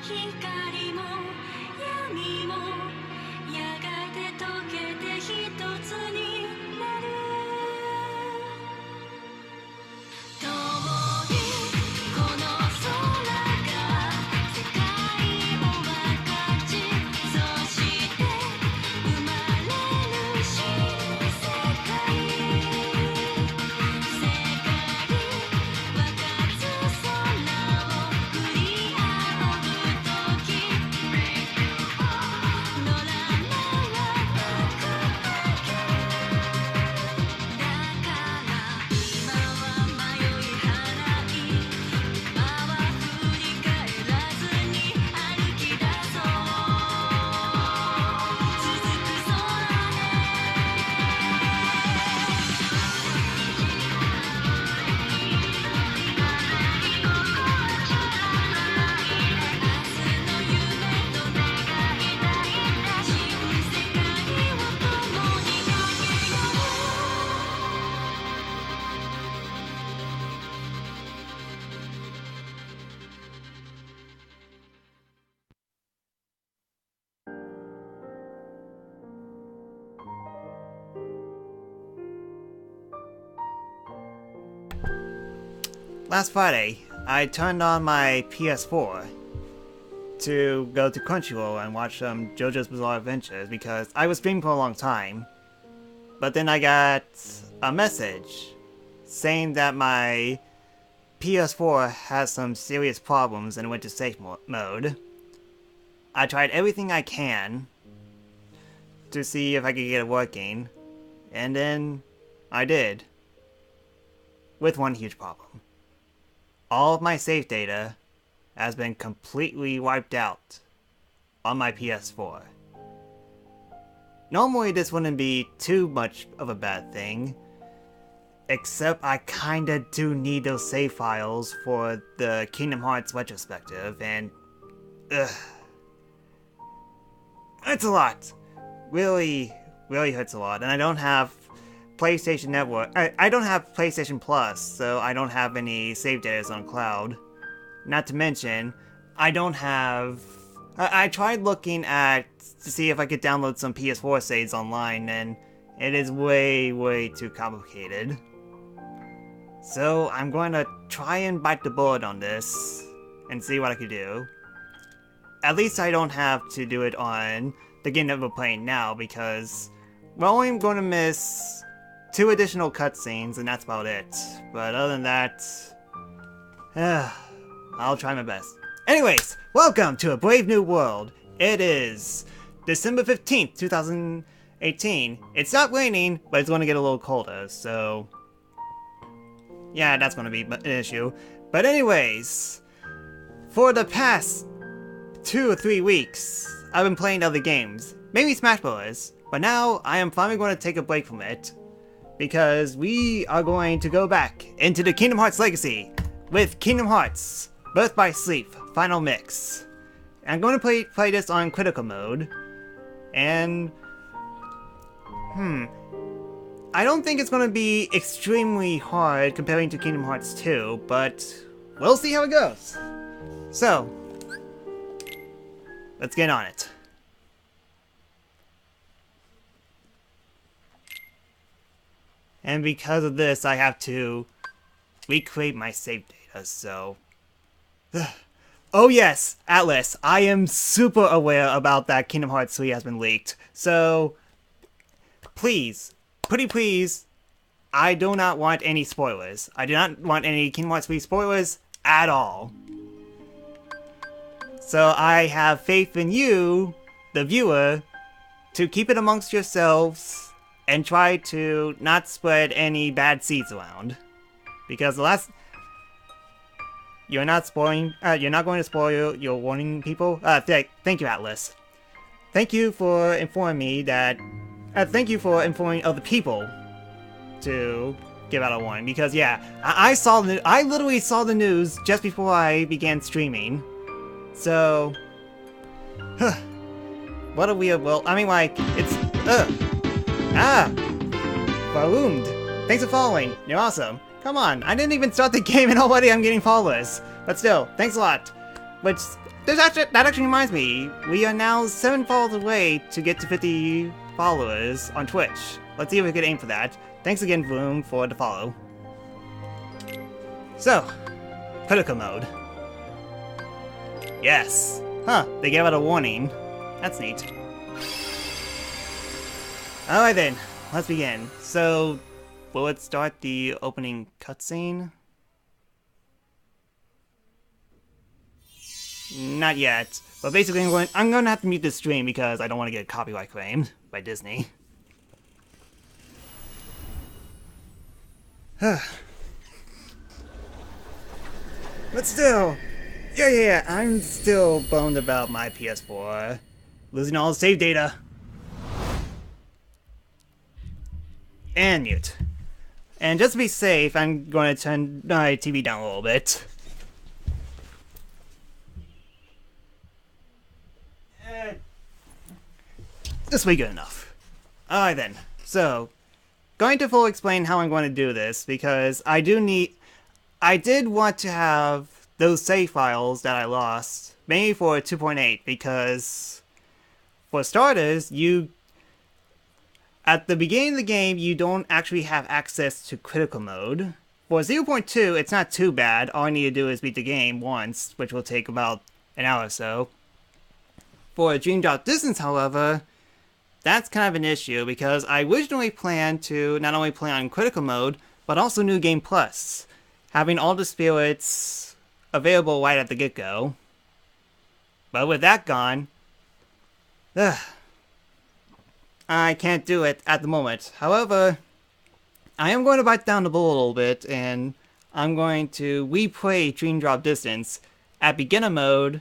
光も闇もやがて溶けて一つになる遠いこの空が世界を分かちそして生まれる新世界世界分かつ空を振り仰ぐ時ドラマは僕だけだから今は迷い払い今は振り返らずに歩き出そう続く空明日の夢と願い抱いた新世界を共にかけよう Last Friday, I turned on my PS4 to go to Crunchyroll and watch some JoJo's Bizarre Adventures because I was streaming for a long time. But then I got a message saying that my PS4 has some serious problems and went to safe mode. I tried everything I can to see if I could get it working, and then I did. With one huge problem. All of my save data has been completely wiped out on my PS4. Normally this wouldn't be too much of a bad thing, except I kinda do need those save files for the Kingdom Hearts retrospective, and it's a lot. Really hurts a lot, and I don't have PlayStation Network. I don't have PlayStation Plus, so I don't have any save data on cloud. Not to mention, I don't have... I tried looking to see if I could download some PS4 saves online, and it is way too complicated. So I'm going to try and bite the bullet on this, and see what I can do. At least I don't have to do it on the game that we're playing now, because we're only going to miss 2 additional cutscenes, and that's about it. But other than that, I'll try my best. Anyways, welcome to A Brave New World. It is December 15th, 2018. It's not raining, but it's going to get a little colder, so... yeah, that's going to be an issue. But anyways, for the past 2 or 3 weeks, I've been playing other games. Mainly Smash Bros. But now, I am finally going to take a break from it, because we are going to go back into the Kingdom Hearts legacy with Kingdom Hearts Birth by Sleep Final Mix. I'm going to play this on critical mode, and I don't think it's going to be extremely hard comparing to Kingdom Hearts 2, but we'll see how it goes. So, let's get on it. And because of this, I have to recreate my save data, so... oh yes, Atlas, I am super aware about that Kingdom Hearts 3 has been leaked. So, please, pretty please, I do not want any spoilers. I do not want any Kingdom Hearts 3 spoilers at all. So I have faith in you, the viewer, to keep it amongst yourselves and try to not spread any bad seeds around. Because the last... You're not going to spoil your warning people? Thank you, Atlas. Thank you for informing me that... thank you for informing other people to give out a warning. Because, yeah, I literally saw the news just before I began streaming. So... what a weird world. I mean, like, it's... Ballooned. Thanks for following. You're awesome. Come on, I didn't even start the game and already I'm getting followers. But still, thanks a lot. Which that actually reminds me. We are now 7 followers away to get to 50 followers on Twitch. Let's see if we can aim for that. Thanks again, Bloom, for the follow. So, critical mode. Yes. Huh, they gave out a warning. That's neat. Alright then, let's begin. So, will it start the opening cutscene? Not yet. But basically, I'm going to have to mute this stream because I don't want to get copyright claimed by Disney. But still, yeah, I'm still bummed about my PS4 losing all the save data. And mute. And just to be safe, I'm going to turn my TV down a little bit. This will be good enough. Alright then, so, going to fully explain how I'm going to do this, because I did want to have those save files that I lost, mainly for 2.8, because, for starters, at the beginning of the game, you don't actually have access to critical mode. For 0.2, it's not too bad. All I need to do is beat the game once, which will take about an hour or so. For Dream Drop Distance, however, that's kind of an issue, because I originally planned to not only play on critical mode, but also New Game Plus, having all the spirits available right at the get-go. But with that gone, I can't do it at the moment. However, I am going to bite down the bullet a little bit, and I'm going to replay Dream Drop Distance at beginner mode,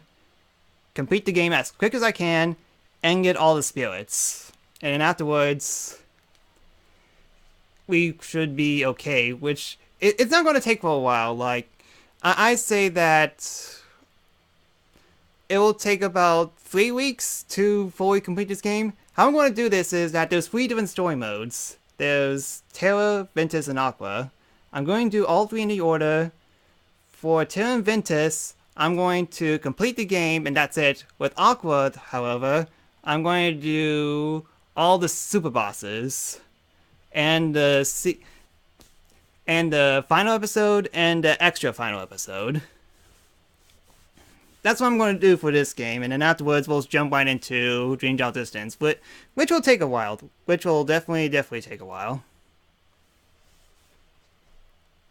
complete the game as quick as I can, and get all the spirits. And then afterwards, we should be okay, which, it's not going to take for a while. Like, I say that it will take about 3 weeks to fully complete this game. How I'm going to do this is that there's 3 different story modes. There's Terra, Ventus, and Aqua. I'm going to do all 3 in the order. For Terra and Ventus, I'm going to complete the game, and that's it. With Aqua, however, I'm going to do all the super bosses, and the final episode, and the extra final episode. That's what I'm going to do for this game, and then afterwards we'll jump right into Dream Drop Distance, which will take a while. Which will definitely take a while.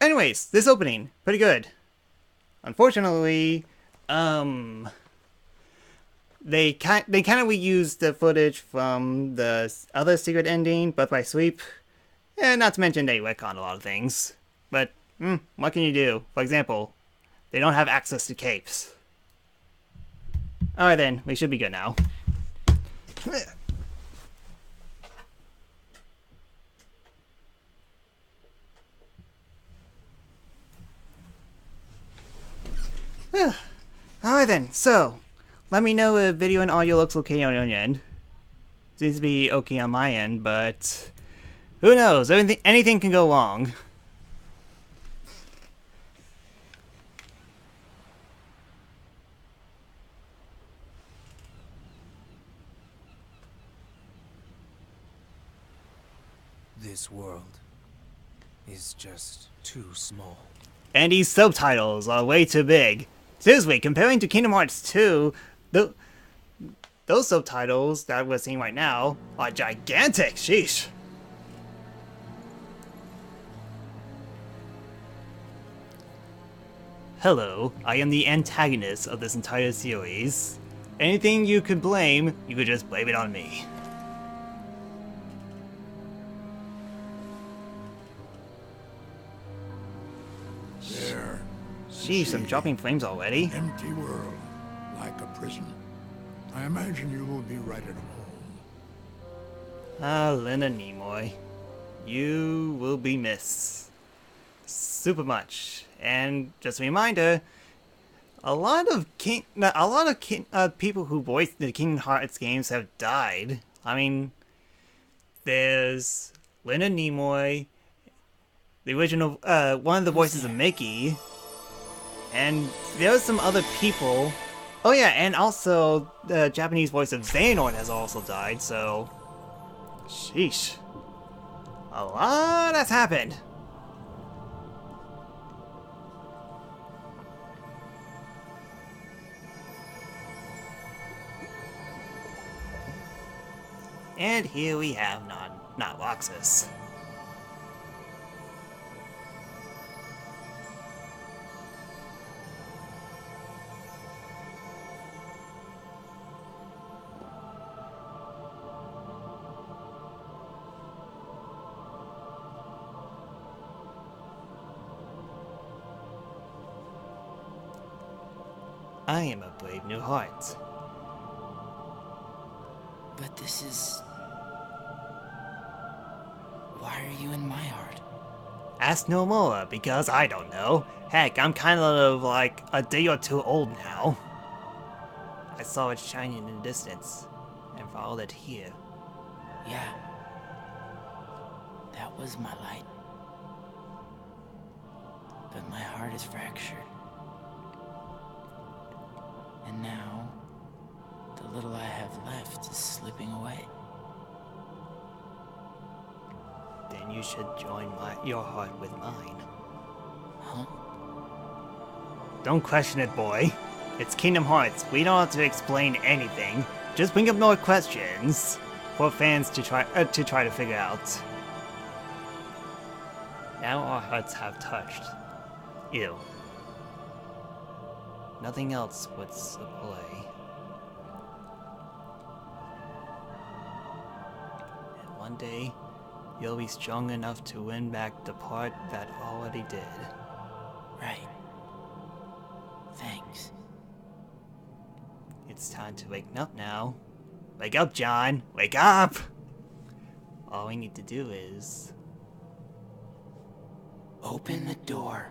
Anyways, this opening, pretty good. Unfortunately, they kind of reused the footage from the other secret ending, Birth by Sleep, and not to mention they retconned a lot of things. But, what can you do? For example, they don't have access to capes. Alright then, we should be good now. Alright then, so, let me know if video and audio looks okay on your end. Seems to be okay on my end, but who knows? Anything can go wrong. This world is just too small. And these subtitles are way too big. Seriously, comparing to Kingdom Hearts 2, those subtitles that we're seeing right now are gigantic. Sheesh. Hello, I am the antagonist of this entire series. Anything you could blame, you could just blame it on me. There. Sheesh, I'm dropping flames already. Empty world, like a prison. I imagine you will be right at home. Ah, Leonard Nimoy. You will be missed. Super much. And just a reminder, a lot of people who voiced the Kingdom Hearts games have died. I mean, there's Leonard Nimoy, the original, one of the voices of Mickey, and there's some other people. Oh yeah, and also the Japanese voice of Xehanort has also died, so... Sheesh. A lot has happened. And here we have not Roxas. I am a brave new heart. But this is... Why are you in my heart? Ask no more, because I don't know. Heck, I'm kind of like a day or two old now. I saw it shining in the distance, and followed it here. Yeah. That was my light. But my heart is fractured. And now, the little I have left is slipping away. Then you should join your heart with mine. Huh? Don't question it, boy. It's Kingdom Hearts. We don't have to explain anything. Just bring up more questions for fans to try to figure out. Now our hearts have touched. Ew. Nothing else was a play. And one day, you'll be strong enough to win back the part that already did. Right. Thanks. It's time to wake up now. Wake up, John! Wake up! All we need to do is... Open the door.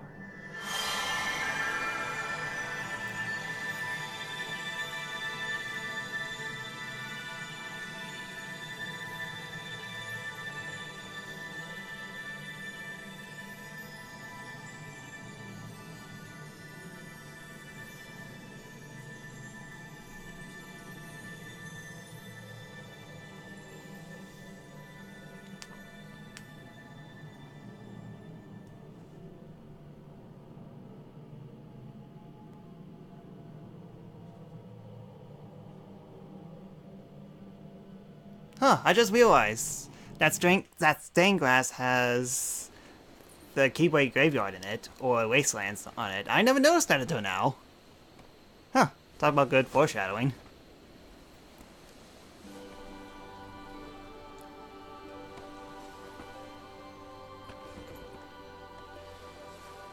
Huh, I just realized that stained glass has the Keepway Graveyard in it, or Wastelands on it. I never noticed that until now. Huh, talk about good foreshadowing.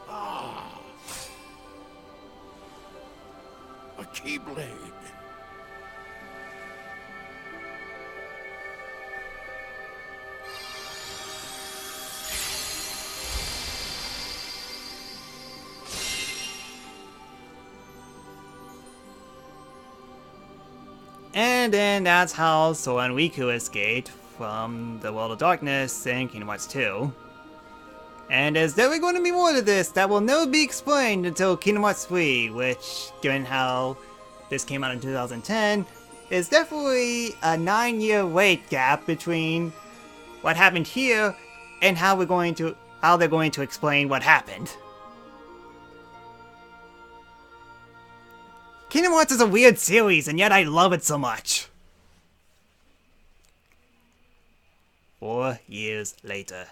A keyblade. And then that's how Sora and Riku escaped from the World of Darkness in Kingdom Hearts 2. And there's definitely going to be more to this that will never be explained until Kingdom Hearts 3, which, given how this came out in 2010, is definitely a 9-year wait gap between what happened here and how they're going to explain what happened. Kingdom Hearts is a weird series, and yet I love it so much. 4 years later.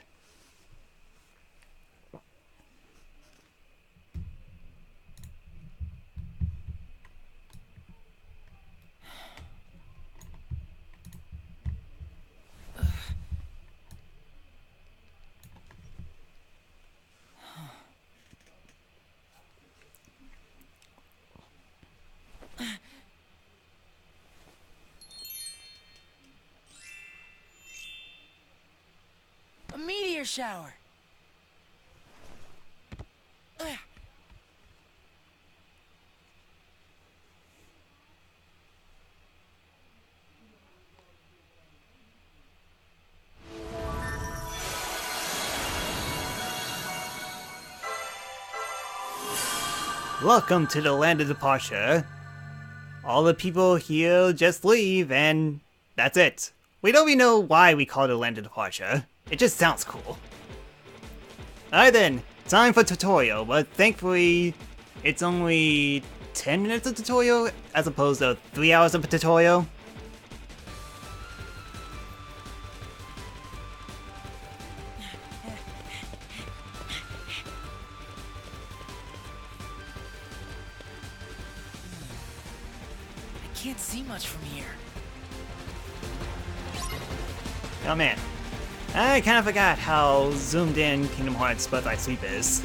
A meteor shower. Welcome to the land of departure. all the people here just leave, and that's it. We don't even know why we call it a land of departure. It just sounds cool. Alright then, time for tutorial, but thankfully it's only 10 minutes of tutorial as opposed to 3 hours of tutorial. I can't see much from here. Oh man, I kind of forgot how zoomed in Kingdom Hearts Birthright Sleep is.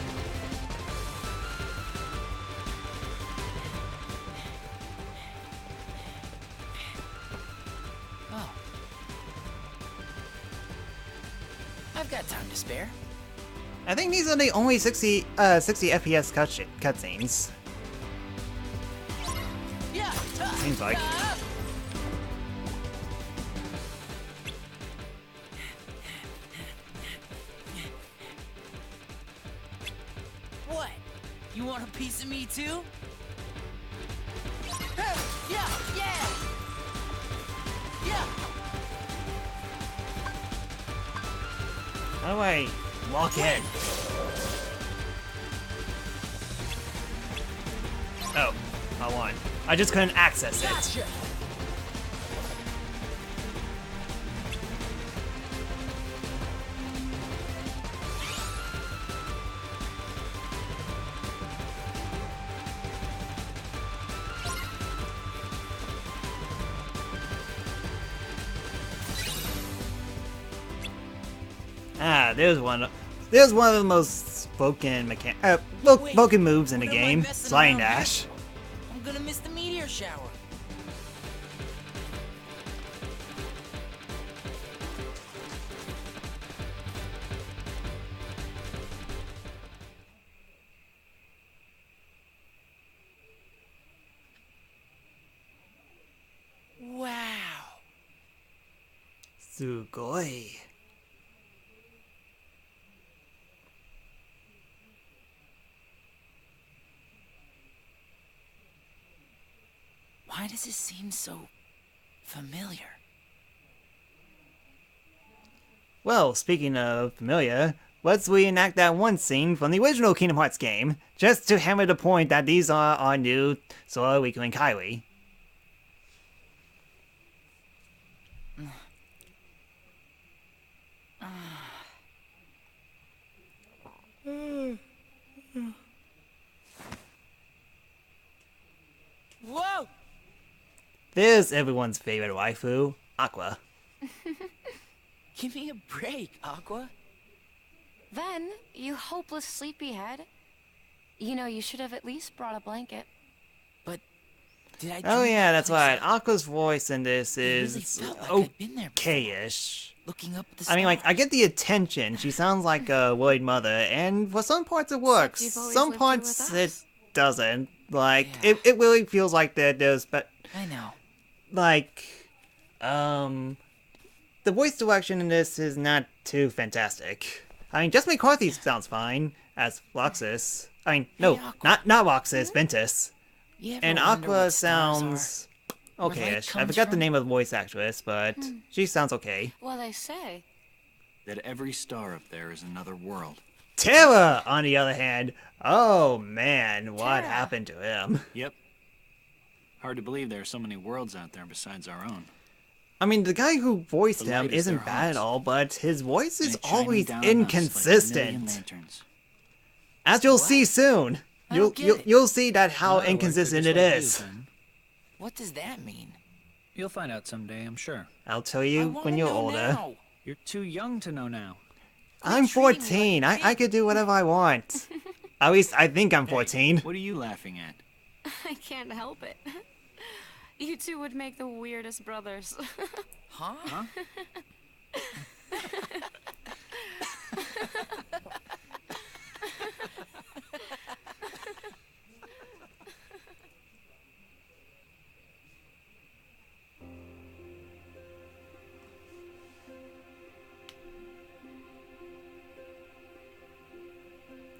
Oh. I've got time to spare. I think these are the only 60 FPS cutscenes. Yeah. Seems like. What? You want a piece of me too? Yeah, yeah. Yeah. How do I walk in? Oh, I won. I just couldn't access it. Gotcha. Ah, there's one. There's one of the most broken broken moves in the What am I game. messing Sliding around dash. here for? I'm gonna miss the meteor shower. Wow. Sugoi. Why does it seem so familiar? Well, speaking of familiar, let's reenact that one scene from the original Kingdom Hearts game, just to hammer the point that these are our new Sora, Riku, and Kairi. Whoa! There's everyone's favorite waifu, Aqua. Give me a break, Aqua. Then, you hopeless sleepyhead. You know, you should have at least brought a blanket. But did I? Oh dream yeah, that that's place right. up? Aqua's voice in this really is felt like I'd been there before. okay-ish. Looking up at the I mean, like, I stars. get the attention. She sounds like a worried mother, and for some parts it works. you've always Some lived here parts with it us. doesn't. Like, Yeah. it really feels like there's, but I know. like, the voice direction in this is not too fantastic. I mean, Jess McCarthy sounds fine as Roxas. I mean, no, Hey, Aqua. not Roxas, Ventus. You ever And wonder Aqua what stars sounds Where light okay-ish. I comes forgot the from? name of the voice actress, but she sounds okay. Well, they say. That every star up there is another world. Terra, on the other hand, oh man, what Terra. happened to him? Yep. Hard to believe there are so many worlds out there besides our own. I mean, the guy who voiced The him light is isn't their bad at hearts. all, but his voice And is it's shining always down on us like a million inconsistent. lanterns. As you'll see soon. I You'll don't get it. you'll see that how Well, I like inconsistent just it like you, is. then. What does that mean? You'll find out someday, I'm sure. I'll tell I you wanna when you're know older. now. You're too young to know now. I'm treating me 14. like I could do whatever I want. At least I think I'm 14. What are you laughing at? I can't help it. You two would make the weirdest brothers. Huh?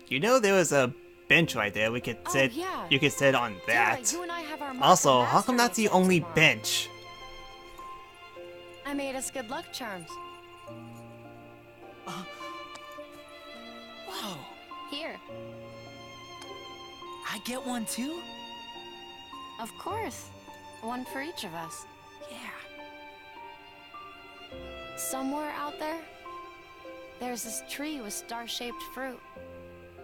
You know there was a bench right there. We could Oh, sit. yeah. You could sit on Tara, that. you and I have our Also, Market how come Master that's the meets us only tomorrow. bench? I made us good luck charms. Whoa! Here. I get one too? Of course. One for each of us. Yeah. Somewhere out there, there's this tree with star-shaped fruit.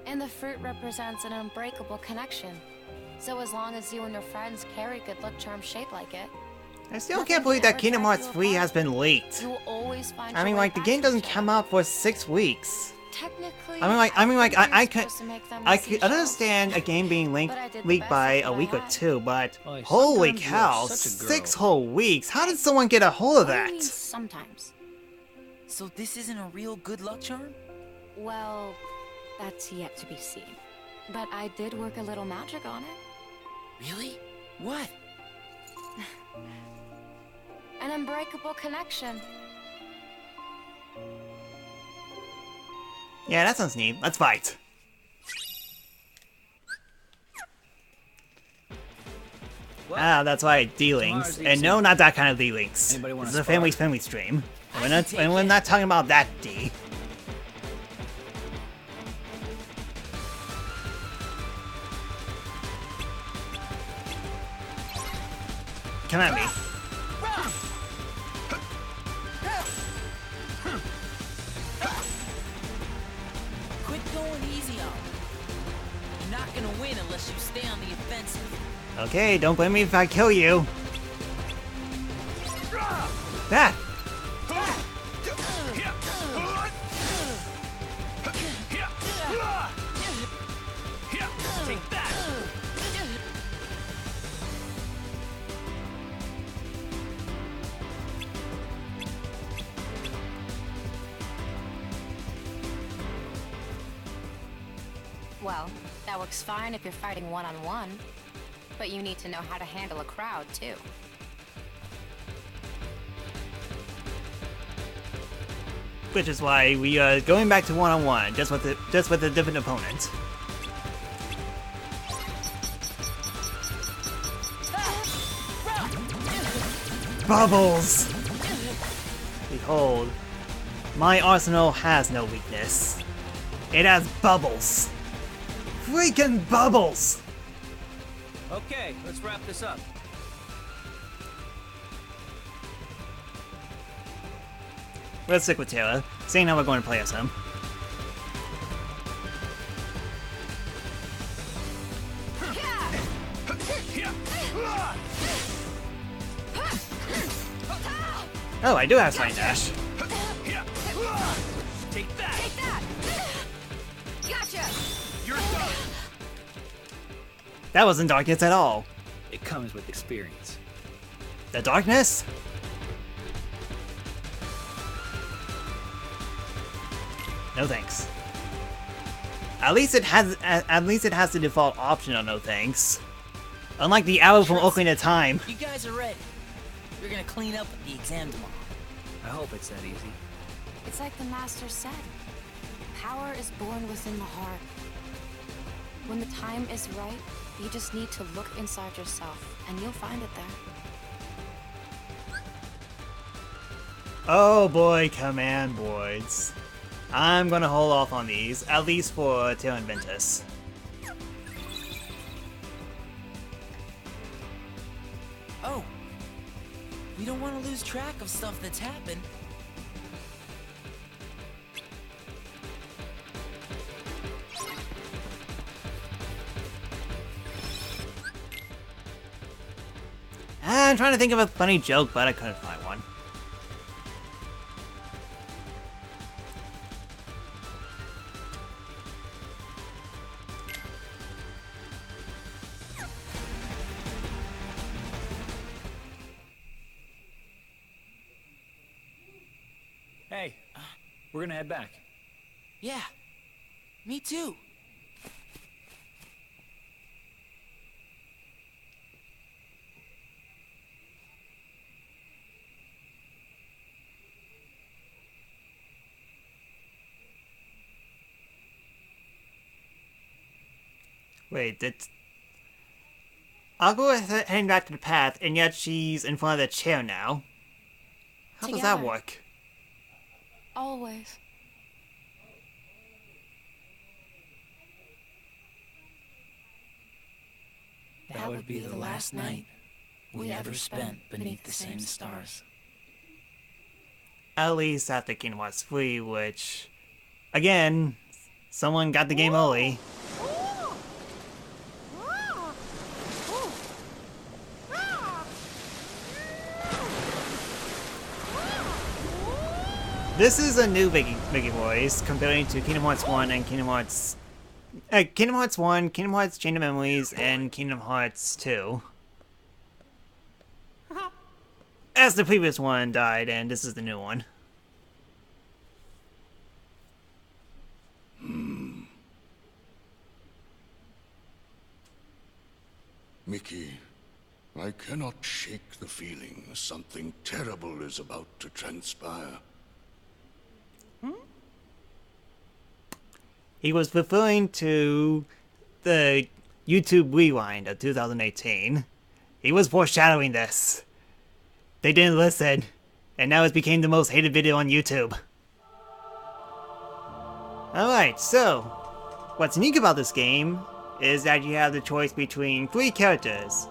And the fruit represents an unbreakable connection. So as long as you and your friends carry good luck charms shaped like it, I still nothing can't believe can that ever Kingdom drive Hearts you 3 apart. has been leaked. you will always find I your mean, way like, the back game to doesn't each come other. out for 6 weeks. Technically, I mean, like, think I you're could, supposed to make them I the could seashells. understand a game being But I did the leaked best by with a what I week or had. two, but Boy, holy sometimes you are cow, such a girl. 6 whole weeks? How did someone get a hold of What do you that? mean sometimes? So this isn't a real good luck charm? Well, that's yet to be seen. But I did work a little magic on it. Really? What? An unbreakable connection. Yeah, that sounds neat. Let's fight. Ah, that's right, D-Links. Tomorrow's And no, Easter. not that kind of D-Links. Anybody wanna This is a spar? family-friendly stream. I We're can not, take and we're it. not talking about that D. Come at me. Quit going easy on me. You're not gonna win unless you stay on the offensive. Okay, don't blame me if I kill you. That! Take that! Well, that works fine if you're fighting one-on-one. But you need to know how to handle a crowd, too. Which is why we are going back to one-on-one, just with a different opponent. Bubbles! Behold, my arsenal has no weakness. It has bubbles. Freaking bubbles! Okay, let's wrap this up. Let's stick with Taylor, seeing how we're going to play as him. Oh, I do have Sign Dash. Take that! Gotcha! You're done! That wasn't darkness at all. It comes with experience. The darkness? No thanks. At least it has the default option on no thanks. Unlike the arrow from Ocarina of Time. You guys are ready. You're gonna clean up at the exam tomorrow. I hope it's that easy. It's like the Master said. Power is born within the heart. When the time is right, you just need to look inside yourself, and you'll find it there. Oh boy, command boards. I'm gonna hold off on these, at least for Tail and Ventus. Oh. We don't want to lose track of stuff that's happened. I'm trying to think of a funny joke, but I couldn't find one. Hey, we're gonna head back. Yeah. Me too. Wait, did... Aqua is heading back to the path, and yet she's in front of the chair now. How does that Together. work? Always. That would be the last night we ever spent beneath the same stars. At least after Kingdom Hearts 3, which, again, someone got the game early. This is a new Mickey voice comparing to Kingdom Hearts 1 and Kingdom Hearts 1, Kingdom Hearts Chain of Memories, and Kingdom Hearts 2. As the previous one died, and this is the new one. Mickey, I cannot shake the feeling something terrible is about to transpire. He was referring to the YouTube Rewind of 2018. He was foreshadowing this. They didn't listen, and now it became the most hated video on YouTube. Alright, so, what's unique about this game is that you have the choice between 3 characters.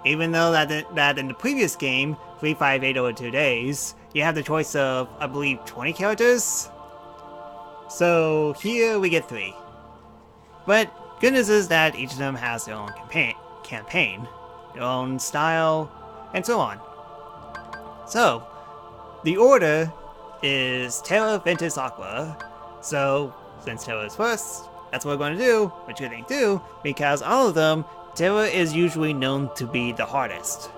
Even though that in the previous game, 358 over 2 days, you have the choice of, I believe, 20 characters? So here we get 3. But good news is that each of them has their own campaign, their own style, and so on. So, the order is Terra Ventus Aqua. So, since Terra is first, that's what we're going to do, which good thing too, because all of them, Terra is usually known to be the hardest.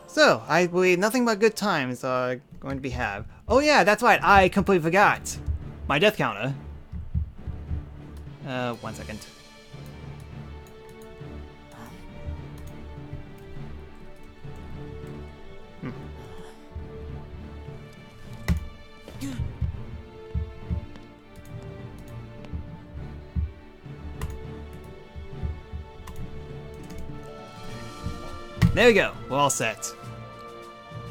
So, I believe nothing but good times are going to be had. Oh yeah, that's right, I completely forgot. My death counter. 1 second. There we go, we're all set.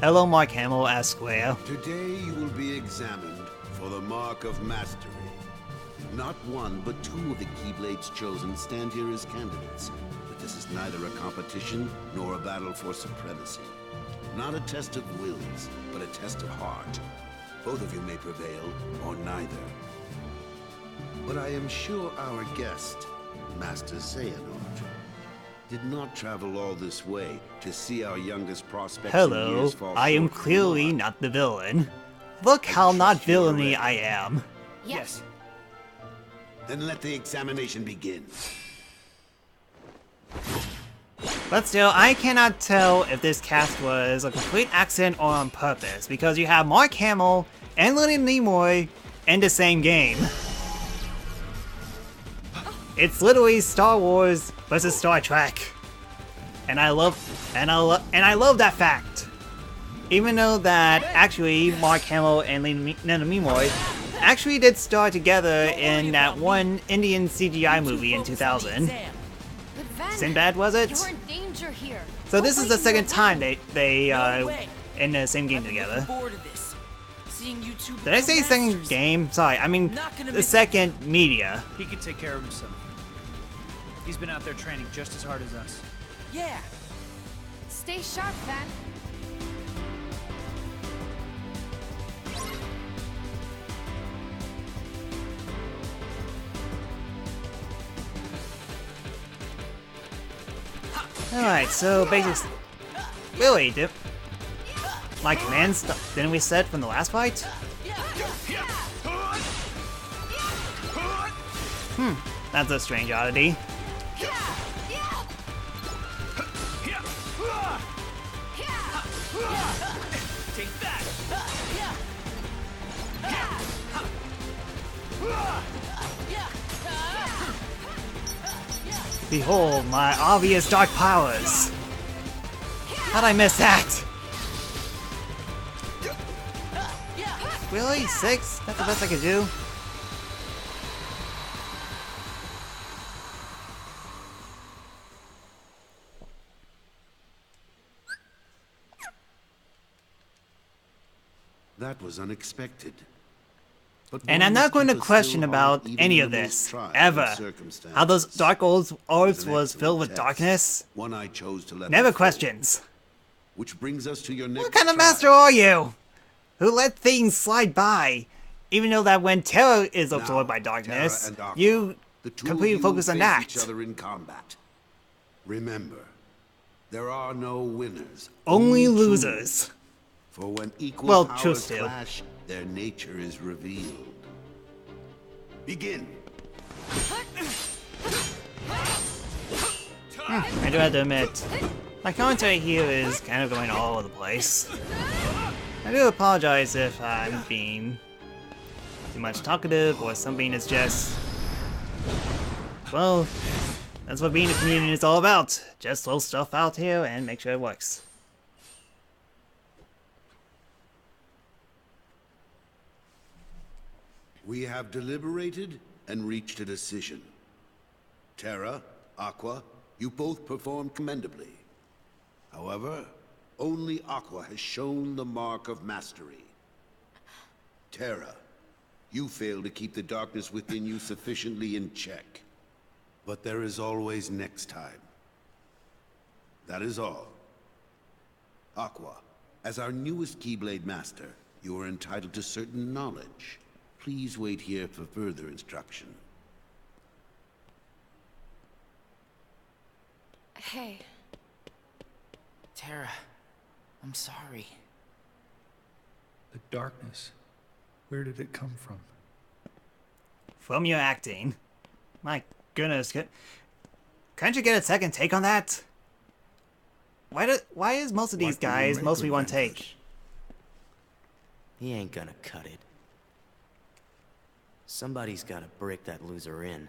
Hello, Mark Hamill as Square. Today you will be examined for the Mark of Mastery. Not one, but 2 of the Keyblades chosen stand here as candidates. But this is neither a competition nor a battle for supremacy. Not a test of wills, but a test of heart. Both of you may prevail, or neither. But I am sure our guest, Master Xehanort, did not travel all this way to see our youngest prospects in Hello, years fall I am short of the clearly mark. not the villain. Look how not villainy I am. Yes. Then let the examination begin. But still, I cannot tell if this cast was a complete accident or on purpose, because you have Mark Hamill and Leonard Nimoy in the same game. It's literally Star Wars versus Star Trek, and I love that fact. Even though that actually Mark Hamill and Leonard Nimoy actually did star together in that one Indian CGI movie in 2000. But Ven, Sinbad, was it? you're in danger here. So this is the second time they No way. in the same game I've been together. looking forward to this. Seeing you two Did I say become second masters. game? Sorry, I mean Not gonna the miss- second media. He could take care of himself. He's been out there training just as hard as us. Yeah. Stay sharp, Ven. Alright, so basics. Really, dip. My commands didn't we set from the last fight? That's a strange oddity. Take that! Behold my obvious dark powers. How'd I miss that? Really? 6? That's the best I could do? That was unexpected. But And one I'm must not going to keep a question still heart about even any in of the this, most trying ever. circumstances. How those dark orbs It was an was filled with excellent test, darkness. One I chose to let Never unfold. questions. Which brings us to your next What kind of trial. master are you? Who let things slide by? Even though that when Terra is absorbed Now, by darkness, Terra and Aqua, you the two of completely you focus on face that. each other in combat. Remember, there are no winners. Only true. losers. For when equal Well, powers truth too. clash, their nature is revealed. Begin. I do have to admit, my commentary here is kind of going all over the place. I do apologize if I'm being too much talkative or something is just... Well, that's what being a comedian is all about. Just throw stuff out here and make sure it works. We have deliberated and reached a decision. Terra, Aqua, you both performed commendably. However, only Aqua has shown the mark of mastery. Terra, you failed to keep the darkness within you sufficiently in check. But there is always next time. That is all. Aqua, as our newest Keyblade Master, you are entitled to certain knowledge. Please wait here for further instruction. Hey, Terra, I'm sorry. The darkness. Where did it come from? From your acting. My goodness, can't you get a second take on that? Why is most of these What do you guys make mostly of one that? take? He ain't gonna cut it. Somebody's gotta break that loser in.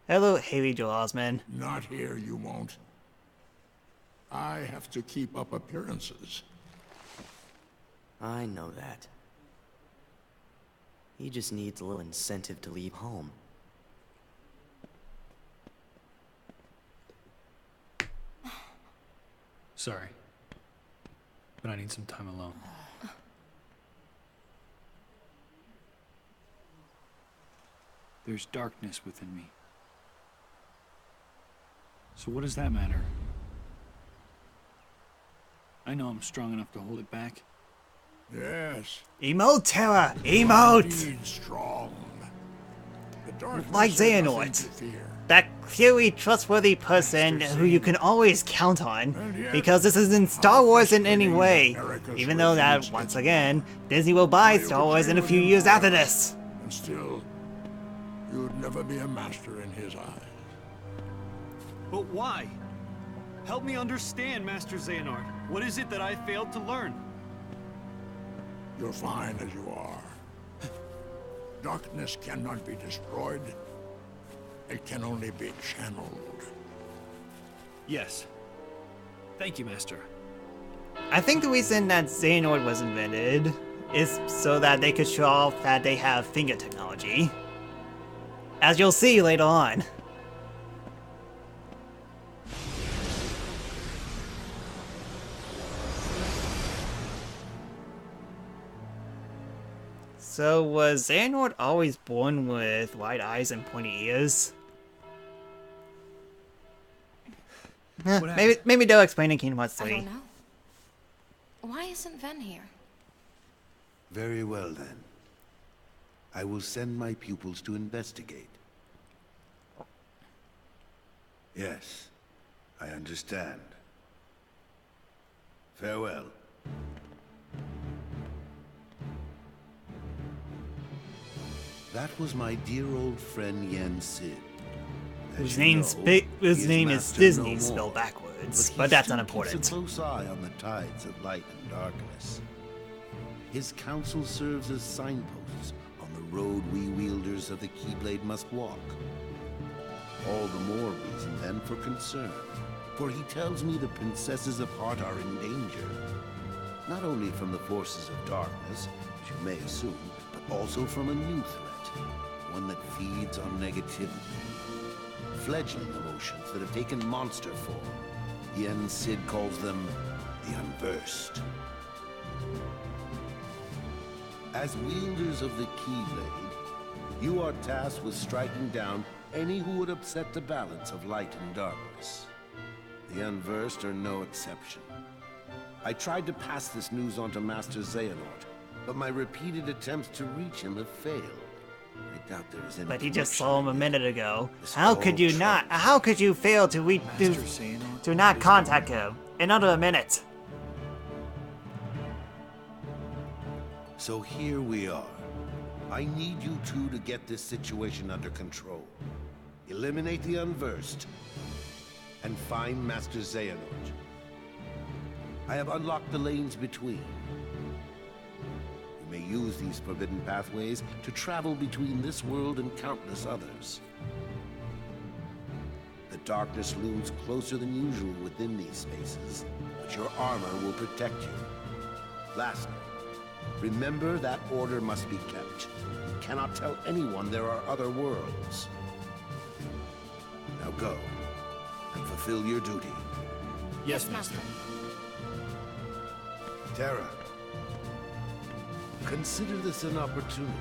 Hello, Haley Joel Osment. Not here, you won't. I have to keep up appearances. I know that. He just needs a little incentive to leave home. Sorry. But I need some time alone. There's darkness within me. So what does that matter? I know I'm strong enough to hold it back. Yes. Emote, Terra! Emote! Indeed strong. The darkness Like has nothing Xehanort. to fear. That clearly trustworthy person who you can always count on, because this isn't Star Wars in any way, even though that, once again, Disney will buy Star Wars in a few years after this. And still, you'd never be a master in his eyes. But why? Help me understand, Master Xehanort. What is it that I failed to learn? You're fine as you are. Darkness cannot be destroyed. It can only be channeled. Yes. Thank you, Master. I think the reason that Xehanort was invented is so that they could show off that they have finger technology. As you'll see later on. So, was Xehanort always born with wide eyes and pointy ears? Maybe they'll explain in Kingdom Hearts I 3. don't know. Why isn't Ven here? Very well, then. I will send my pupils to investigate. Yes, I understand. Farewell. That was my dear old friend Yen Sid. As Whose you name know, he is master Disney no more, spelled backwards, he but that's still unimportant. keeps a close eye on the tides of light and darkness. His counsel serves as signposts on the road we wielders of the Keyblade must walk. All the more reason then for concern, for he tells me the princesses of heart are in danger. Not only from the forces of darkness, as you may assume, but also from a new threat, one that feeds on negativity. Fledgling emotions that have taken monster form. Yen Sid calls them the Unversed. As wielders of the Keyblade, you are tasked with striking down any who would upset the balance of light and darkness. The unversed are no exception. I tried to pass this news on to Master Xehanort, but my repeated attempts to reach him have failed. I doubt there is any. But he just saw him a connection minute ago. This How could you whole not? How could you fail to Master Xehanort to not is contact him in under a minute? So here we are. I need you two to get this situation under control. Eliminate the unversed, and find Master Xehanort. I have unlocked the lanes between. You may use these forbidden pathways to travel between this world and countless others. The darkness looms closer than usual within these spaces, but your armor will protect you. Lastly, remember that order must be kept. You cannot tell anyone there are other worlds. Now go, and fulfill your duty. Yes, Master. Terra, consider this an opportunity.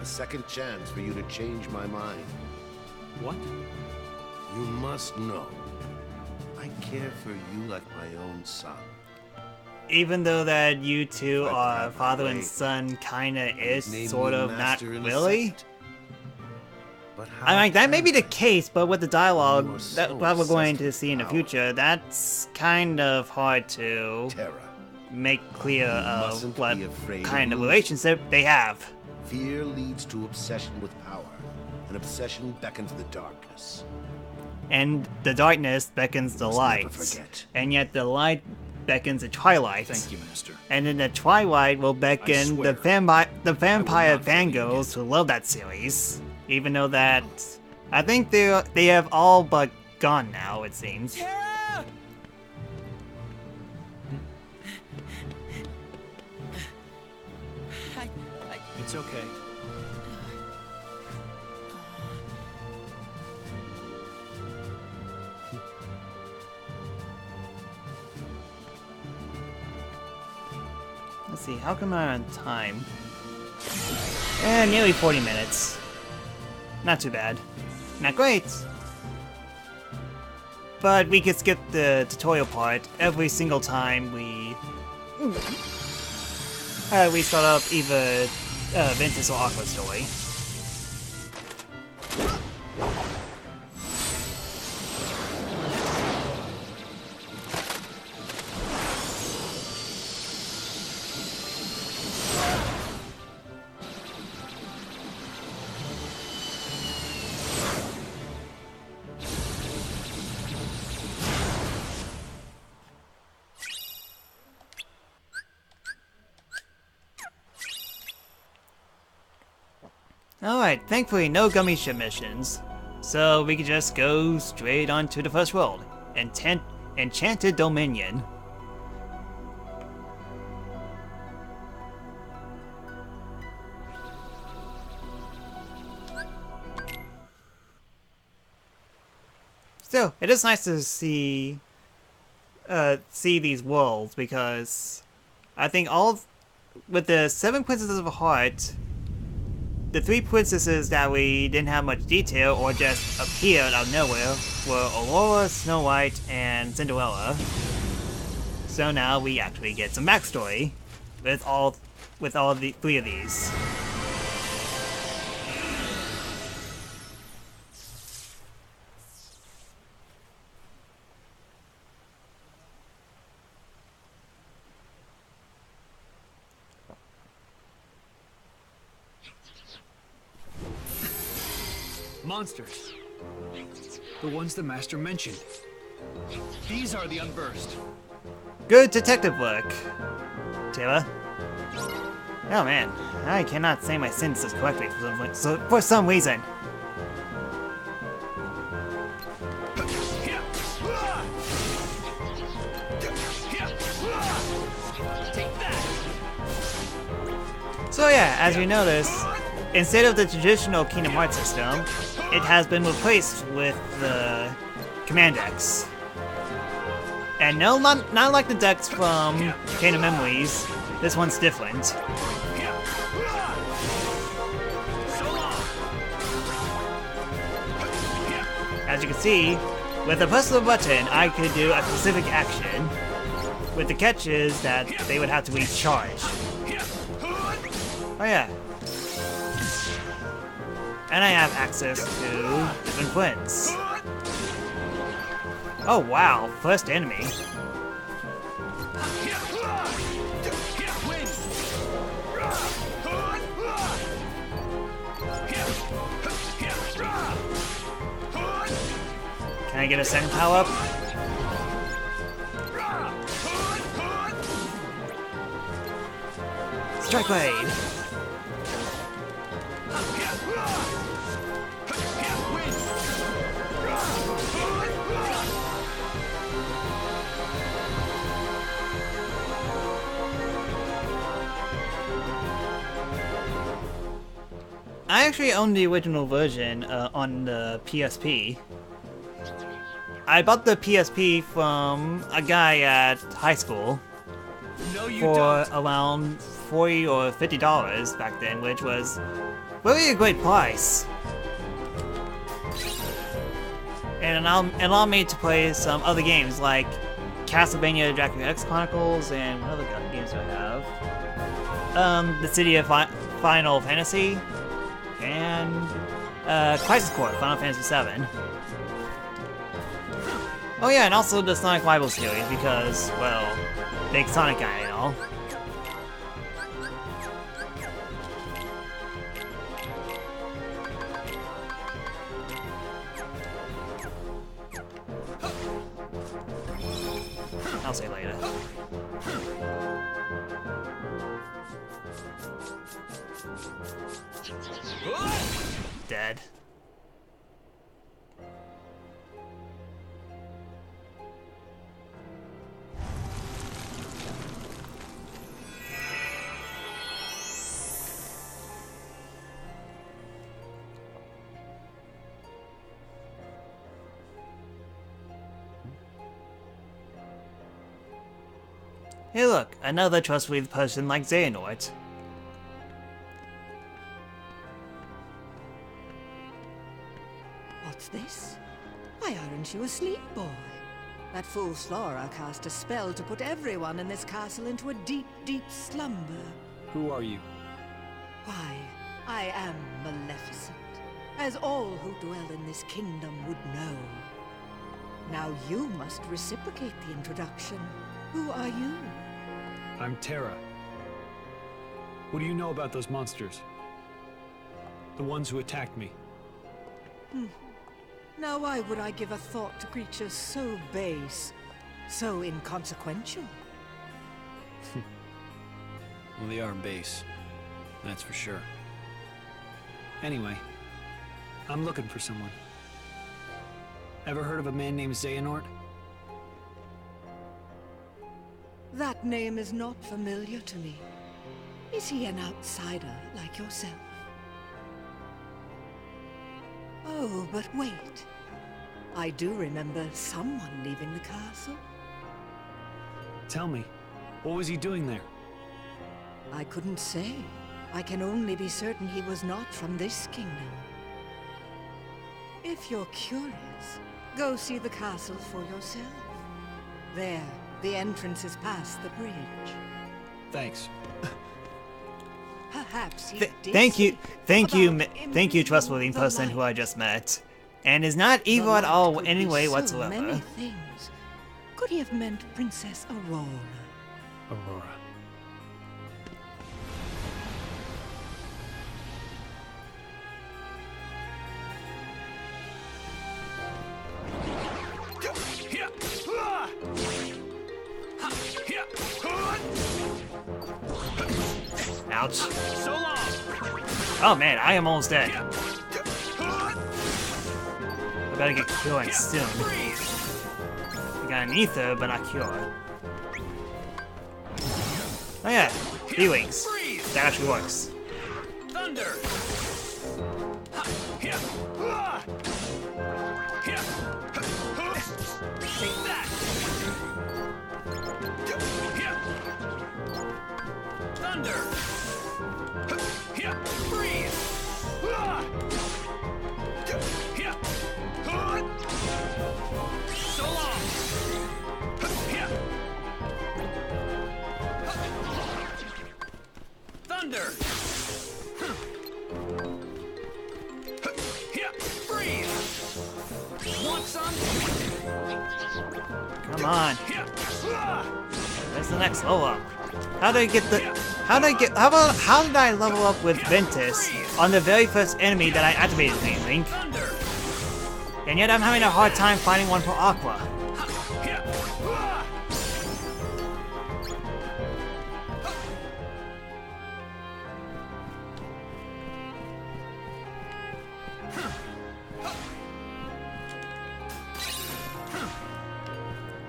A second chance for you to change my mind. What? You must know, I care for you like my own son. Even though that you two But are that father and way, son, kinda is, Name sort me of, not master in a really. second. But how I mean, that may be the can case, but with the dialogue You are that so we're going obsessed to with see in the power. future, that's kind of hard to Terra, make clear of mustn't what be afraid kind of of losing. relationship they have. fear leads to obsession with power, and obsession beckons the darkness. And the darkness beckons the Must never light. forget. And yet the light beckons the twilight. Thank you, Master. And then the twilight will beckon swear, the vampire not forget fangirls who love that series. Even though that I think they have all but gone now, it seems. Tara! It's okay. Let's see, how come I'm on time? Nearly 40 minutes. Not too bad. Not great. But we could skip the tutorial part every single time we start up either Ventus or Aqua's story. Alright, thankfully no gummy ship missions, so we can just go straight on to the first world, Enchanted Dominion. Still, it is nice to see these worlds, because I think with the 7 Princesses of Heart, the 3 princesses that we didn't have much detail or just appeared out of nowhere were Aurora, Snow White, and Cinderella. So now we actually get some backstory with all the 3 of these. Monsters. The ones the Master mentioned. These are the unversed. Good detective work, Taylor. Oh man, I cannot say my sentences correctly for some reason. So yeah, as you notice, instead of the traditional Kingdom Hearts system, it has been replaced with the command decks. And no, not like the decks from Kingdom Memories. This one's different. as you can see, with a push of a button, I could do a specific action. With the catch is that they would have to recharge. Oh yeah. And I have access to different twins. Oh wow, first enemy. Can I get a second power up? Strike Blade! I actually own the original version on the PSP. I bought the PSP from a guy at high school for around $40 or $50 back then, which was really a great price. And allowed me to play some other games like Castlevania Dracula X Chronicles and what other games do I have? The City of Final Fantasy and Crisis Core, Final Fantasy VII. Oh yeah, and also the Sonic Rivals series because, well, big Sonic guy and all. I'll say later. Dead. Hey look, another trustworthy person like Xehanort. What's this? Why aren't you asleep, boy? That fool Slora cast a spell to put everyone in this castle into a deep, deep slumber. Who are you? Why, I am Maleficent, as all who dwell in this kingdom would know. Now you must reciprocate the introduction. Who are you? I'm Terra. What do you know about those monsters? The ones who attacked me. Now why would I give a thought to creatures so base, so inconsequential? Well, they are base. That's for sure. Anyway, I'm looking for someone. Ever heard of a man named Xehanort? That name is not familiar to me. Is he an outsider like yourself? Oh, but wait. I do remember someone leaving the castle. Tell me, what was he doing there? I couldn't say. I can only be certain he was not from this kingdom. If you're curious, go see the castle for yourself. There, the entrance is past the bridge. Thanks. Perhaps he thank you, trustworthy person who I just met, and is not evil at all in any way whatsoever. Many things. Could he have meant Princess Aurora? Aurora. Ouch. So long. Oh man, I am almost dead. I better get cured soon. I got an ether, but not cure. Oh yeah, B-Wings. That actually works. Thunder. Take that. Thunder. Freeze. Come on. Where's the next level up? How did I get the... How did I level up with Ventus on the very first enemy that I activated, Link? And yet I'm having a hard time finding one for Aqua.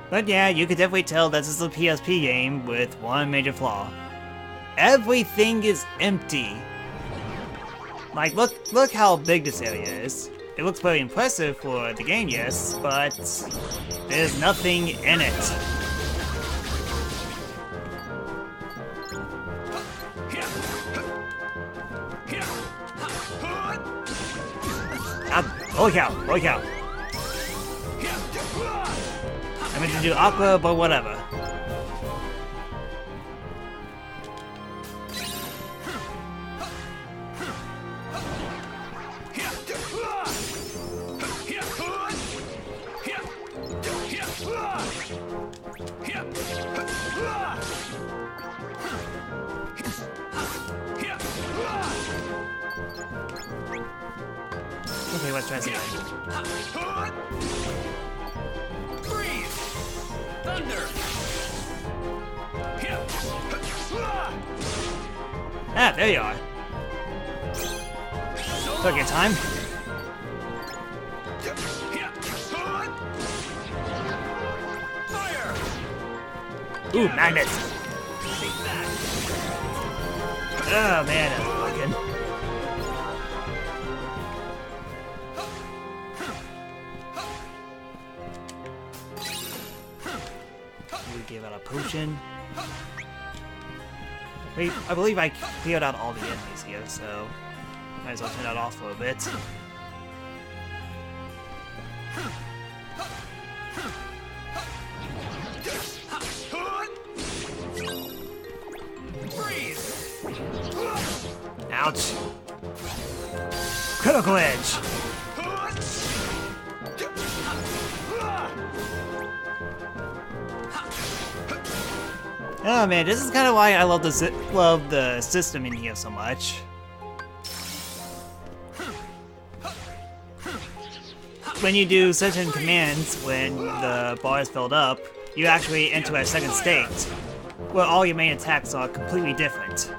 But yeah, you could definitely tell this is a PSP game with one major flaw. Everything is empty. Like, look how big this area is. It looks very impressive for the game, yes, but there's nothing in it. Holy cow, holy cow. I meant to do Aqua, but whatever. Okay, let's try something. Ah, there you are. Took your time. Ooh, magnet. Oh man, that's fucking. We gave out a potion. Wait, I believe I cleared out all the enemies here, so might as well turn that off for a bit. Ouch! Critical edge! Oh man, this is kind of why I love the system in here so much. When you do certain commands, when the bar is filled up, you actually enter a second state, where all your main attacks are completely different.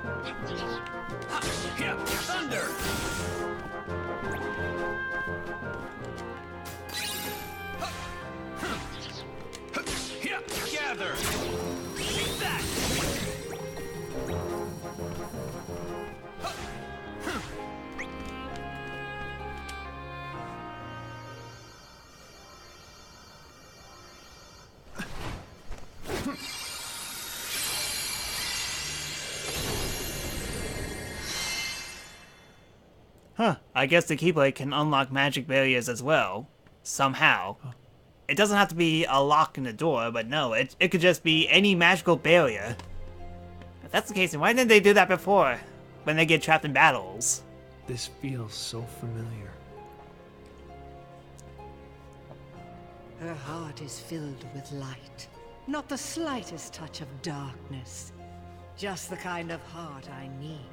Huh, I guess the Keyblade can unlock magic barriers as well. Somehow. It doesn't have to be a lock in the door, but no, it could just be any magical barrier. If that's the case, then why didn't they do that before? When they get trapped in battles? This feels so familiar. Her heart is filled with light. Not the slightest touch of darkness. Just the kind of heart I need.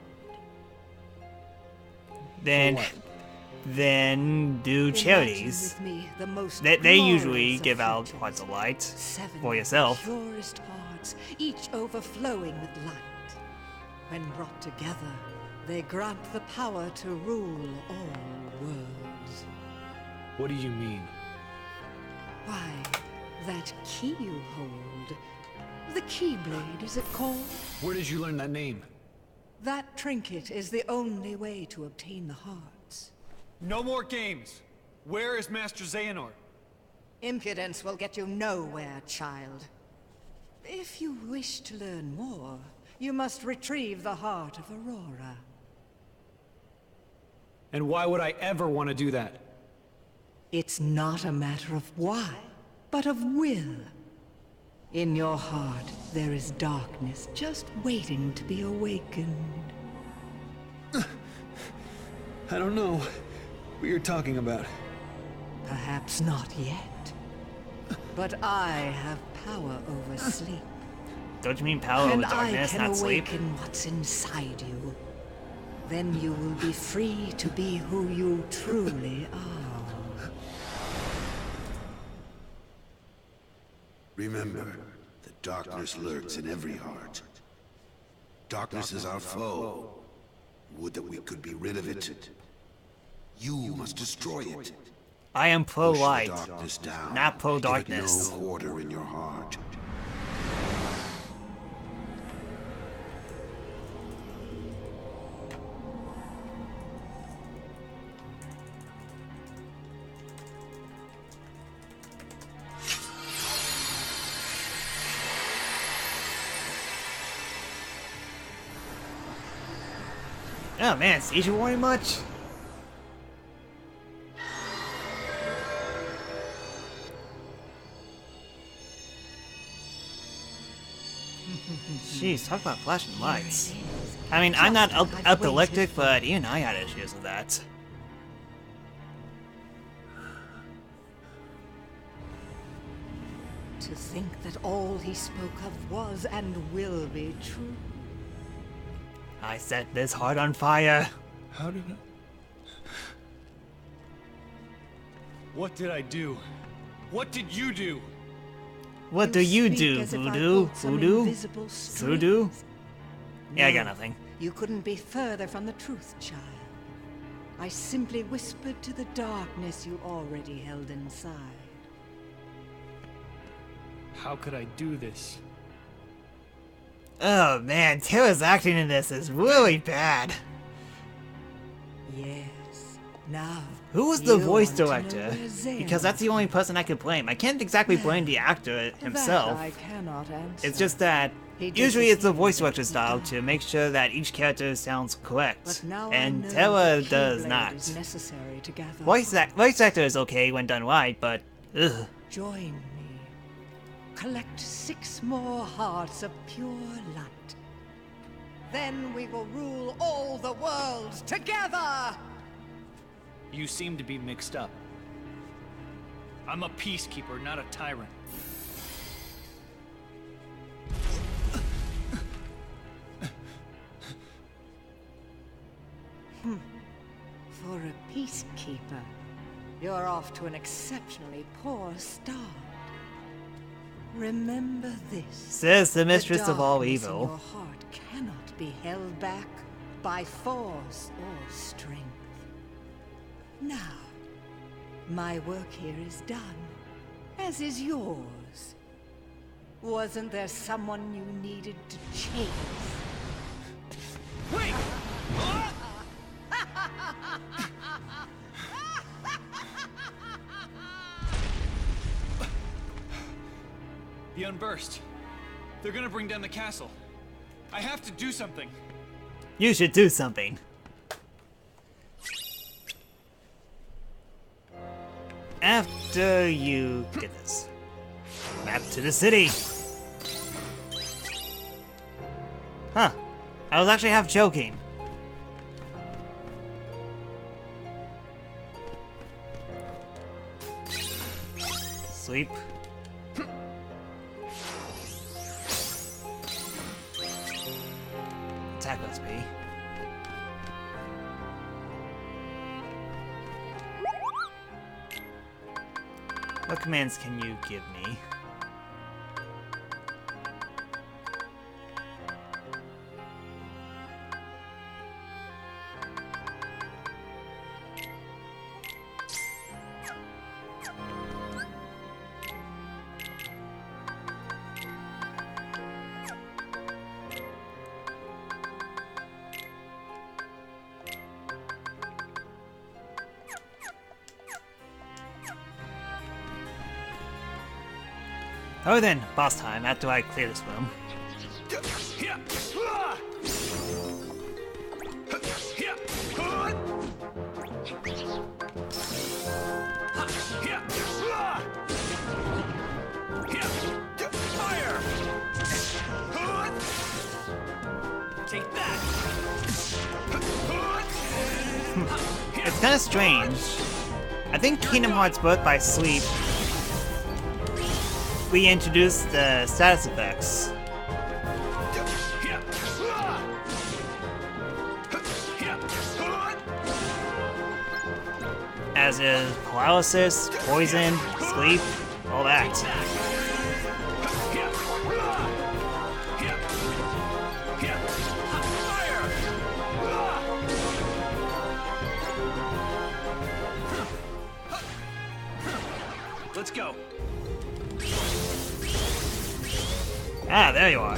Then do charities. Me, they usually give out hearts of light for yourself. Purest hearts, each overflowing with light. When brought together, they grant the power to rule all worlds. What do you mean? Why, that key you hold. The Keyblade, is it called? Where did you learn that name? That trinket is the only way to obtain the hearts. No more games! Where is Master Xehanort? Impudence will get you nowhere, child. If you wish to learn more, you must retrieve the heart of Aurora. And why would I ever want to do that? It's not a matter of why, but of will. In your heart, there is darkness just waiting to be awakened. I don't know what you're talking about. Perhaps not yet. But I have power over sleep. Don't you mean power over And darkness, I can not sleep? awaken what's inside you. Then you will be free to be who you truly are. Remember, the darkness lurks in every heart. Darkness is our foe. Would that we could be rid of it. You must destroy it. I am pro-light, Push the darkness down. not pro-darkness. Give it no quarter in your heart. Oh man, Siege worry much? Jeez, talk about flashing lights. I mean, I'm not epileptic, but even I had issues with that. To think that all he spoke of was and will be true. I set this heart on fire. How did I... What did I do? What did you do? What do you speak do, as if I Voodoo? pulled some Voodoo? invisible Voodoo? strings. Yeah, I No, got nothing. You couldn't be further from the truth, child. I simply whispered to the darkness you already held inside. How could I do this? Oh man, Tara's acting in this is really bad. Yes. Now. Who was the you voice want to know director? where Zane Because that's the only person I could blame. I can't exactly blame the actor himself. That I cannot answer. It's just that He usually it's the disappeared voice director's he style died. to make sure that each character sounds correct, But now and I know Tara the does Keyblade not. is necessary to gather Voice actor is okay when done right, but ugh. Join me. Collect 6 more hearts of pure light. Then we will rule all the worlds together! You seem to be mixed up. I'm a peacekeeper, not a tyrant. For a peacekeeper, you're off to an exceptionally poor start. Remember this. Says the mistress of all darkness in evil. your heart cannot be held back by force or strength. Now, my work here is done, as is yours. Wasn't there someone you needed to chase? Wait! The Unburst. They're gonna bring down the castle. I have to do something. You should do something. After you get this. Map to the city. Huh. I was actually half joking. Sleep. Attack us, B. What commands can you give me? Oh then, boss time after I clear this room. Take that! It's kind of strange. I think Kingdom Hearts Birth by Sleep we introduced the status effects. As is paralysis, poison, sleep, all that. Let's go. Ah, there you are.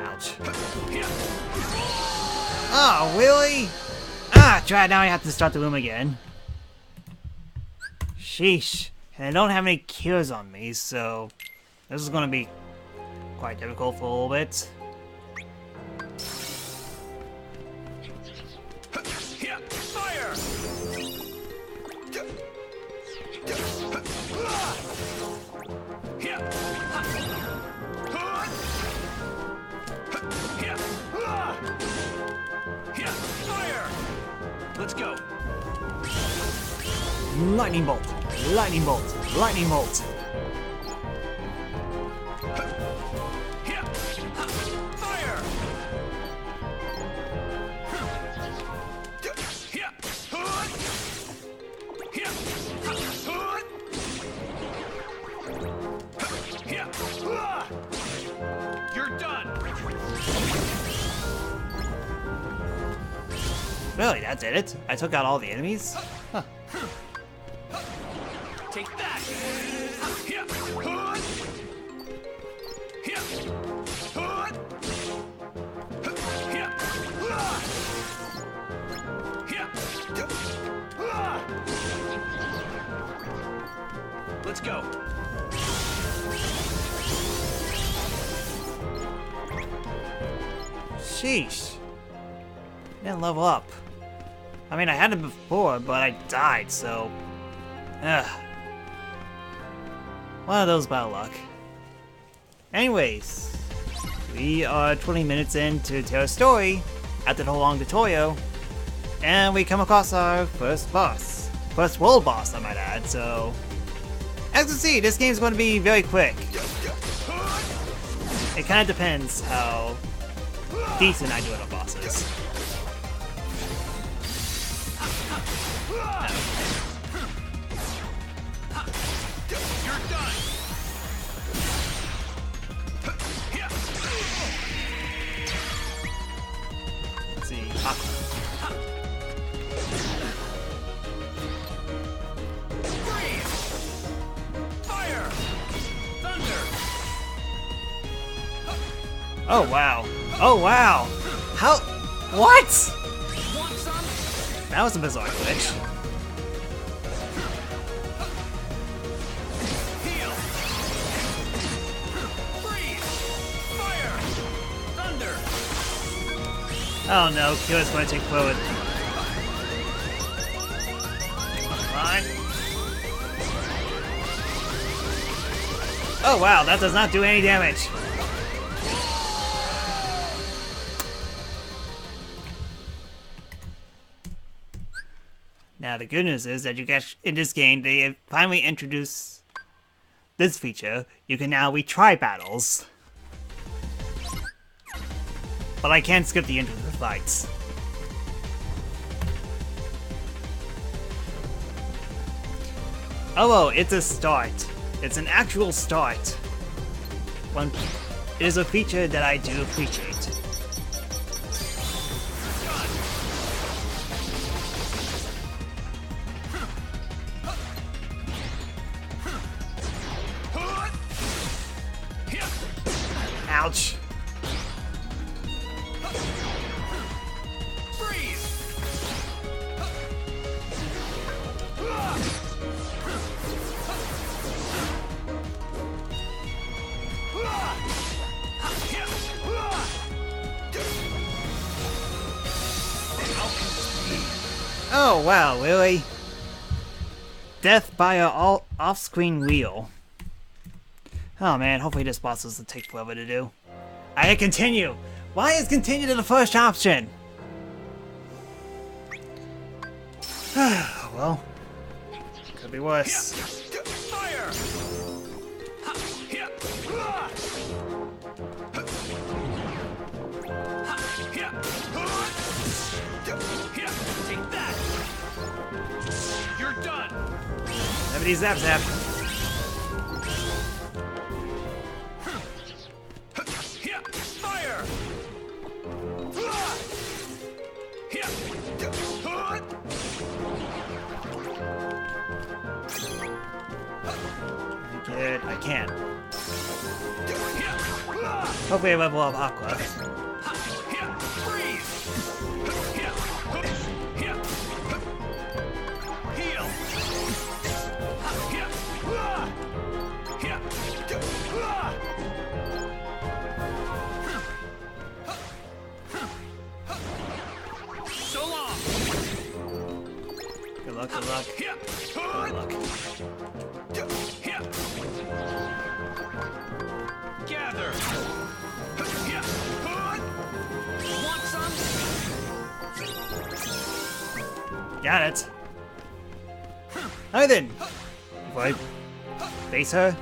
Ouch. Oh, really? Ah, try now I have to start the room again. Sheesh. And I don't have any cures on me, so this is gonna be quite difficult for a little bit. Fire! Fire! Let's go. Lightning bolt! Lightning bolt! Lightning bolt! Fire! You're done. Really, that did it? I took out all the enemies? Huh. Take that. Let's go. Sheesh. Didn't level up. I mean, I had it before, but I died, so... Ugh. One of those bad luck. Anyways, we are 20 minutes into Terra's story after the long tutorial, and we come across our first boss. First world boss, I might add, so... As you can see, this game's going to be very quick. It kind of depends how decent I do at the bosses. You're done. Let's see, Aqua. Fire! Thunder! Oh wow. Oh wow. How? What? Want some? That was a bizarre glitch. Heal! Freeze! Fire! Thunder! Oh no, Kyo's going to take forward. Fine. Oh wow, that does not do any damage. Now the good news is that you get in this game they have finally introduced this feature. You can now retry battles. But I can't skip the intro to the fights. Oh well, it's a start. It's an actual start. It is a feature that I do appreciate. Ouch. Oh wow, really? Death by a off-screen wheel. Oh man, hopefully this boss doesn't take forever to do. I hit continue. Why is continue the first option? Well, could be worse. Fire! Take that! You're done! Everybody zap zap. Fire! I can't. Hopefully I level up Aqua. So long! Good luck, good luck. Good luck. Gather! Want some? Got it. Alright then. Before I face her,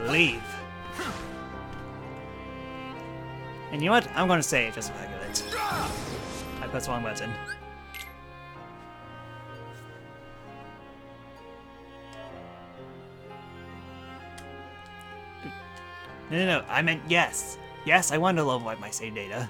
leave. And you know what? I'm gonna say it just so I get it. I pressed the wrong button. No, I meant yes. Yes, I wanted to level up my save data.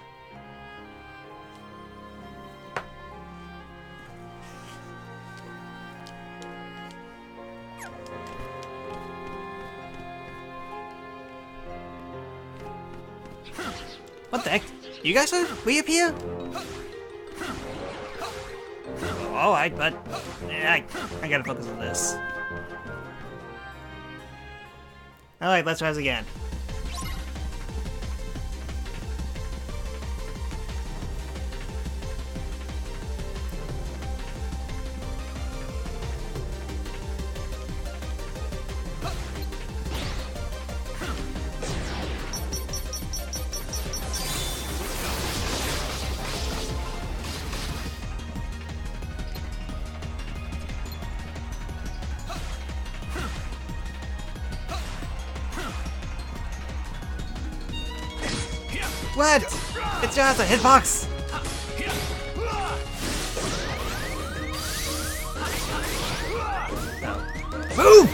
What the heck? You guys are reappear? Alright, but I gotta focus on this. Alright, let's try this again. What? It's just a hitbox! Move!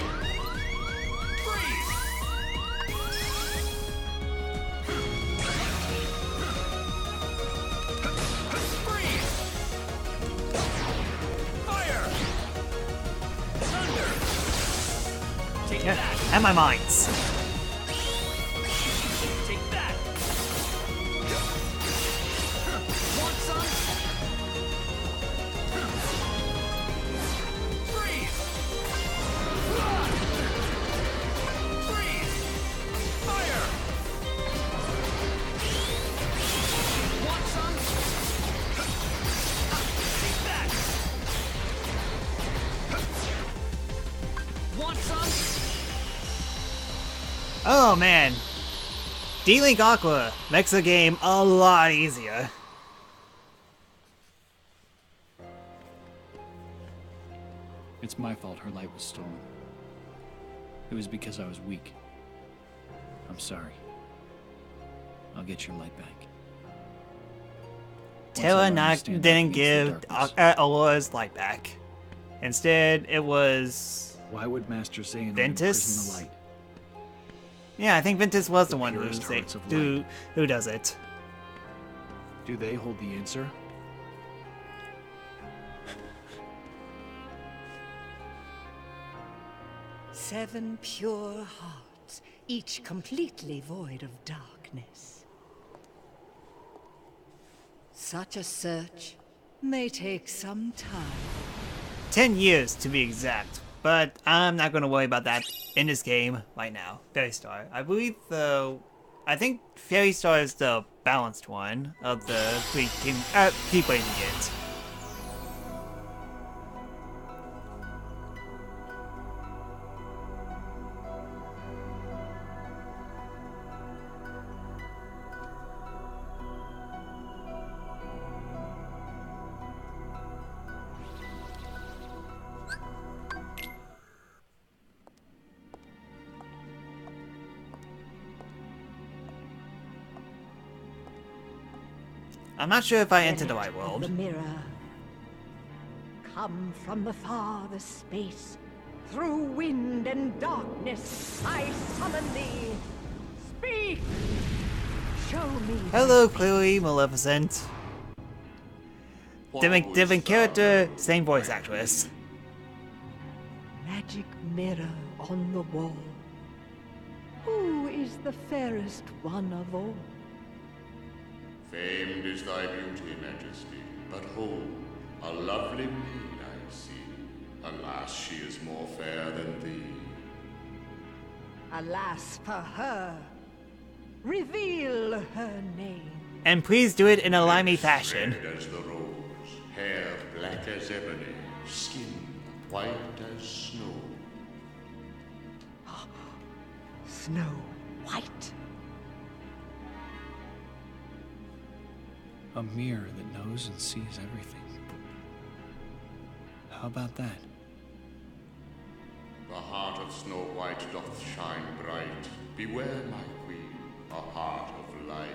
Yeah, and my mines. Oh man, D-Link Aqua makes the game a lot easier. It's my fault her light was stolen. It was because I was weak. I'm sorry. I'll get your light back. Terra didn't give Aurora's light back. Instead, it was... Why would Master Zayn Ventus? imprison the light? Yeah, I think Ventus was the one purest who hearts of light. who does it. Do they hold the answer? Seven pure hearts, each completely void of darkness. Such a search may take some time. 10 years to be exact, but I'm not going to worry about that in this game right now. Fairy Star. I believe I think Fairy Star is the balanced one of the three Keyblades you get. I'm not sure if I entered the right Spirit world. of the mirror. Come from the farthest space. Through wind and darkness, I summon thee. Speak! Show me. Hello, Chloe, Maleficent. Different character, same voice actress. Magic mirror on the wall. Who is the fairest one of all? Famed is thy beauty, Majesty, but who? A lovely maid I see. Alas, she is more fair than thee. Alas for her. Reveal her name. And please do it in a limey fashion. Red as the rose, hair black as ebony, skin white as snow. Snow White. A mirror that knows and sees everything. How about that? The heart of Snow White doth shine bright. Beware, my queen, a heart of light.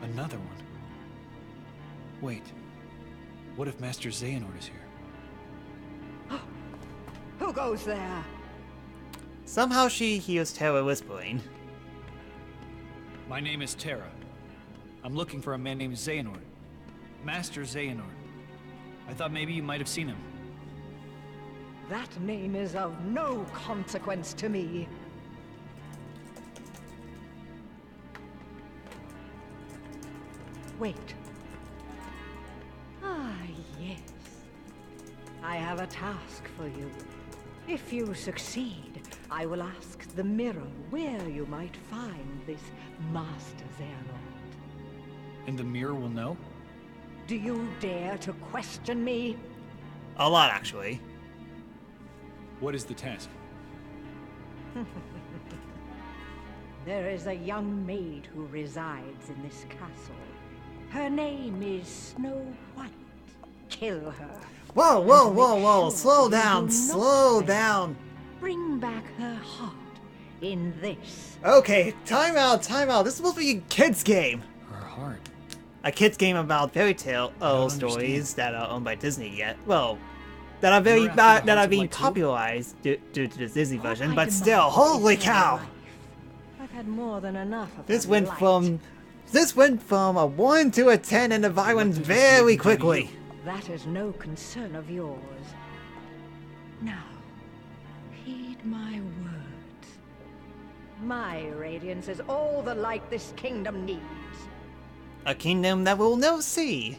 Another one? Wait. What if Master Xehanort is here? Who goes there? Somehow she hears Terra whispering. My name is Terra. I'm looking for a man named Xehanort. Master Xehanort. I thought maybe you might have seen him. That name is of no consequence to me. Wait. Ah, yes. I have a task for you. If you succeed, I will ask the mirror where you might find this Master Xehanort. And the mirror will know? Do you dare to question me? A lot, actually. What is the task? There is a young maid who resides in this castle. Her name is Snow White. Kill her. Whoa, whoa, whoa, whoa! Sure Slow you down, do not slow fail. down. Bring back her heart in this. Okay, time out, time out. This is supposed to be a kid's game. Her heart. A kid's game about fairy tale stories that are owned by Disney yet. Well, that are very You're after the that are hearts of being light too? popularized due to the Disney version, I but demand still, holy is my cow! life. I've had more than enough of This her went light. from a 1 to a 10 in the violence did this very lady do to quickly. you? That is no concern of yours. Now, heed my words. My radiance is all the light this kingdom needs. A kingdom that we'll never see.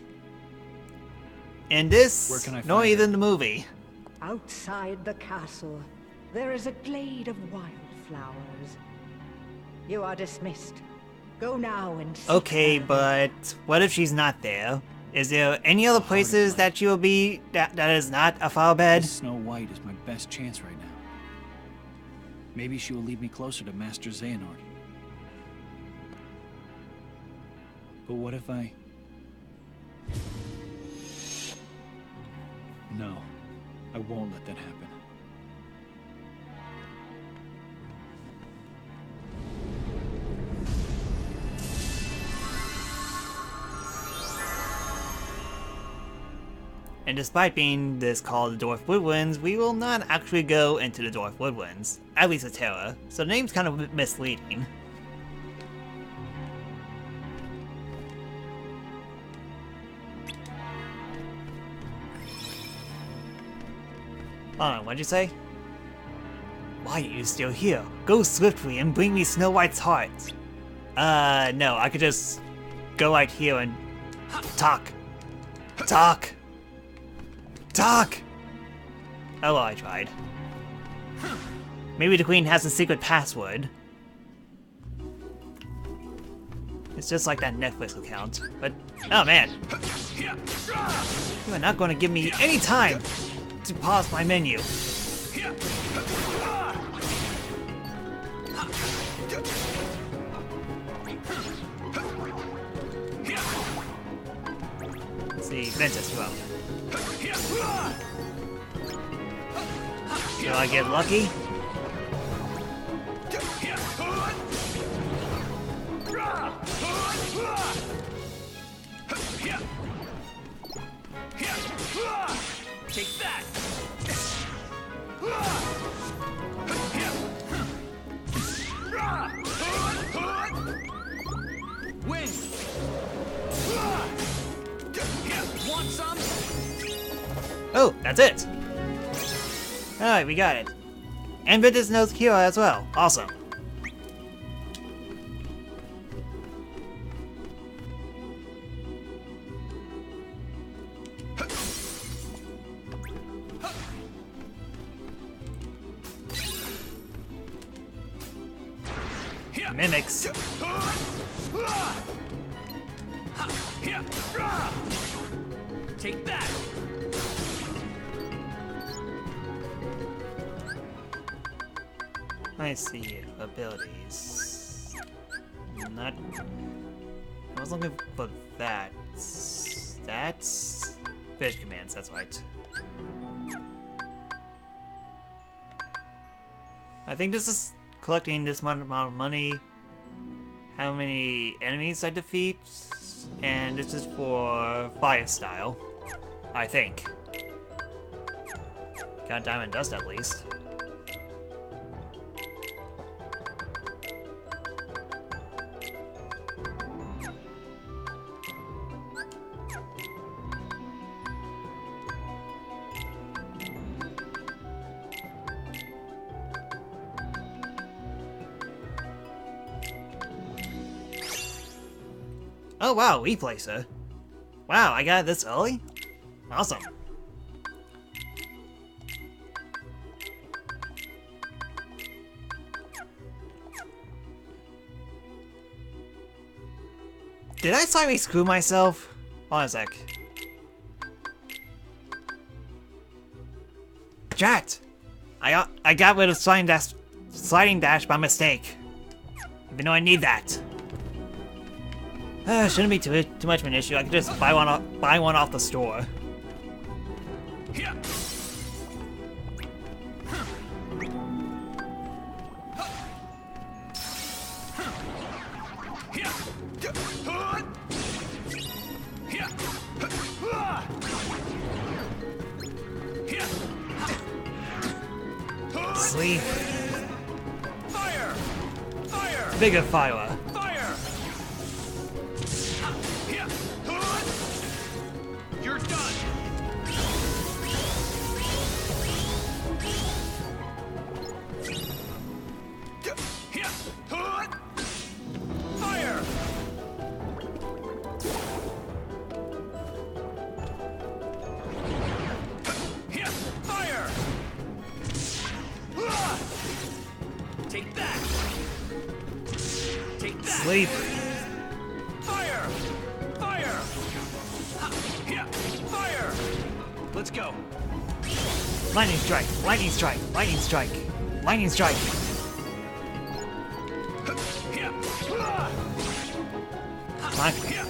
In Where this, can I nor find even her? the movie. Outside the castle, there is a glade of wildflowers. You are dismissed. Go now and seek Okay, her. but what if she's not there? Is there any other places that she will be that is not a flower bed? This Snow White is my best chance right now. Maybe she will lead me closer to Master Xehanort. But what if I... No, I won't let that happen. And despite being this called the Dwarf Woodlands, we will not actually go into the Dwarf Woodlands, at least at Terra, so the name's kind of misleading. Hold on, what'd you say? Why are you still here? Go swiftly and bring me Snow White's heart. No, I could just go right here and talk. Talk. Talk! Oh, well, I tried. Maybe the queen has a secret password. It's just like that Netflix account, but... Oh, man! You are not going to give me any time to pause my menu. Let's see, Ventus, well. Do I get lucky? Oh, that's it! Alright, we got it. And Ventus knows Kira as well. Awesome. Mimics. Take that. I see abilities. Not. I was looking for that. That's fish commands. That's right. I think this is collecting this amount of money. How many enemies I defeat, and this is for fire style. I think. Got diamond dust at least. Oh wow, replacer. Wow, I got it this early? Awesome. Did I slightly screw myself? Hold on a sec. Chat! I got rid of sliding dash by mistake. Even though I need that. Shouldn't be too much of an issue. I could just buy one off the store. Sleep. Fire! Fire! Bigger fire. Fire! You're done. Fire! Fire! Take that! Take that! Sleep. Fire! Fire! Fire! Let's go. Lightning strike. Lightning strike. Lightning strike. Lightning strike.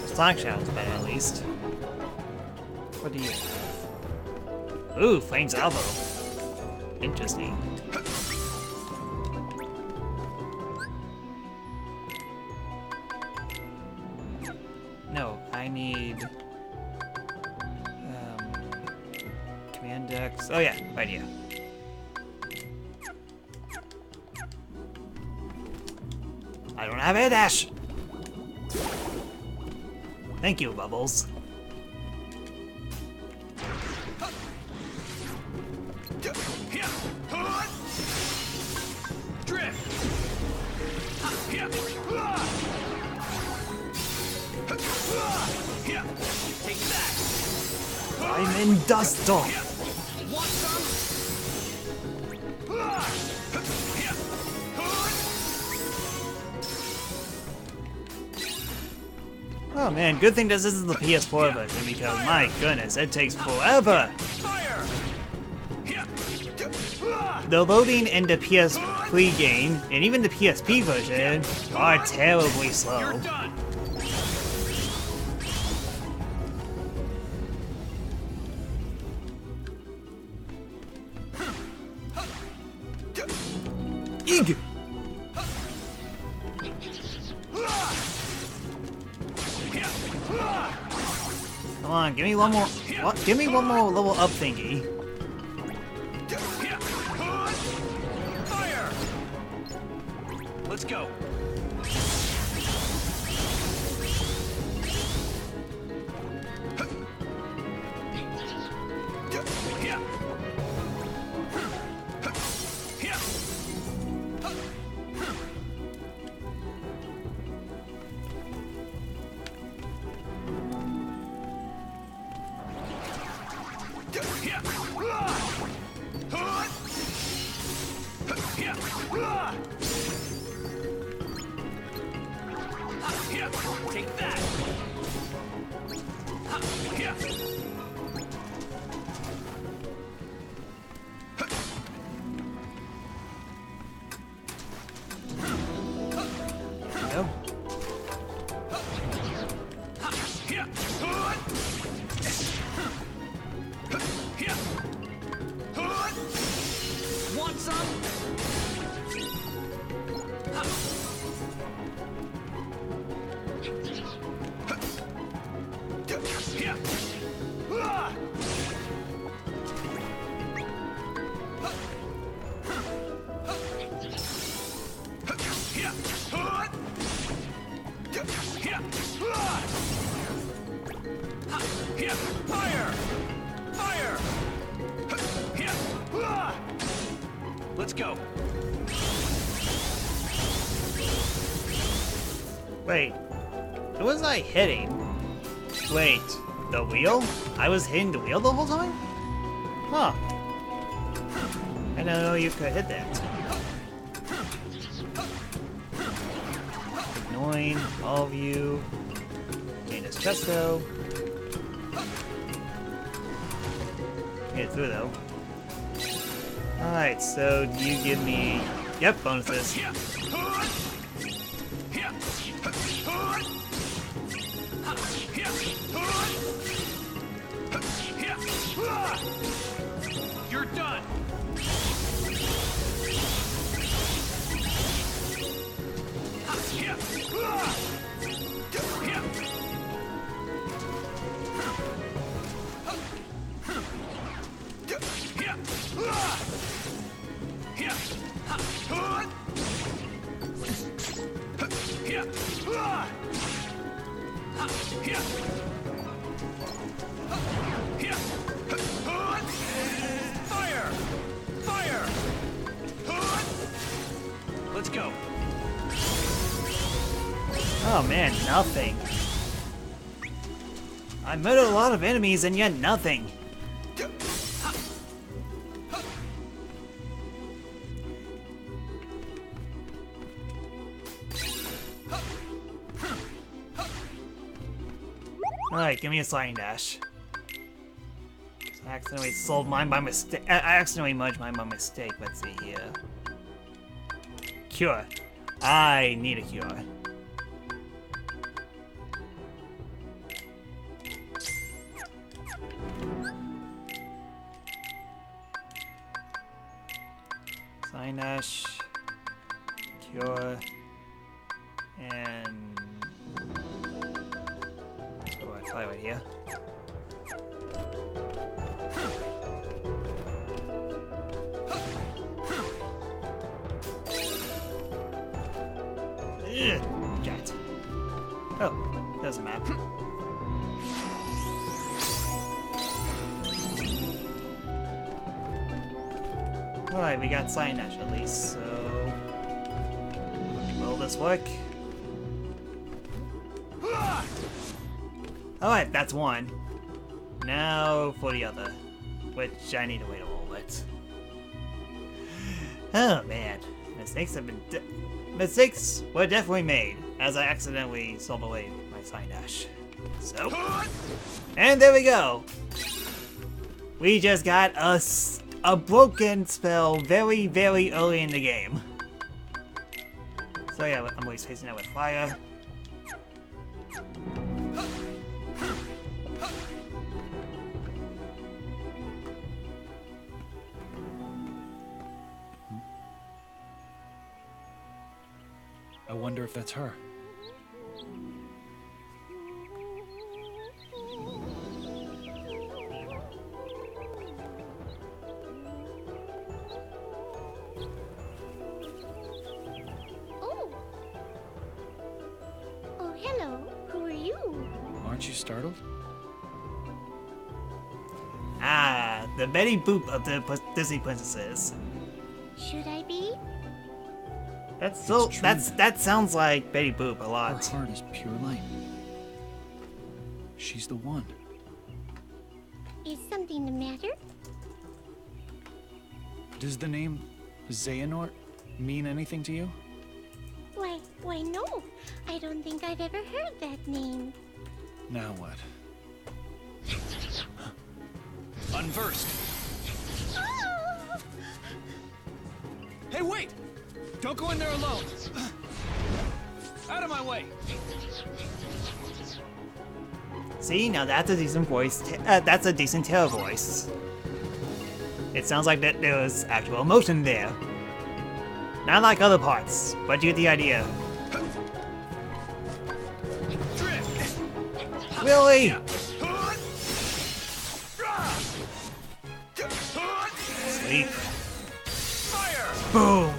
Sonic Shadow's better at least. What do you have? Ooh, Flame's Elbow. Interesting. No, I need... Command Dex. Oh yeah, right here. I don't have air dash! Thank you, Bubbles. Take that! I'm in dust storm. Want some? Oh man, good thing this isn't the PS4 version because my goodness, it takes forever. Fire! The loading in the PS3 game and even the PSP version are terribly slow. You're done. Eeg! Come on, give me one more. What? Give me one more level up thingy. Fire! Let's go. Yeah. Yeah. Want some? Yeah. Fire! Fire! Let's go. Wait, who was I hitting? Wait, the wheel? I was hitting the wheel the whole time? Huh. I didn't know you could hit that. Ignoring all of you. Gain his chest though. Get through though. Alright, so do you give me... Yep, bonuses. You're done. Fire! Fire! Let's go. Oh man, nothing. I murdered a lot of enemies and yet nothing. Alright, give me a sliding dash. I accidentally sold mine by mistake. I accidentally merged mine by mistake. Let's see here. Cure. I need a cure. Sliding dash. Cure. And... oh, I fly right here. Cat. Oh, there's a map. Alright, we got Sign Dash at least, so... will this work? Alright, that's one. Now for the other, which I need to wait a little bit. Oh man, mistakes were definitely made, as I accidentally sold away my Sign Dash. So, and there we go. We just got a broken spell very, very early in the game. So yeah, I'm always facing that with fire. I wonder if that's her. Oh. Oh, hello. Who are you? Aren't you startled? Ah, the Betty Boop of the Disney princesses. Should I be? That's so. It's true. That sounds like Betty Boop a Her lot. heart is pure light. She's the one. Is something the matter? Does the name Xehanort mean anything to you? Why no. I don't think I've ever heard that name. Now what? Unversed. Oh! Hey, wait! Don't go in there alone. Out of my way. See, now that's a decent voice. That's a decent tail voice. It sounds like that there was actual emotion there. Not like other parts, but you get the idea. Willie! Sleep. Boom!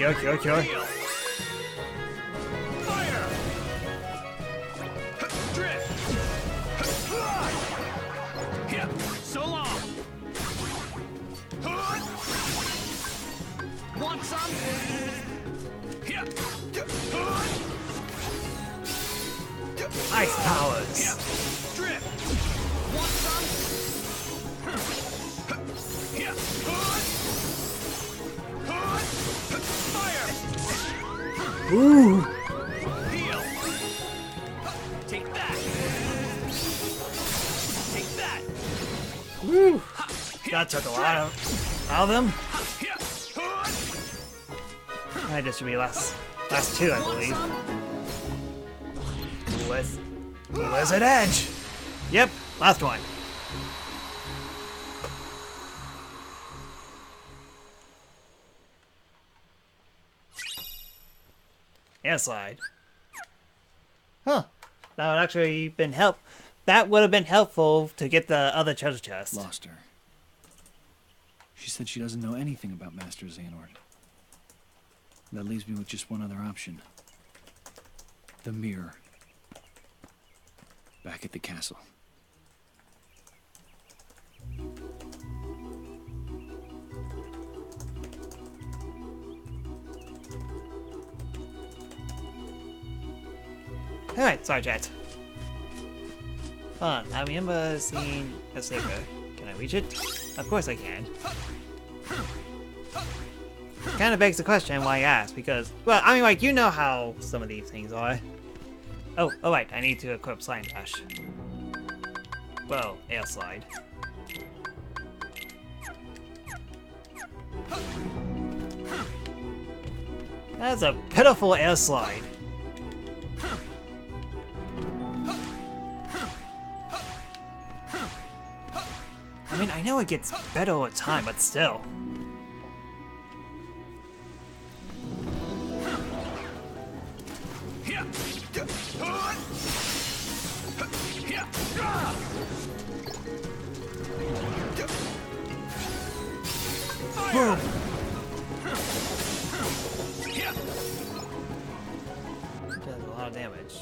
Cure. So long. Want some? Ice powers. Drip. Want some? Fire. Ooh! Heal. Take that. Take that. Woo! That took a lot of them. I just should be last two, I believe. Blizzard Edge. Yep, last one. Air slide. Huh. That would actually been That would have been helpful to get the other treasure chest. Lost her. She said she doesn't know anything about Master Xehanort. That leaves me with just one other option. The mirror. Back at the castle. Alright, sorry, chat. Hold on, I remember seeing a saber. Can I reach it? Of course I can. Kind of begs the question why I asked, because, well, I mean, like, you know how some of these things are. Oh right, I need to equip Slime Dash. Well, Air Slide. That's a pitiful Air Slide. I mean, I know it gets better over time, but still. Boom! Does a lot of damage.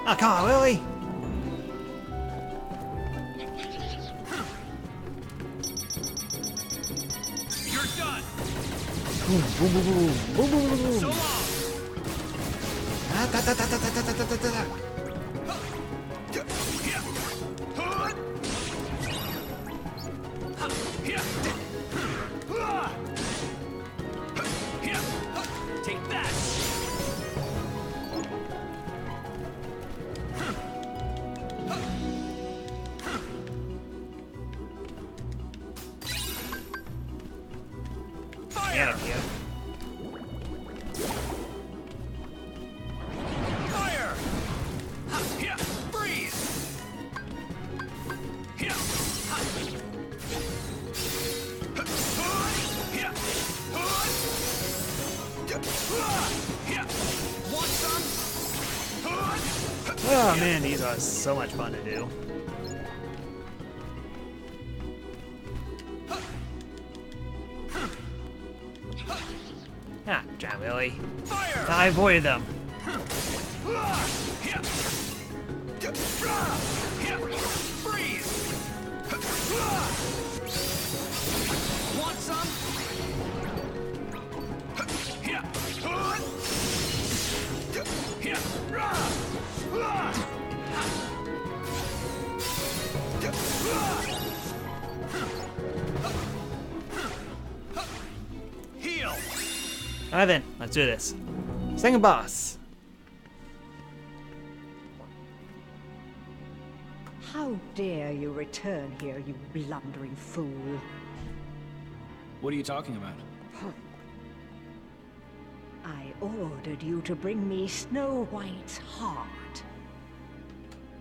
Oh, come on, Willie! You're done. Boom, boom, boom, boom, boom, boom, boom, boom. So long. Ah, da, da, da, da, da, da, da, da, da. Take that. Get him here. Fire! Yeah, freeze! Yeah. Yeah. Want some? Oh man, these are so much fun to do. Ah, John Willie. Fire! I avoided them. Yeah. Freeze! Want some? Yeah. Alright then, let's do this. Second boss. How dare you return here, you blundering fool? What are you talking about? I ordered you to bring me Snow White's heart.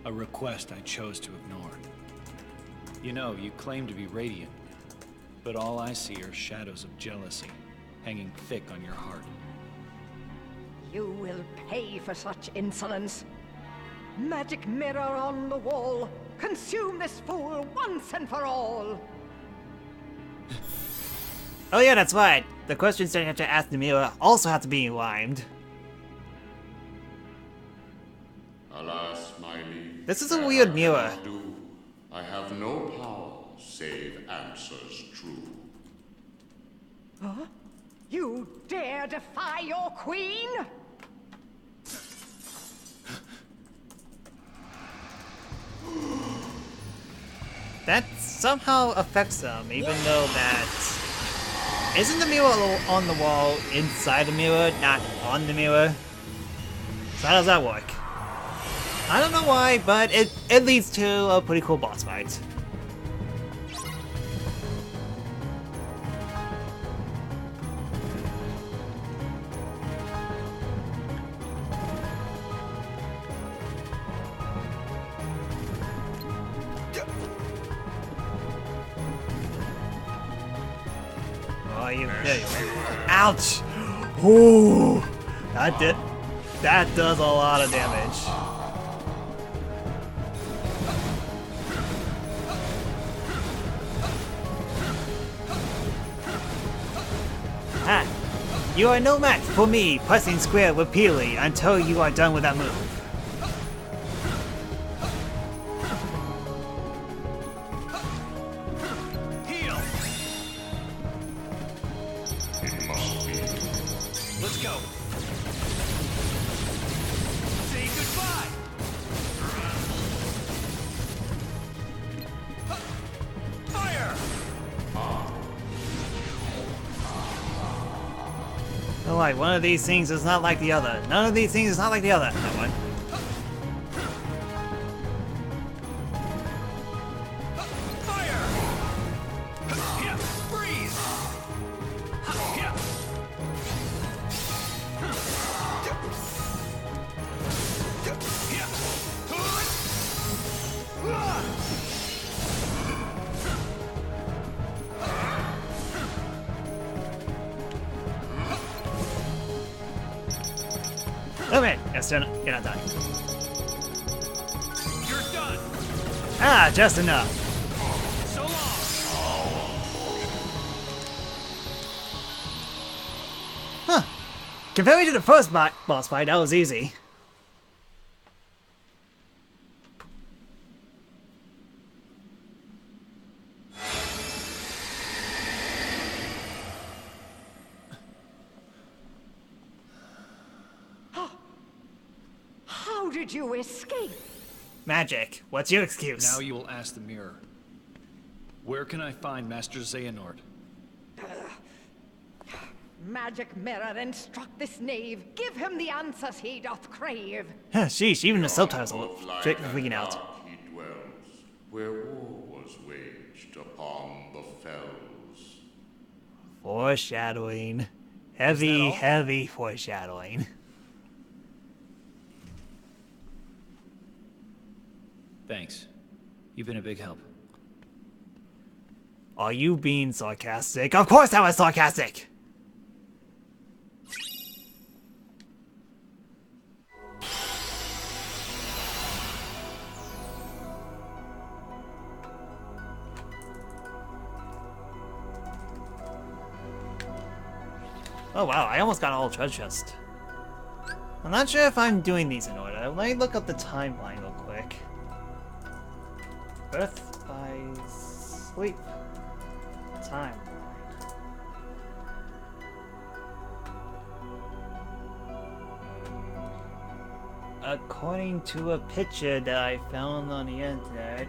A request I chose to ignore. You know, you claim to be radiant, but all I see are shadows of jealousy hanging thick on your heart. You will pay for such insolence. Magic mirror on the wall. Consume this fool once and for all. Oh yeah, that's right. The questions that you have to ask the mirror also have to be rhymed. Alas, my liege, This is a weird mirror. I have no power save answers true. Huh? You dare defy your queen? That somehow affects them, even though that... Isn't the mirror on the wall inside the mirror, not on the mirror? So how does that work? I don't know why, but it leads to a pretty cool boss fight. Oh, you there you go. Ouch! Ooh! That does a lot of damage. Ah, you are no match for me pressing square repeatedly until you are done with that move. Heal! It must be. Let's go. Say goodbye! Fire! Oh, like one of these things is not like the other. None of these things is not like the other. That one. Fire! Yeah, freeze! Yeah. Oh man, yes, you're not done. You're done! Ah, just enough. So long! Huh. Compared to the first boss fight, that was easy. How did you escape? Magic. What's your excuse? Now you will ask the mirror. Where can I find Master Xehanort? Magic mirror, instruct this knave. Give him the answers he doth crave. Sheesh, even the subtitles are Like freaking out. dark he dwells, where war was waged upon the fells. Foreshadowing. Heavy, heavy foreshadowing. Thanks. You've been a big help. Are you being sarcastic? Of course I was sarcastic! Oh wow, I almost got a whole treasure chest. I'm not sure if I'm doing these in order. Let me look up the timeline real quick. Birth by sleep. Timeline. According to a picture that I found on the internet,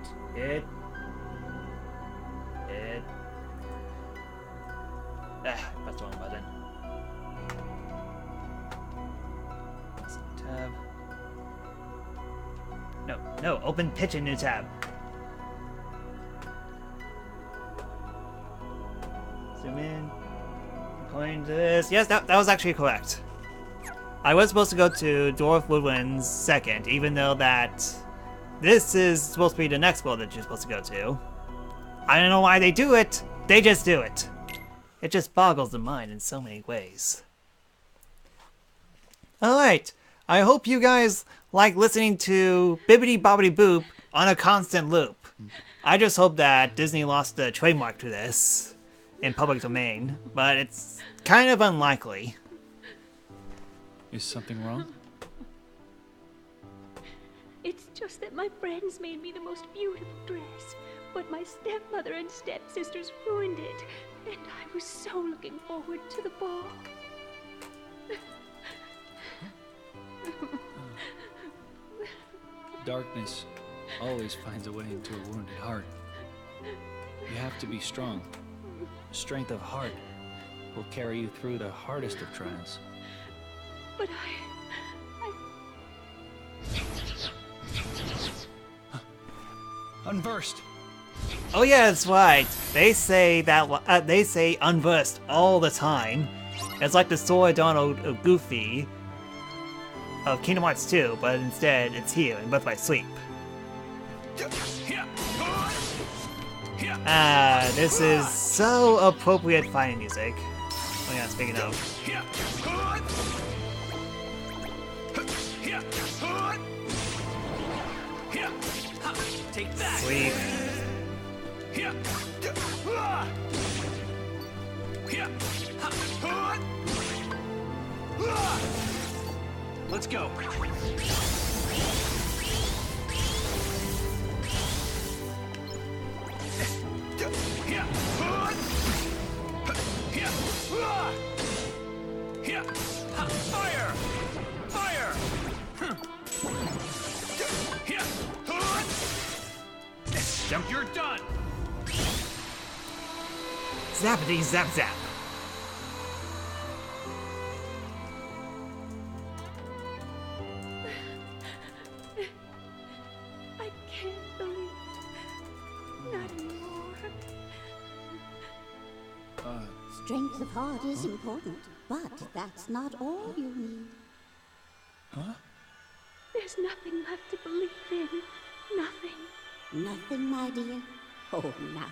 that's the wrong button. No, open pitch in new tab. Zoom in. According to this, yes, that was actually correct. I was supposed to go to Dwarf Woodlands second, even though that this is supposed to be the next world that you're supposed to go to. I don't know why they do it. They just do it. It just boggles the mind in so many ways. Alright, I hope you guys like listening to Bibbidi Bobbidi Boop on a constant loop. I just hope that Disney lost the trademark to this in public domain, but it's kind of unlikely. Is something wrong? It's just that my friends made me the most beautiful dress, but my stepmother and stepsisters ruined it, and I was so looking forward to the ball. Darkness always finds a way into a wounded heart. You have to be strong. Strength of heart will carry you through the hardest of trials. But Unversed! Oh yeah, that's right. They say that they say unversed all the time. It's like the Sora Donald of Goofy of Kingdom Hearts 2, but instead it's here in Birth by Sleep. This is so appropriate fighting music. Oh yeah, speaking of. Take that. Sleep. Let's go. Fire! Fire! Jump, you're done. Zappity zap zap. I can't believe it. Not anymore. Strength of heart is important, but that's not all you need. Huh? There's nothing left to believe in. Nothing. Nothing, my dear. Oh, now,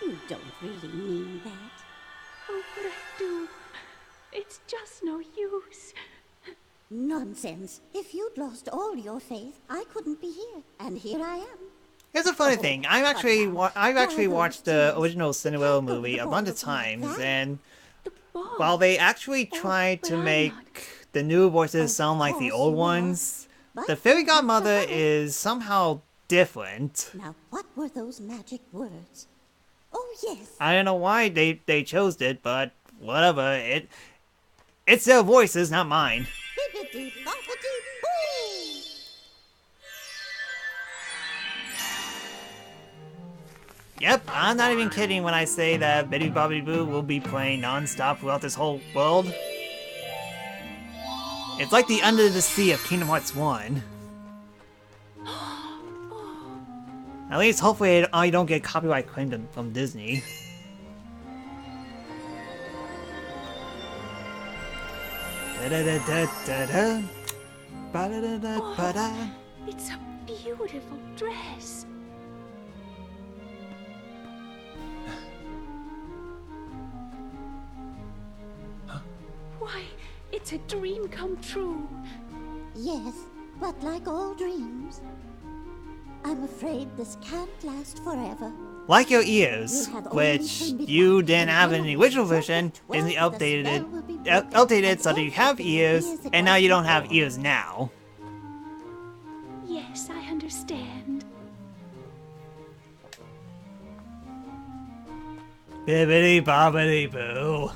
you don't really mean that. Oh, but I do. It's just no use. Nonsense. If you'd lost all your faith, I couldn't be here. And here I am. Here's a funny thing. I've actually watched the original Cinderella movie a bunch of times, and while they actually tried to make the new voices sound like the old ones, the fairy godmother is somehow different. Now, what were those magic words? Oh, yes. I don't know why they chose it, but whatever. It's their voices, not mine. Bibbidi bobbidi boo! Yep, I'm not even kidding when I say that Bibbidi Bobbidi Boo will be playing non-stop throughout this whole world. It's like the Under the Sea of Kingdom Hearts 1. At least, hopefully, I don't get copyright claimed from Disney. Da-da-da-da-da-da. Ba-da-da-da-ba-da. It's a beautiful dress. Why, it's a dream come true. Yes, but like all dreams, I'm afraid this can't last forever. Like your ears, which you didn't have in the original version, Disney updated so that you have ears, and now you don't have ears now. Yes, I understand. Bibbidi bobbidi boo.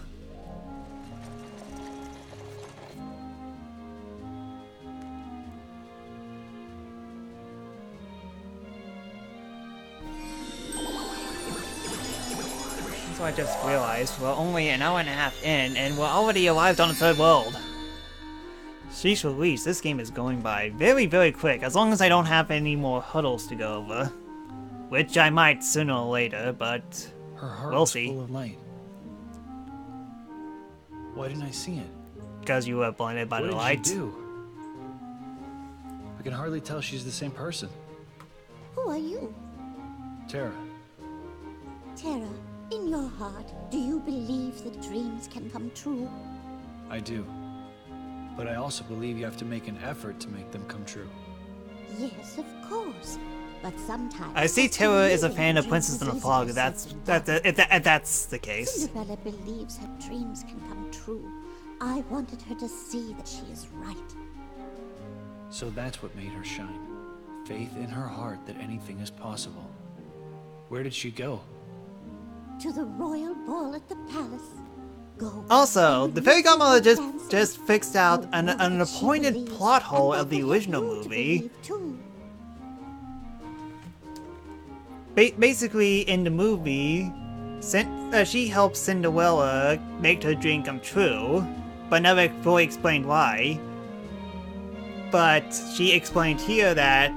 So I just realized we're only an hour and a half in, and we're already arrived on the third world. Sheesh Louise, this game is going by very, very quick, as long as I don't have any more hurdles to go over. Which I might sooner or later, but Her heart we'll was see. full of light. Why didn't I see it? Because you were blinded by the light. What did you do? I can hardly tell she's the same person. Who are you? Tara. Tara, in your heart, do you believe that dreams can come true? I do. But I also believe you have to make an effort to make them come true. Yes, of course. But sometimes... I see Tara is a fan of Princess and the Frog, if that's the case. Cinderella believes her dreams can come true. I wanted her to see that she is right. So that's what made her shine. Faith in her heart that anything is possible. Where did she go? To the royal ball at the palace. Go. Also, the Fairy Godmother just fixed out an appointed plot hole of the original movie. Basically, in the movie, she helped Cinderella make her dream come true, but never fully explained why. But she explained here that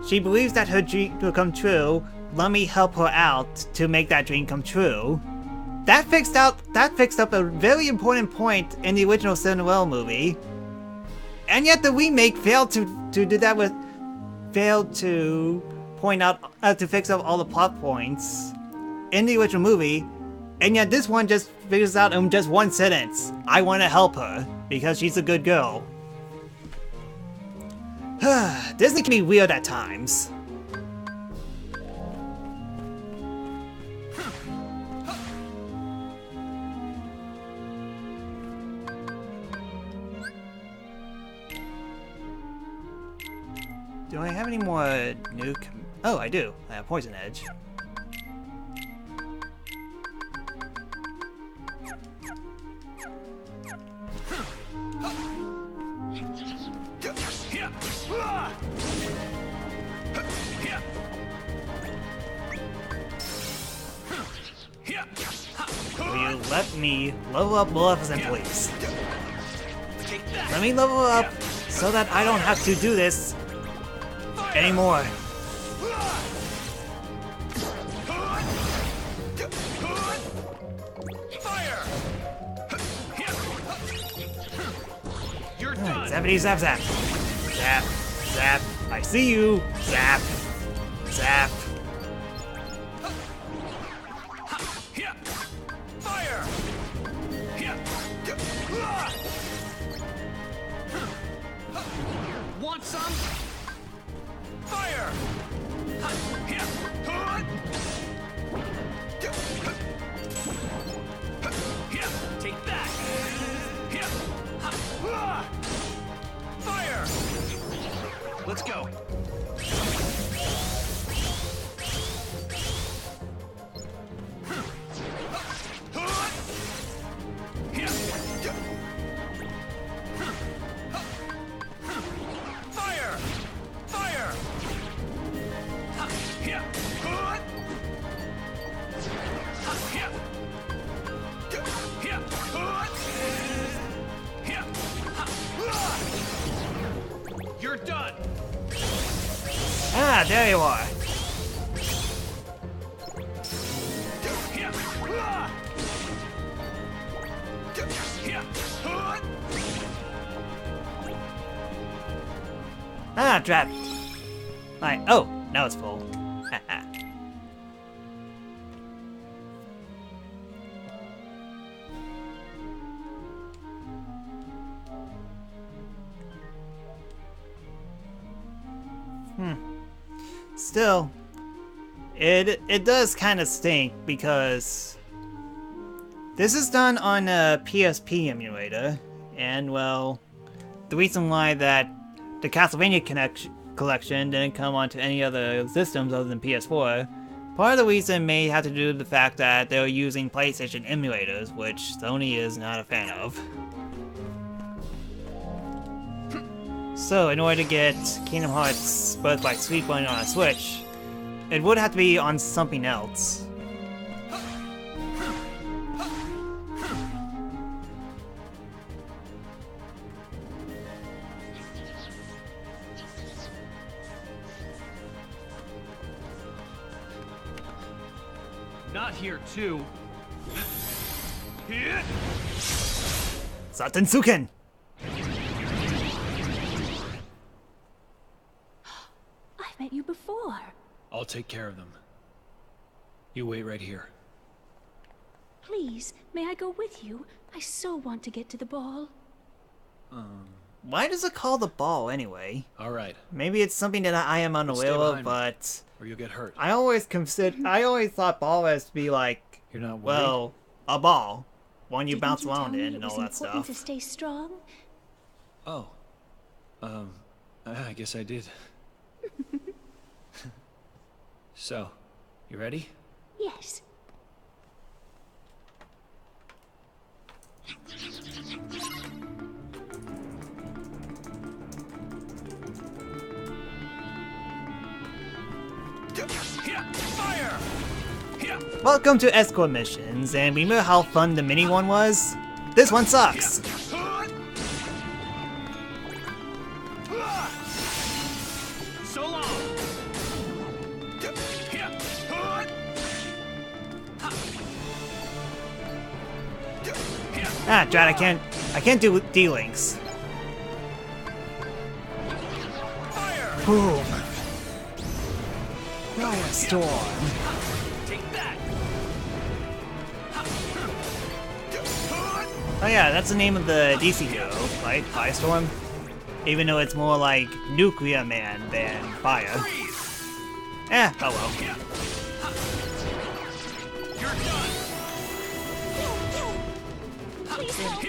she believes that her dream will come true. Let me help her out to make that dream come true. That fixed up a very important point in the original Cinderella movie. And yet the remake failed to do that failed to point out to fix up all the plot points in the original movie. And yet this one just figures out in just one sentence. I want to help her because she's a good girl. Disney can be weird at times. Do I have any more new oh, I do. I have Poison Edge. Will you let me level up Maleficent, please? Let me level up so that I don't have to do this anymore. Zappity zap zap. Zap. Zap. I see you. Zap. Zap. Fire! Want some? Fire! Take that! Fire! Let's go. Fire! Fire! You're done. Ah, there you are. Ah, trapped. Oh, now it's full. Still, it does kind of stink because this is done on a PSP emulator, and well, the reason why that the Castlevania collection didn't come onto any other systems other than PS4, part of the reason may have to do with the fact that they were using PlayStation emulators, which Sony is not a fan of. So, in order to get Kingdom Hearts Birth by Sleep running on a Switch, it would have to be on something else. Not here, too. Satensuken! I've met you before. I'll take care of them. You wait right here. Please, may I go with you? I so want to get to the ball. Why does it call the ball anyway? All right. Maybe it's something that I am unaware of, but or you'll get hurt. I always thought ball was to be like, you're not worried? Well, a ball, one you Didn't bounce you around tell me in it and was all that important stuff. to stay strong? Oh. I guess I did. So, you ready? Yes. Fire! Welcome to escort missions, and remember how fun the mini one was? This one sucks. So long. Ah, Drat, I can't do D-links. Boom. Firestorm. Take that. Oh yeah, that's the name of the DC hero, right? Firestorm? Even though it's more like Nuclear Man than Fire. Eh, oh well. You're done. Please help.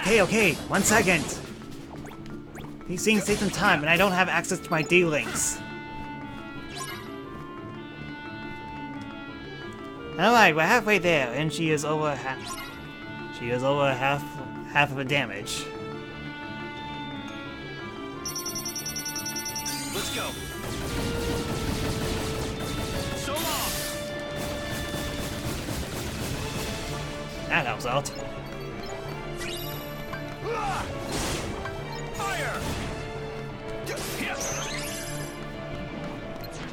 Okay, 1 second. These things take some time, and I don't have access to my D-links. Alright, we're halfway there, and she is over half. She is over half of the damage. Let's go. So long. That helps out. Fire!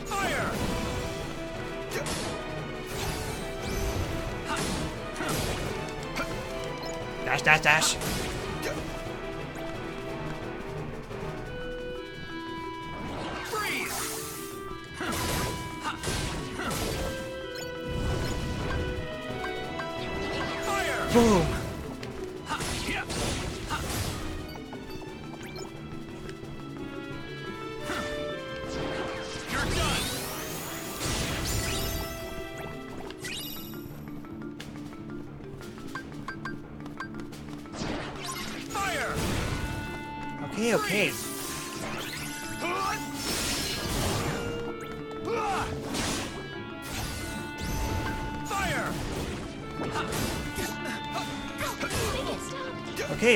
Fire! Dash, dash, dash. Boom. Okay.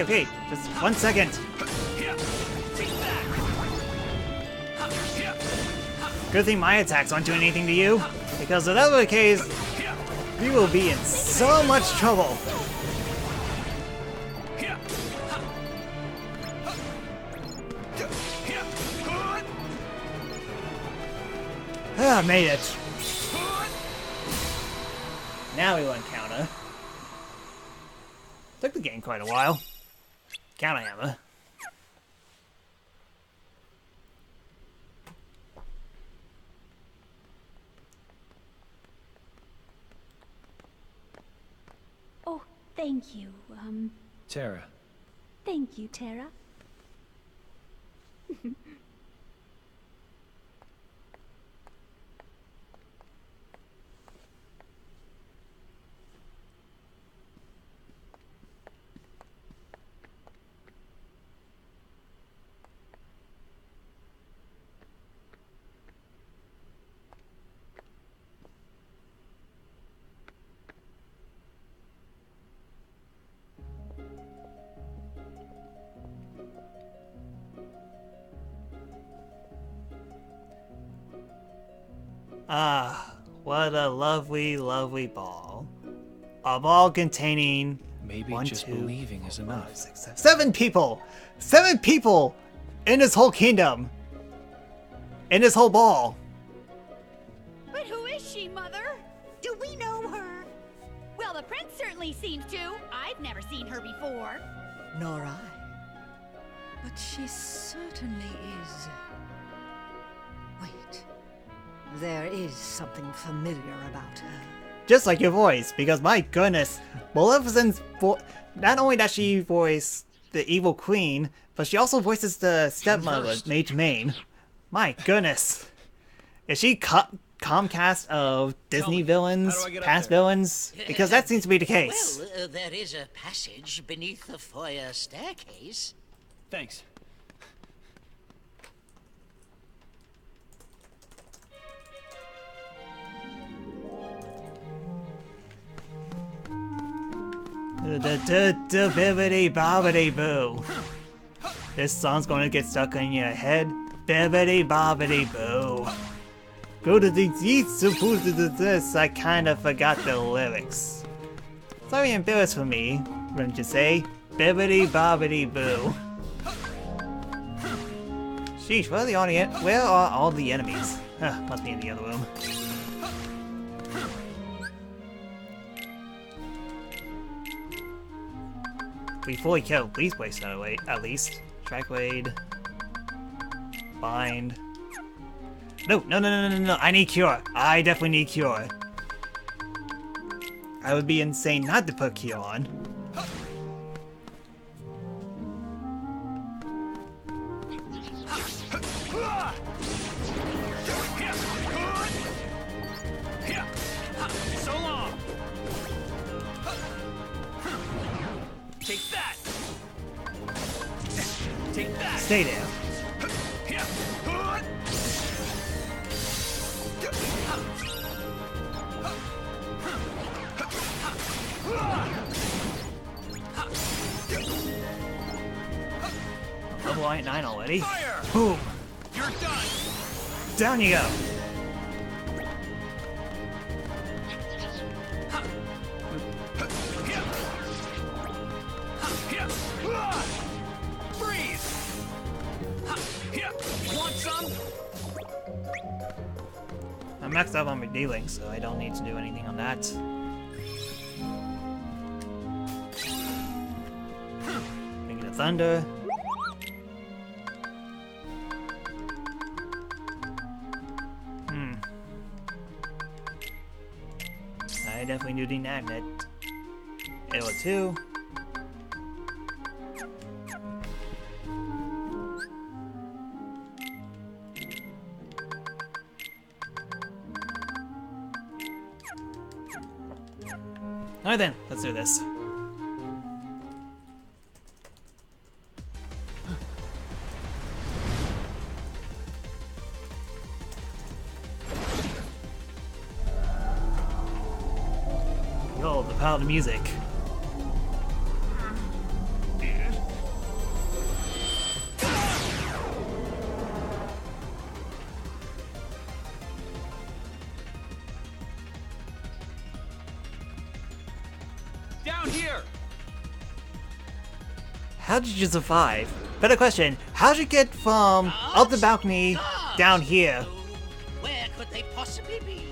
Okay, just 1 second. Good thing my attacks aren't doing anything to you, because if that were the case, we will be in so much trouble. Ah, made it. Now we want counter. Took the game quite a while. Counter hammer. Oh, thank you. Tara. Thank you, Tara. Ah, what a lovely, lovely ball. A ball containing Maybe One, just two, believing is enough. 5, 6, 7. 7 people! 7 people in this whole kingdom! In this whole ball! But who is she, Mother? Do we know her? Well, the prince certainly seems to. I've never seen her before. Nor I. But she certainly is. Wait. There is something familiar about her. Just like your voice, because my goodness, Maleficent's not only does she voice the evil queen, but she also voices the stepmother, Mage Main. My goodness. Is she Comcast of Disney villains, past villains? Because that seems to be the case. Well, there is a passage beneath the foyer staircase. Thanks. Bibbidi bobbidi boo. This song's gonna get stuck in your head. Bibbidi bobbidi boo. Go to the east, supposed to this. I kinda forgot the lyrics. Sorry, embarrassed for me, wouldn't you say? Bibbidi bobbidi boo. Sheesh, where are all the enemies? Huh, must be in the other room. We fully killed Least Waste away, at least. Trackwade. Bind. No, I need Cure. I definitely need Cure. I would be insane not to put Cure on. So long. Take that. Take that. Stay there. Level 9 already. Fire! Boom. You're done. Down you go. Freeze. Want some? I'm maxed out on my dealing, so I don't need to do anything on that. Ring of Thunder. I definitely do the magnet. Arrow 2. Alright then, let's do this. Yo, the power of the music. Down here. How did you survive? Better question, how'd you get from up the balcony down here? Where could they possibly be?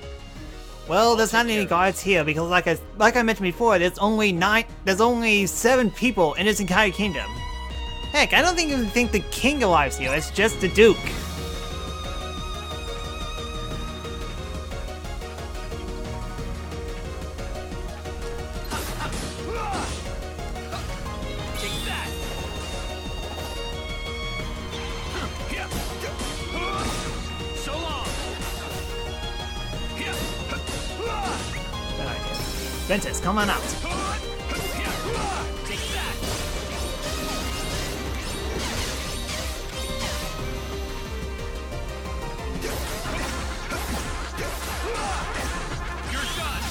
Well, there's not any guards here because like I mentioned before, there's only 7 people in this entire kingdom. Heck, I don't even think the king arrives here, it's just the duke. Take that. So long. Good idea. Ventus, come on out. Take that. You're done.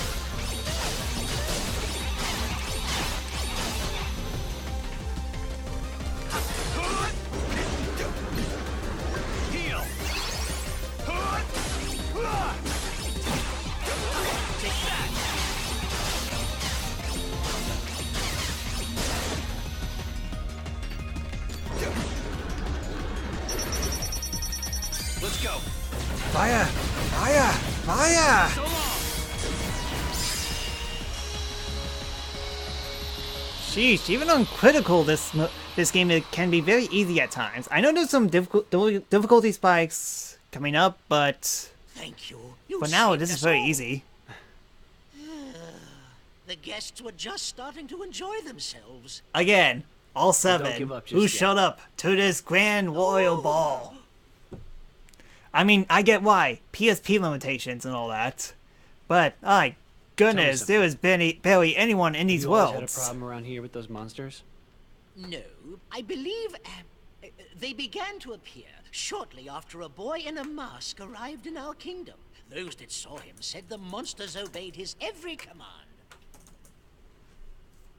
Heal. Take that. Fire! Fire! Fire! So long. Sheesh, even on critical, this game can be very easy at times. I know there's some difficulty spikes coming up, but Thank you. for now, saved this is us very all. easy. The guests were just starting to enjoy themselves. Again, all don't seven. give up just Who yet. showed up to this grand royal ball? I mean, I get why. PSP limitations and all that. But, goodness, there was barely anyone in these You always had a worlds. problem around here with those monsters? No, I believe they began to appear shortly after a boy in a mask arrived in our kingdom. Those that saw him said the monsters obeyed his every command.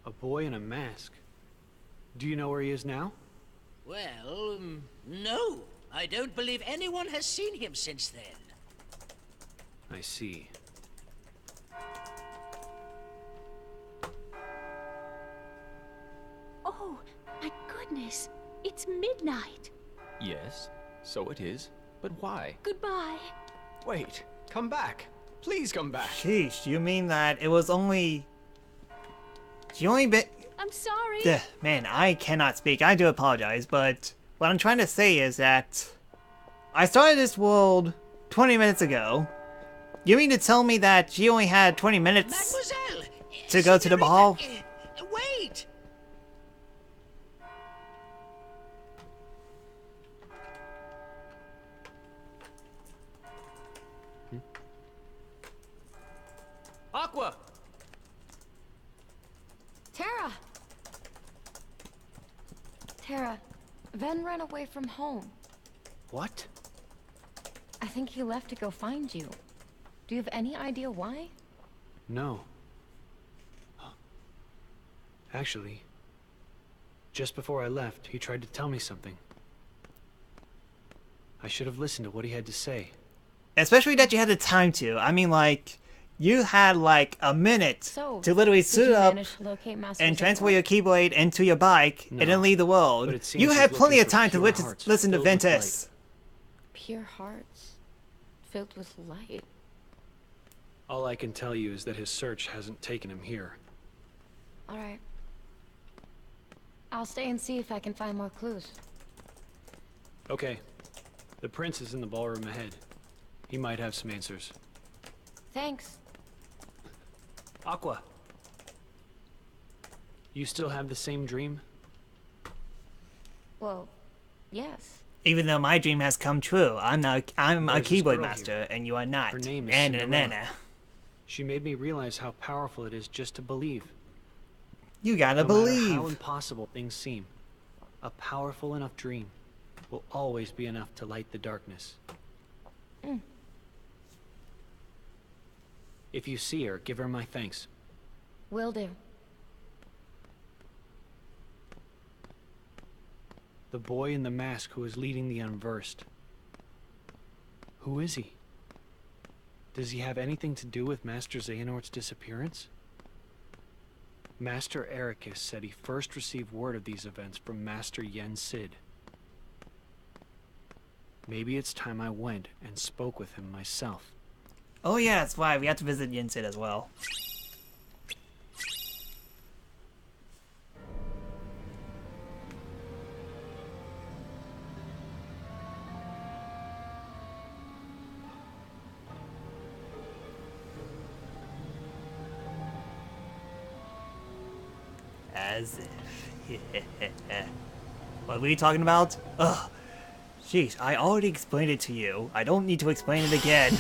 A boy in a mask? Do you know where he is now? Well, no. I don't believe anyone has seen him since then. I see. Oh, my goodness. It's midnight. Yes, so it is. But why? Goodbye. Wait, come back. Please come back. Sheesh, you mean that it was only... She only been... I'm sorry. Man, I cannot speak. I do apologize, but what I'm trying to say is that I started this world 20 minutes ago. You mean to tell me that she only had 20 minutes Mademoiselle! to go to the ball? Wait! Aqua! Tara! Tara, Ven ran away from home. What? I think he left to go find you. Do you have any idea why? No. Actually, just before I left, he tried to tell me something. I should have listened to what he had to say. Especially that you had the time to. I mean, like, you had like a minute So, to literally did suit you up manage to locate Master and transfer Zaytor? your Keyblade into your bike and No, then leave the world. but it seems You he's had plenty looking of for time to pure hearts listen to filled with Ventus. Pure hearts, filled with light. All I can tell you is that his search hasn't taken him here. All right. I'll stay and see if I can find more clues. Okay. The prince is in the ballroom ahead. He might have some answers. Thanks. Aqua! You still have the same dream? Well, yes. Even though my dream has come true, I'm a There's this Keyblade girl master, and you are not. Her name is And Cinderella. She made me realize how powerful it is just to believe. You gotta No matter believe. how impossible things seem, a powerful enough dream will always be enough to light the darkness. If you see her, give her my thanks. Will do. The boy in the mask who is leading the unversed. Who is he? Does he have anything to do with Master Xehanort's disappearance? Master Ericus said he first received word of these events from Master Yen Sid. Maybe it's time I went and spoke with him myself. Oh yeah, that's why we have to visit Yinsid as well. As if. What were you talking about? Ugh. Jeez, I already explained it to you. I don't need to explain it again.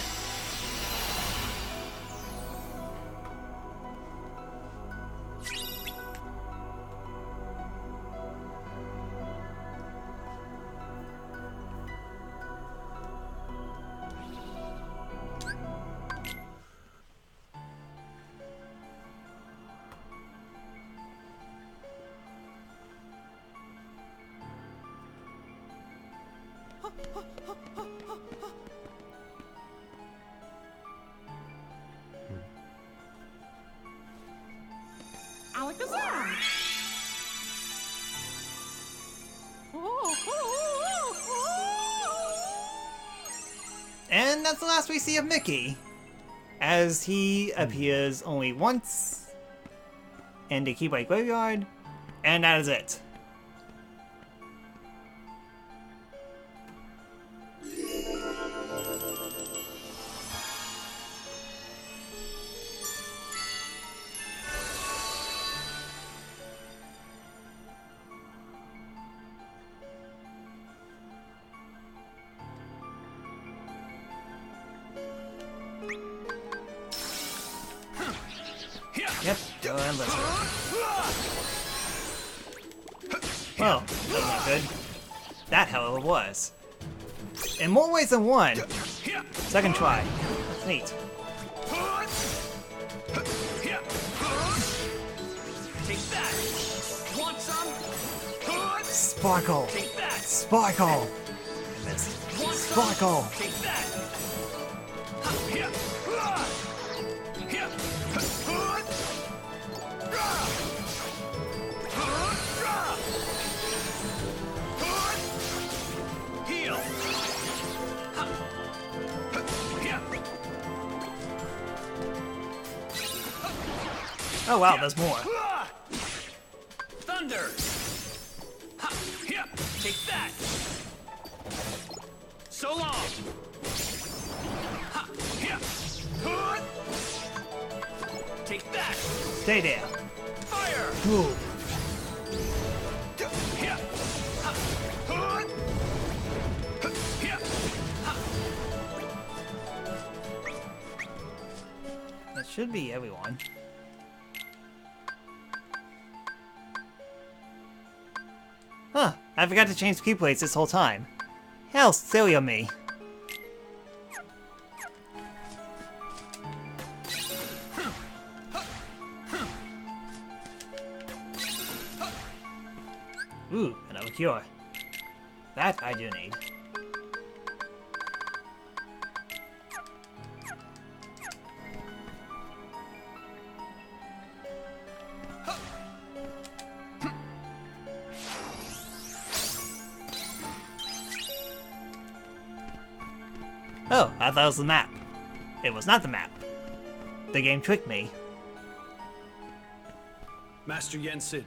Alakazam! And that's the last we see of Mickey, as he appears only once in the Keyblade Graveyard, and that is it. Yep, go and listen. Well, that was not good. That, however, was. In more ways than one. Second try. That's neat. Take that. Want some? Sparkle. Take that. Sparkle. I missed. Sparkle. Take that. Heal. Oh wow, there's more. Thunder. Take that. So long. Take that. Stay there. Fire. Move. That should be everyone. Huh, I forgot to change key plates this whole time. How silly of me. Ooh, another cure. That I do need. Oh, I thought it was the map. It was not the map. The game tricked me. Master Yensid.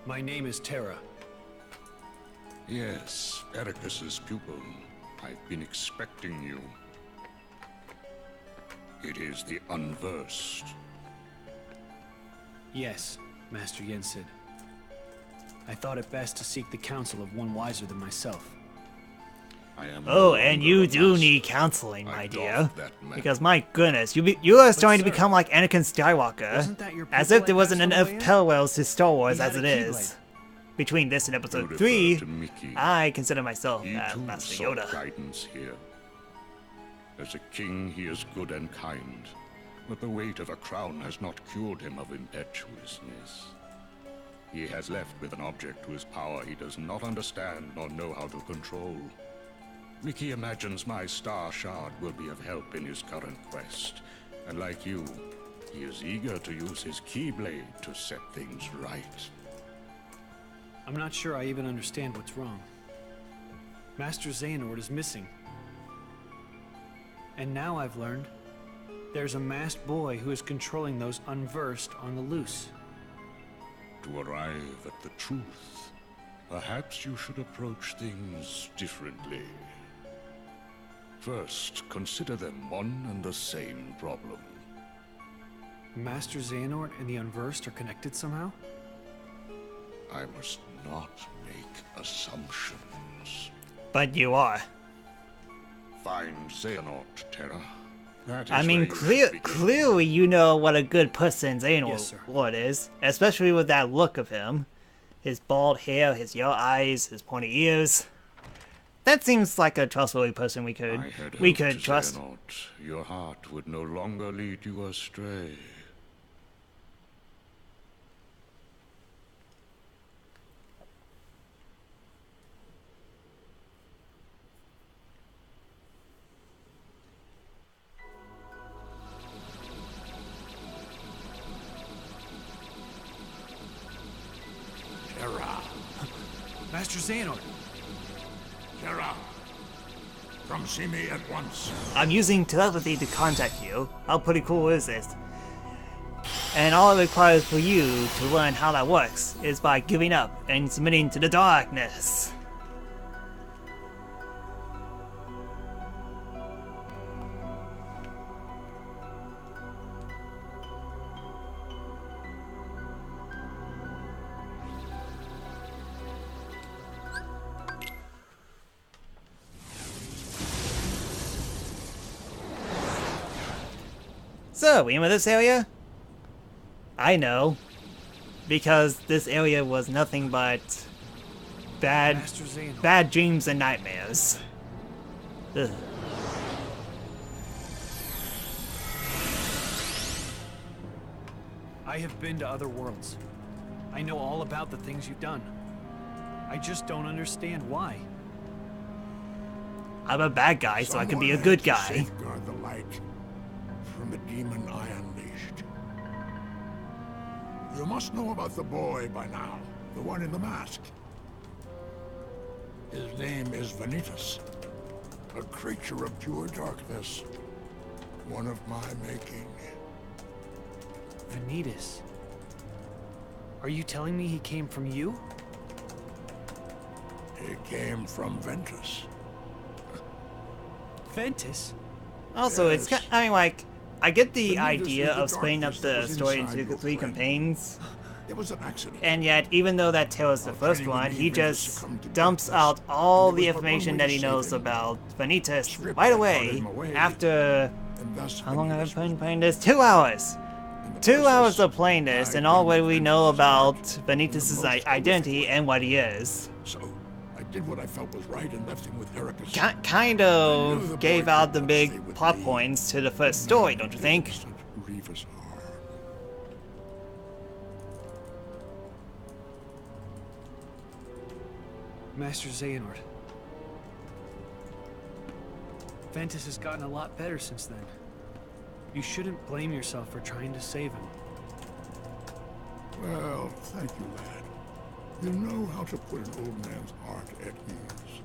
My name is Terra. Yes, Ericus's pupil. I've been expecting you. It is the Unversed. Yes, Master Yensid. I thought it best to seek the counsel of one wiser than myself. I am Oh, and you do need counseling, my dear. Because my goodness, you are starting to become like Anakin Skywalker. As if there wasn't enough parallels to Star Wars as it is. Between this and Episode 3, I consider myself Master Yoda. Guidance here. As a king, he is good and kind, but the weight of a crown has not cured him of impetuousness. He has left with an object whose power he does not understand nor know how to control. Mickey imagines my Star Shard will be of help in his current quest, and like you, he is eager to use his Keyblade to set things right. I'm not sure I even understand what's wrong. Master Xehanort is missing. And now I've learned there's a masked boy who is controlling those unversed on the loose. To arrive at the truth, perhaps you should approach things differently. First, consider them one and the same problem. Master Xehanort and the Unversed are connected somehow? I must not make assumptions. But you are. Find Xehanort, Terra. I mean, clearly you know what a good person Xehanort is, especially with that look of him. His bald hair, his yellow eyes, his pointy ears. That seems like a trustworthy person we could trust. Xehanort, your heart would no longer lead you astray. Master Xehanort. Terra, come see me at once. I'm using telepathy to contact you. How pretty cool is this? And all it requires for you to learn how that works is by giving up and submitting to the darkness. So, we in with this area? I know. Because this area was nothing but bad dreams and nightmares. Ugh. I have been to other worlds. I know all about the things you've done. I just don't understand why. I'm a bad guy, so I can be a good guy. Safeguard the light from the demon I unleashed. You must know about the boy by now, the one in the mask. His name is Vanitas, a creature of pure darkness, one of my making. Vanitas? Are you telling me he came from you? He came from Ventus. Ventus? Also, it's kind I mean, like, I get the idea of splitting up the story into 3 campaigns. It was an accident. And yet, even though that tells the first one, he just dumps out all the information that he knows about Vanitas right away after... How long have I been playing this? 2 hours! 2 hours of playing this, and all we know about Vanitas' identity and what he is. So, I did what I felt was right and left him with Ericus. Kind of gave out the big plot points to the first story, don't you think? Master Xehanort. Ventus has gotten a lot better since then. You shouldn't blame yourself for trying to save him. Well, thank you, lad. You know how to put an old man's heart at ease.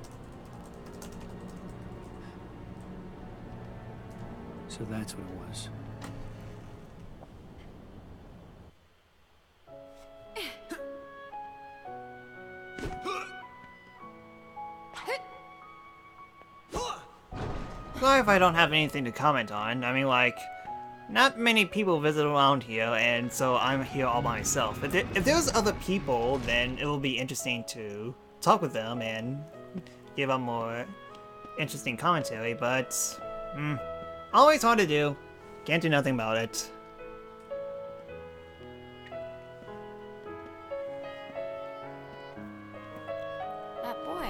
So that's what it was. Sorry if I don't have anything to comment on. I mean, like, not many people visit around here, and so I'm here all by myself. If there's other people, then it will be interesting to talk with them and give a more interesting commentary, but always hard to do. Can't do nothing about it. That boy,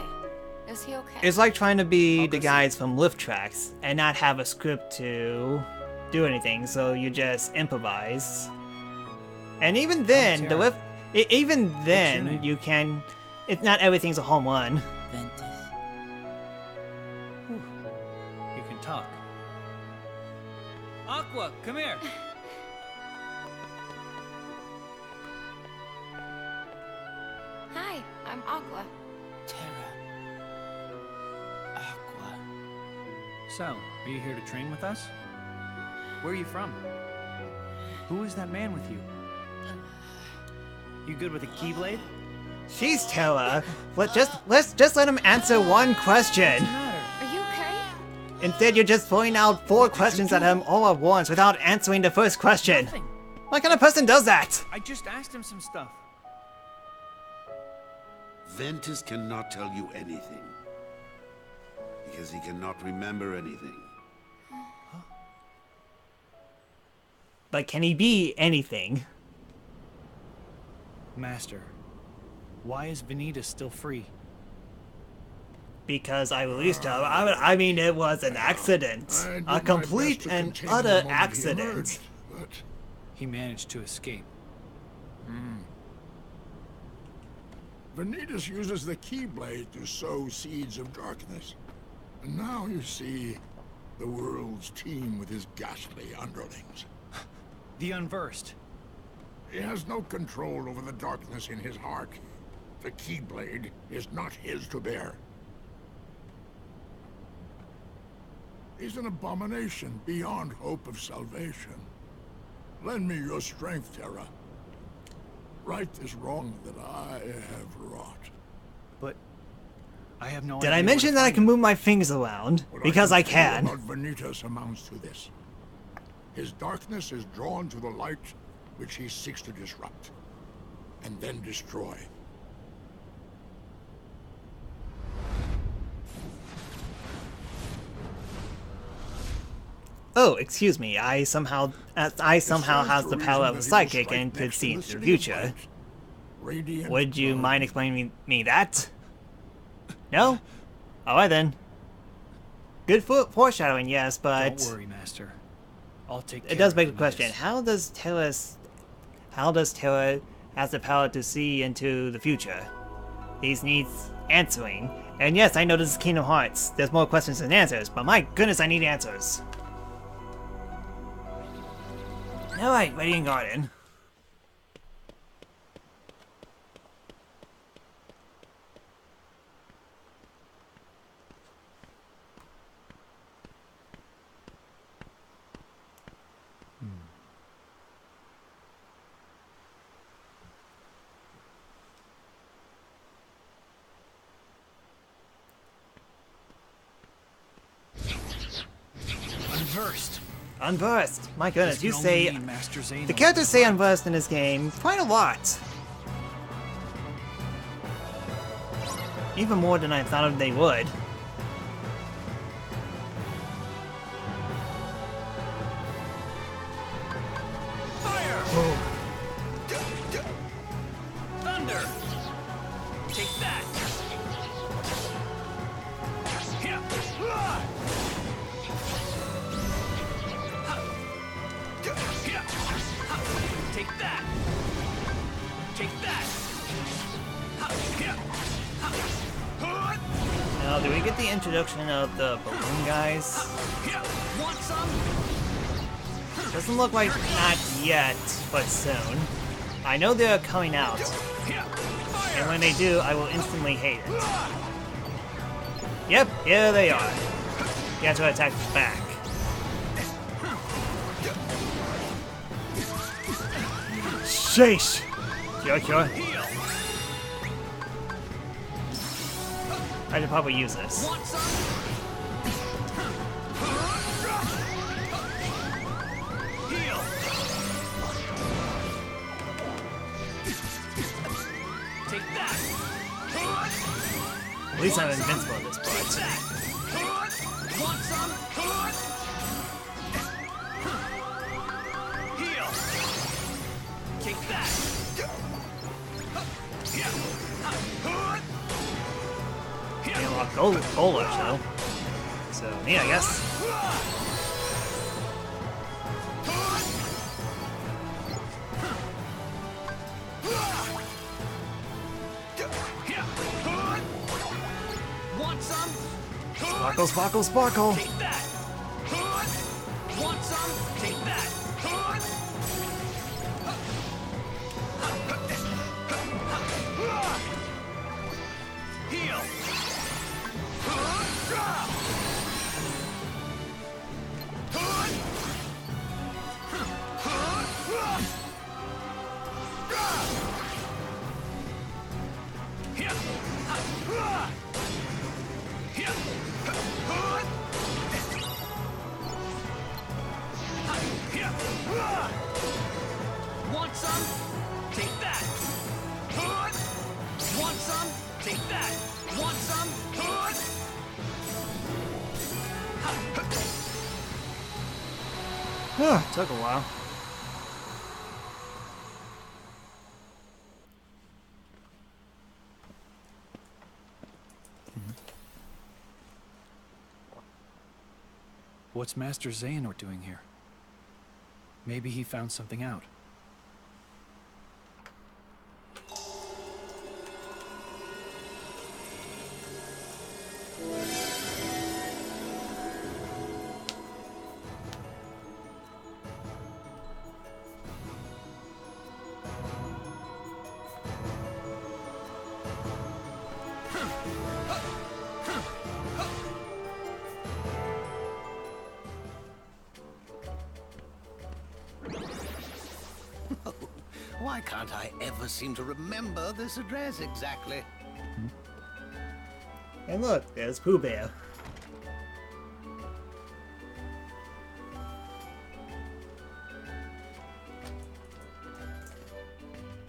is he okay? It's like trying to be the guys from Lift Tracks and not have a script to do anything, so you just improvise. And even then, you can. It's not everything's a home run. Ventus. You can talk. Aqua, come here. Hi, I'm Aqua. Aqua. So, are you here to train with us? Where are you from? Who is that man with you? You good with a keyblade? She's Terra. Let's just let him answer one question. Are you okay? Instead, you're just throwing out 4 questions at him all at once without answering the first question. Nothing. What kind of person does that? I just asked him some stuff. Ventus cannot tell you anything. Because he cannot remember anything. But can he be anything? Master, why is Vanitas still free? Because I released her. I mean, it was an accident. A complete and utter accident. He managed to escape. Vanitas uses the Keyblade to sow seeds of darkness. And now you see the world's teem with his ghastly underlings. The Unversed. He has no control over the darkness in his heart. The Keyblade is not his to bear. He's an abomination beyond hope of salvation. Lend me your strength, Terra. Right this wrong that I have wrought. But I have no Did idea I mention that I can move my fingers around? Because I can. What Vanitas amounts to this. His darkness is drawn to the light which he seeks to disrupt, and then destroy. Oh, excuse me. I somehow has the power of a psychic and could see into the future. Would you mind explaining me that? No? Alright then. Good foreshadowing, yes, but Don't worry, Master. I'll take care it does of beg the Vanitas. question: How does Terra has the power to see into the future? These needs answering. And yes, I know this is Kingdom Hearts. There's more questions than answers, but my goodness, I need answers. Alright, Radiant Garden. Unversed. Unversed. My goodness, This you can say only mean Master Zane the will characters say find unversed in this game quite a lot. Even more than I thought they would. Fire! Thunder! Take that! Take that! Take that! Now, do we get the introduction of the balloon guys? Want some? Doesn't look like not yet, but soon. I know they're coming out. And when they do, I will instantly hate it. Yep, here they are. You have to attack back. Sheesh! Sure. I should probably use this. Want some? Heal! Take that! At least I'm invincible at this point. Want some? Heal! Take that! They unlock gold rush though. So neat, I guess. Want some? Sparkle, sparkle, sparkle! Take that! Want some? Take that! Heal! Want some? Take that! Want some? Take that! Want some? Took a while. What's Master Xehanort doing here? Maybe he found something out. Why can't I ever seem to remember this address exactly? And look, there's Pooh Bear.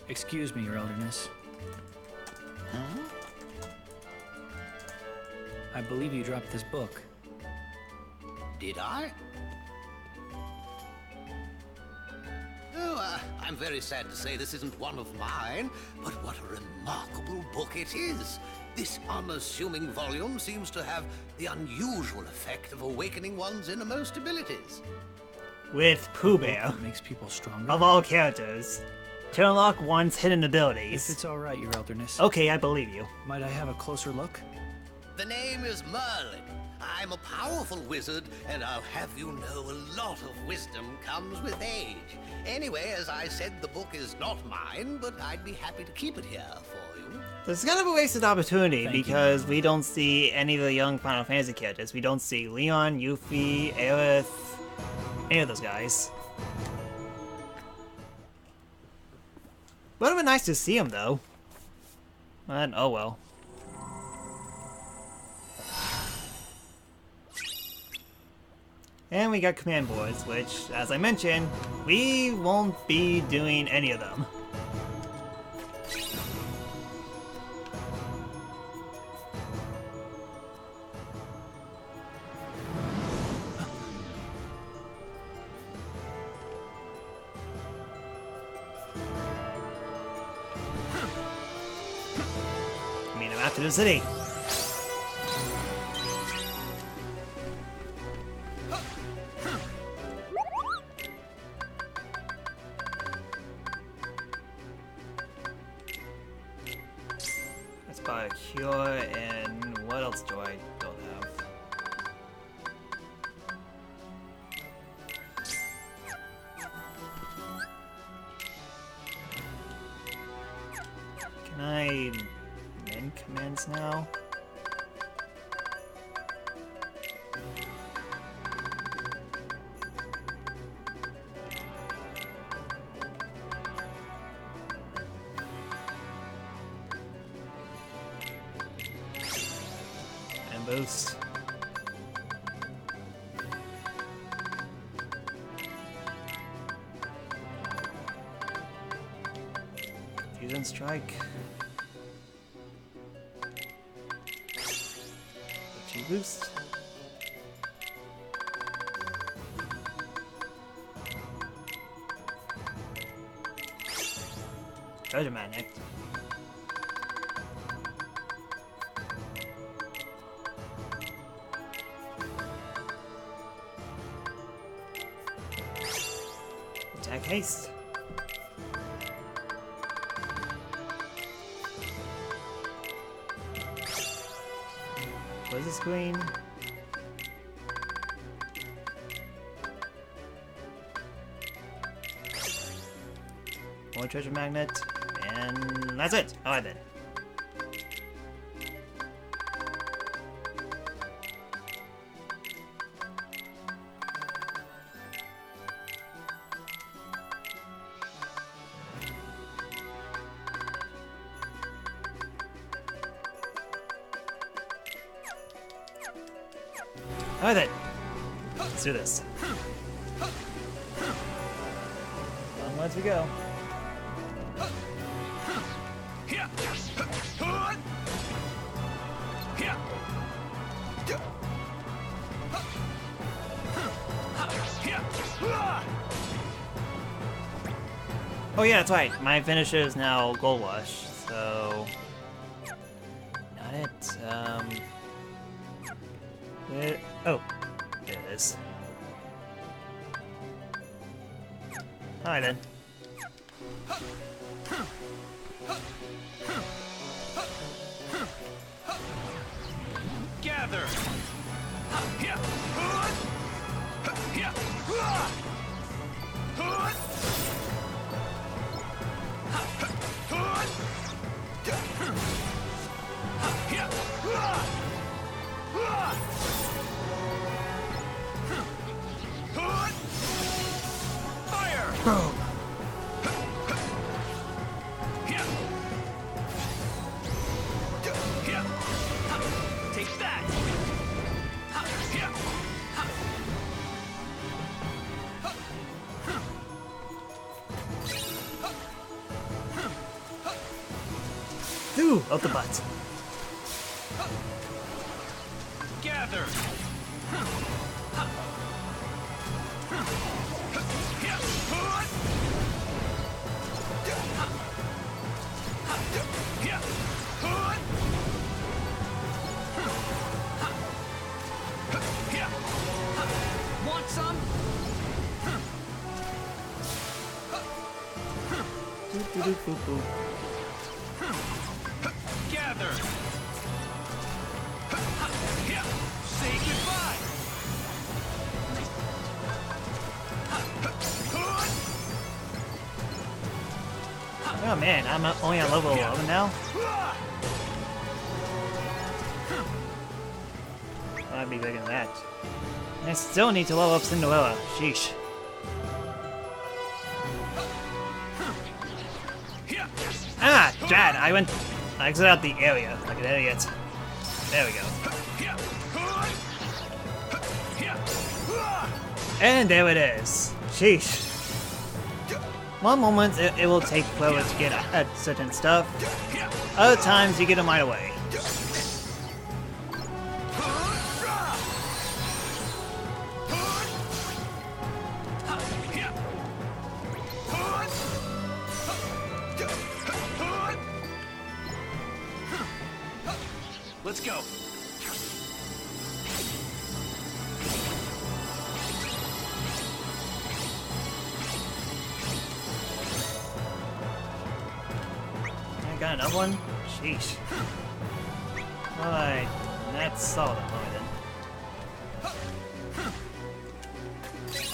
Excuse me, Your Elderness. Huh? I believe you dropped this book. Did I? Oh, I'm very sad to say this isn't one of mine, but what a remarkable book it is. This unassuming volume seems to have the unusual effect of awakening one's innermost abilities. With Pooh Bear, Makes people stronger. of all characters, to unlock one's hidden abilities. If it's all right, Your Elderness. Okay, I believe you. Might I have a closer look? The name is Merlin. I'm a powerful wizard, and I'll have you know a lot of wisdom comes with age. Anyway, as I said, the book is not mine, but I'd be happy to keep it here for you. It's kind of a wasted opportunity Thank you. because we don't see any of the young Final Fantasy characters. We don't see Leon, Yuffie, Aerith, any of those guys. Would have been nice to see him though. But oh well. And we got command boards, which, as I mentioned, we won't be doing any of them. I mean, I'm after the city. Let's buy a cure, and what else do I don't have? Can I mend commands now? And boost. Fusion strike. G boost. Treasure magnet. Attack haste. Where's the screen? More treasure magnet, and that's it. Alright then. Alright then. Let's do this. Onwards we go. Oh yeah, that's right. My finisher is now Gold Rush, so... Not it. Oh, there it is. Alright then. Gather. Boom! Ooh, out the butt. Gather. Want some? Gather. Say goodbye. Oh man, I'm only on level 11 now. I'd be bigger than that. And I still need to level up Cinderella. Sheesh. Ah, Dad, I exited out the area like an idiot. There we go. And there it is. Sheesh. One moment it will take forever to get at certain stuff. Other times you get them right away. Let's go. I got another one? Sheesh. Alright, that's solid. Alright then.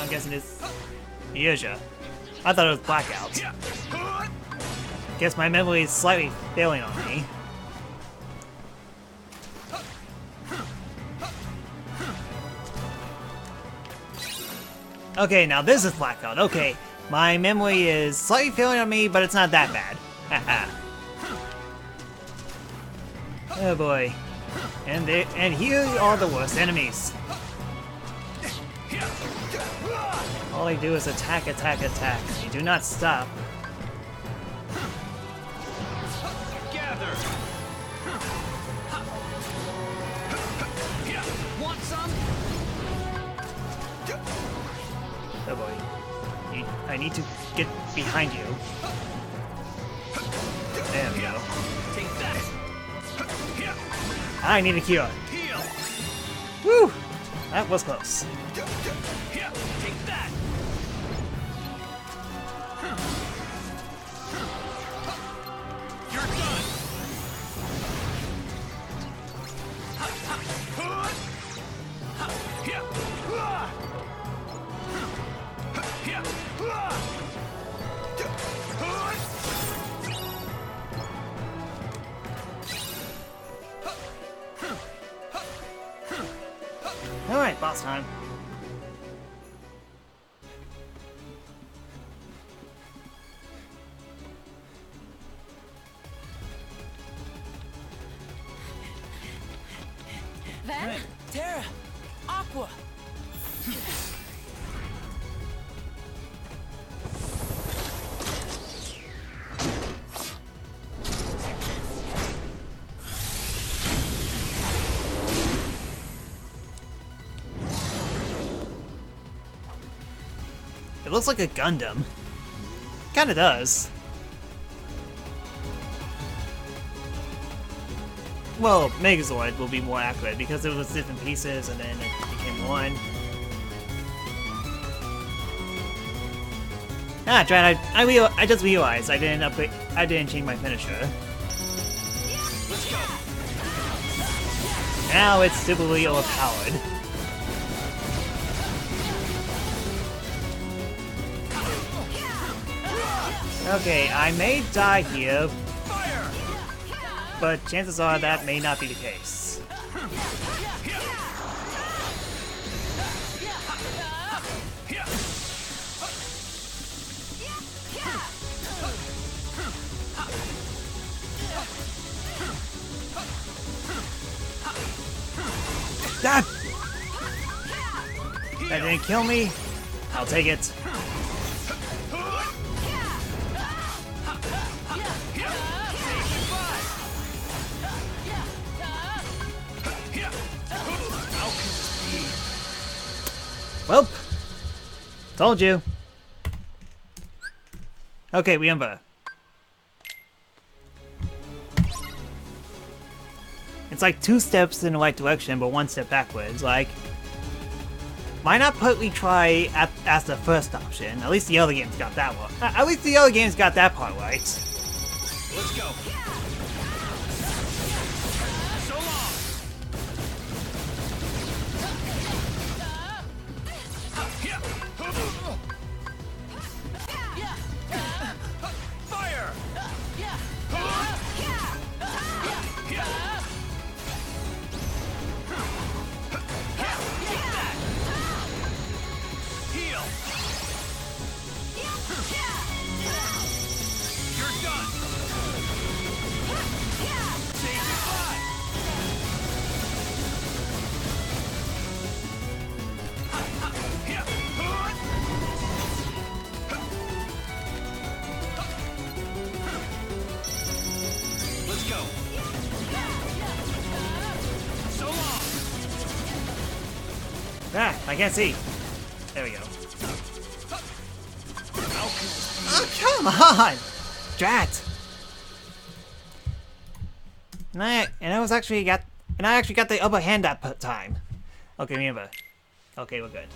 I'm guessing it's Yuzha. I thought it was Blackout. Guess my memory is slightly failing on me. Okay, now this is Blackout. Okay, my memory is slightly failing on me, but it's not that bad. Haha. Oh boy. And here are the worst enemies. All they do is attack, attack, attack. They do not stop. Gather. Want some? Oh boy. I need to get behind you. There we go. Take that. I need a cure. Heal. Woo! That was close. Take that. You're done. Alright, boss time. Van? Terra! Aqua! It looks like a Gundam. Kinda does. Well, Megazord will be more accurate because it was different pieces and then it became one. Ah, Drat, I just realized I didn't upgrade. I didn't change my finisher. Now it's stupidly overpowered. Okay, I may die here, but chances are that may not be the case. That didn't kill me. I'll take it. Well, told you. Okay, remember. It's like 2 steps in the right direction, but 1 step backwards. Like, why not we try as the first option? At least the other games got that one. At least the other games got that part right. Let's go. So long. Fire. Heal. You're done. Say goodbye. Let's go. So long. Ah, I can't see. There we go. Oh, come on! Drat! And I actually got the upper hand that time. Okay, remember. Okay, we're good.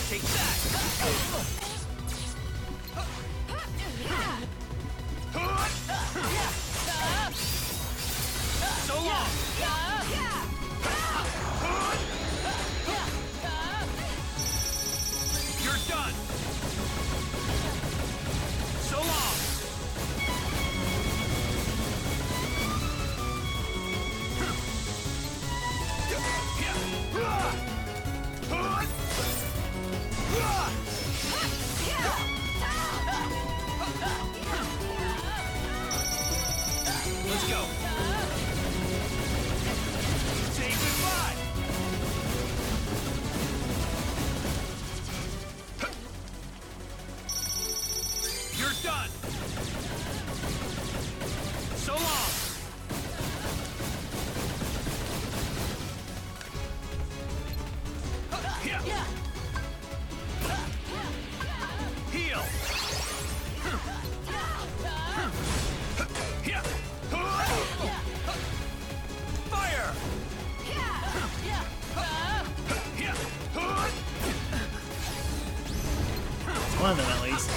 Take that. So long. You're done. So long. Let's go. Say goodbye. You're done. So long. Heal. Fire. One of them at least.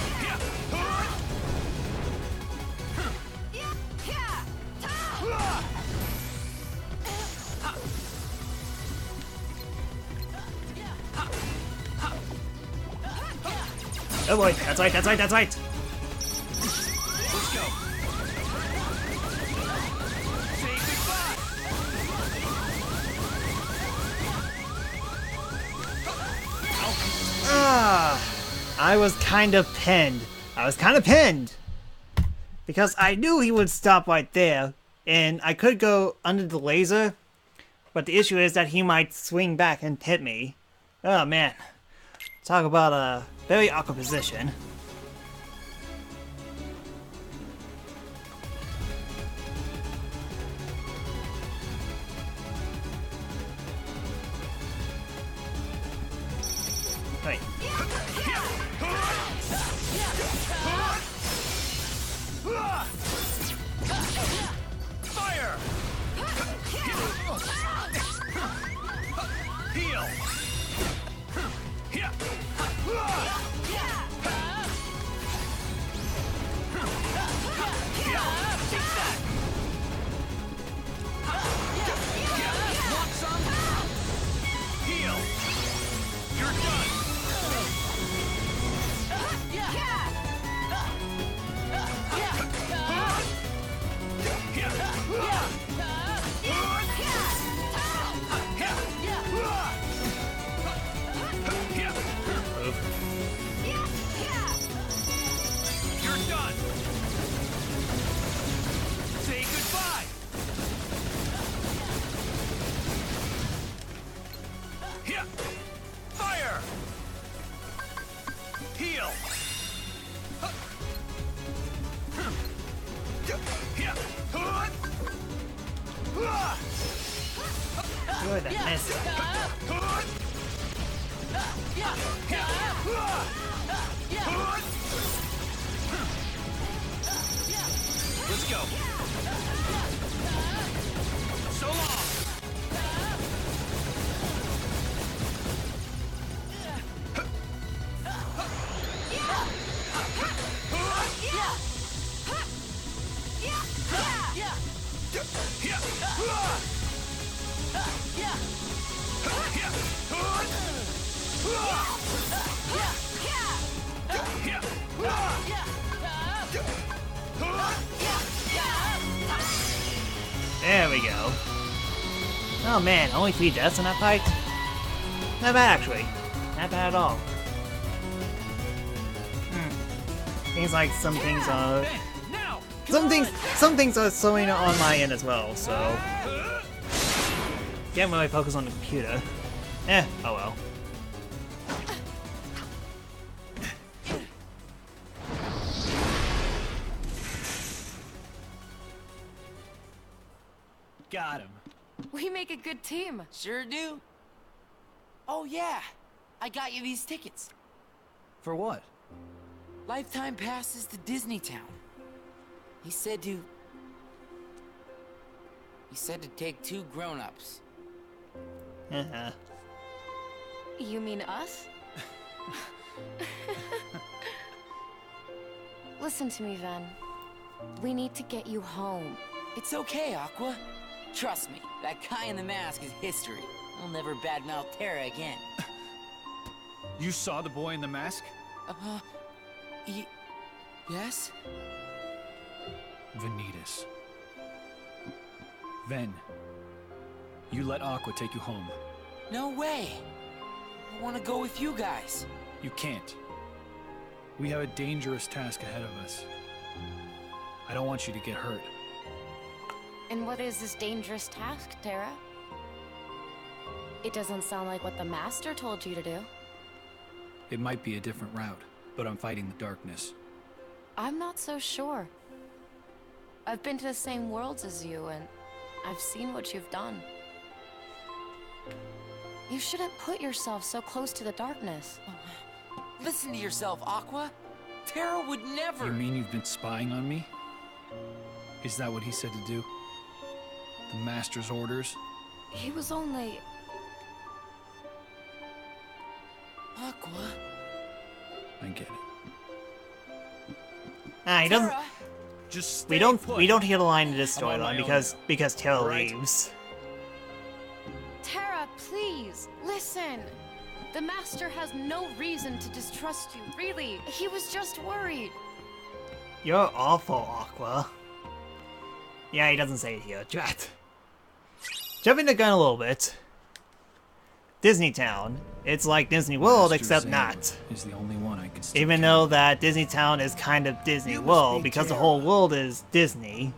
Oh boy, that's right, that's right, that's right! Let's go. Say goodbye. I was kind of pinned. Because I knew he would stop right there, and I could go under the laser, but the issue is that he might swing back and hit me. Oh man. Talk about a very awkward position. Wait. Fire. Heal. Want some? Heal. You're done. Good, that missed. Let's go. So long. There we go. Oh man, only 3 deaths in that fight? Not bad actually. Not bad at all. Seems like some things are... Some things are slowing on my end as well, so... Can't really focus on the computer. Oh well. Got him. We make a good team. Sure do. Oh yeah, I got you these tickets. For what? Lifetime passes to Disney Town. He said to take 2 grown-ups. You mean us? Listen to me, Ven. We need to get you home. It's okay, Aqua. Trust me, that guy in the mask is history. I'll never badmouth Terra again. You saw the boy in the mask? Yes? Vanitas. Ven, you let Aqua take you home. No way! I want to go with you guys. You can't. We have a dangerous task ahead of us. I don't want you to get hurt. And what is this dangerous task, Terra? It doesn't sound like what the Master told you to do. It might be a different route, but I'm fighting the darkness. I'm not so sure. I've been to the same worlds as you, and I've seen what you've done. You shouldn't put yourself so close to the darkness. Listen to yourself, Aqua. Terra would never... You mean you've been spying on me? Is that what he said to do? The Master's orders? He was only... Aqua? I get it. He doesn't... Terra? Just we don't hear the line in this storyline because Terra leaves. Terra, please, listen. The Master has no reason to distrust you, really. He was just worried. You're awful, Aqua. Yeah, he doesn't say it here. Drat. Jumping the gun a little bit. Disney Town. It's like Disney World, except not. Is the only one I can still Even though that Disney Town is kind of Disney World, because the whole world is Disney.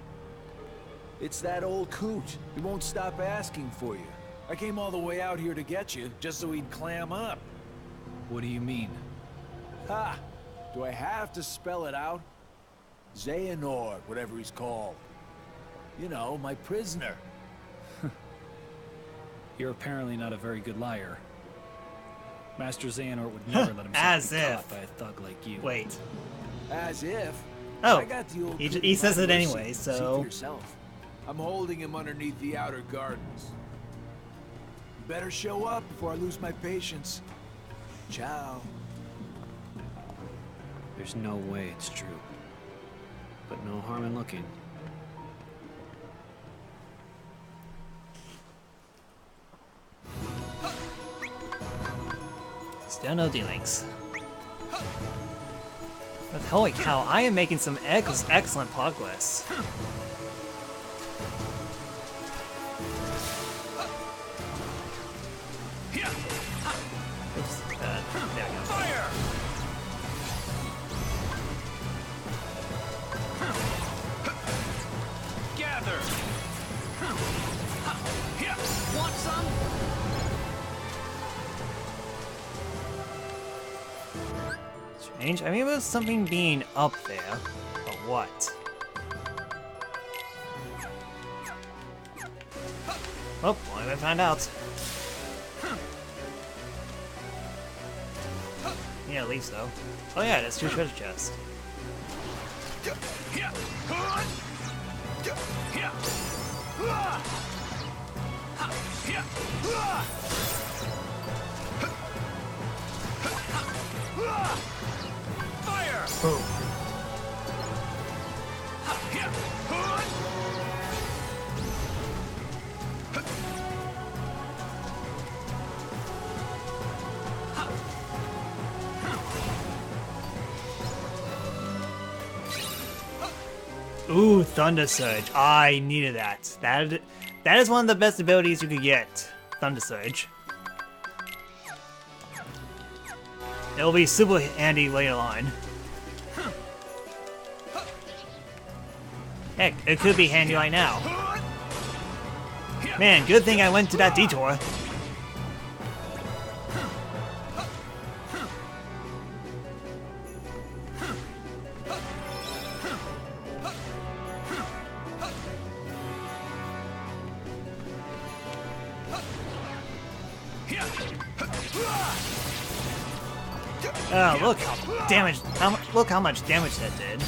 It's that old coot. He won't stop asking for you. I came all the way out here to get you, just so he'd clam up. What do you mean? Ha! Do I have to spell it out? Xehanort, whatever he's called. You know, my prisoner. You're apparently not a very good liar. Master Xehanort would never let himself As be if. caught by a thug like you. Wait. As if. Oh, I got the old he says it mercy. anyway, See for so... yourself. I'm holding him underneath the outer gardens. You better show up before I lose my patience. Ciao. There's no way it's true. But no harm in looking. Still no dealings. But holy cow, I am making some excellent progress. Oops, there we go. Fire! Gather! Want some? Strange. I mean, it was something being up there, but what? Oh, well, I'm gonna find out. Yeah, at least though. Oh yeah, that's 2 treasure chests. Fire! Boom. Ooh, Thunder Surge. I needed that. That is one of the best abilities you could get. Thunder Surge. It'll be super handy later on. Heck, it could be handy right now. Man, good thing I went to that detour. Oh, look how damage! Look how much damage that did.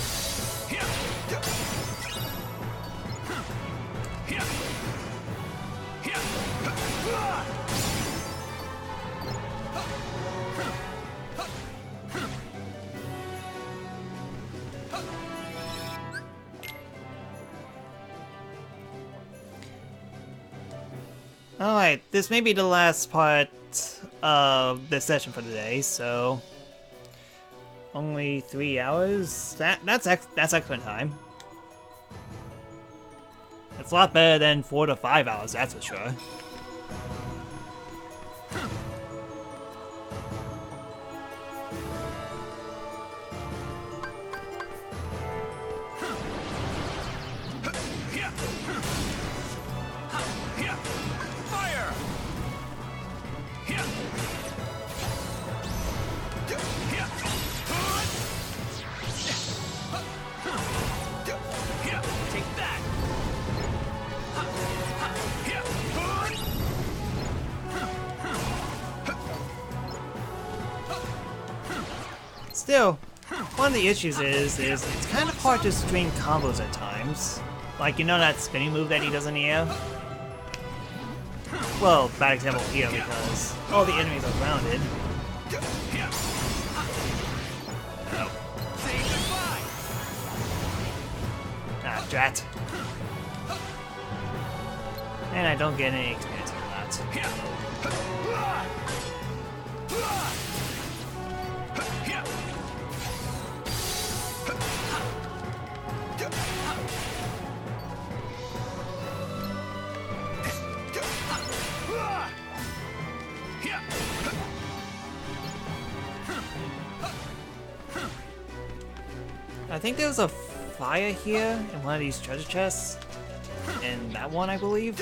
Alright, this may be the last part of the session for today, so only 3 hours? That's excellent time. It's a lot better than 4 to 5 hours, that's for sure. Still, one of the issues is it's kind of hard to string combos at times. Like, you know that spinning move that he does in the air? Well, bad example here because all the enemies are grounded. Oh. Ah, drat. And I don't get any experience from that. I think there was a fire here in one of these treasure chests. And that one, I believe.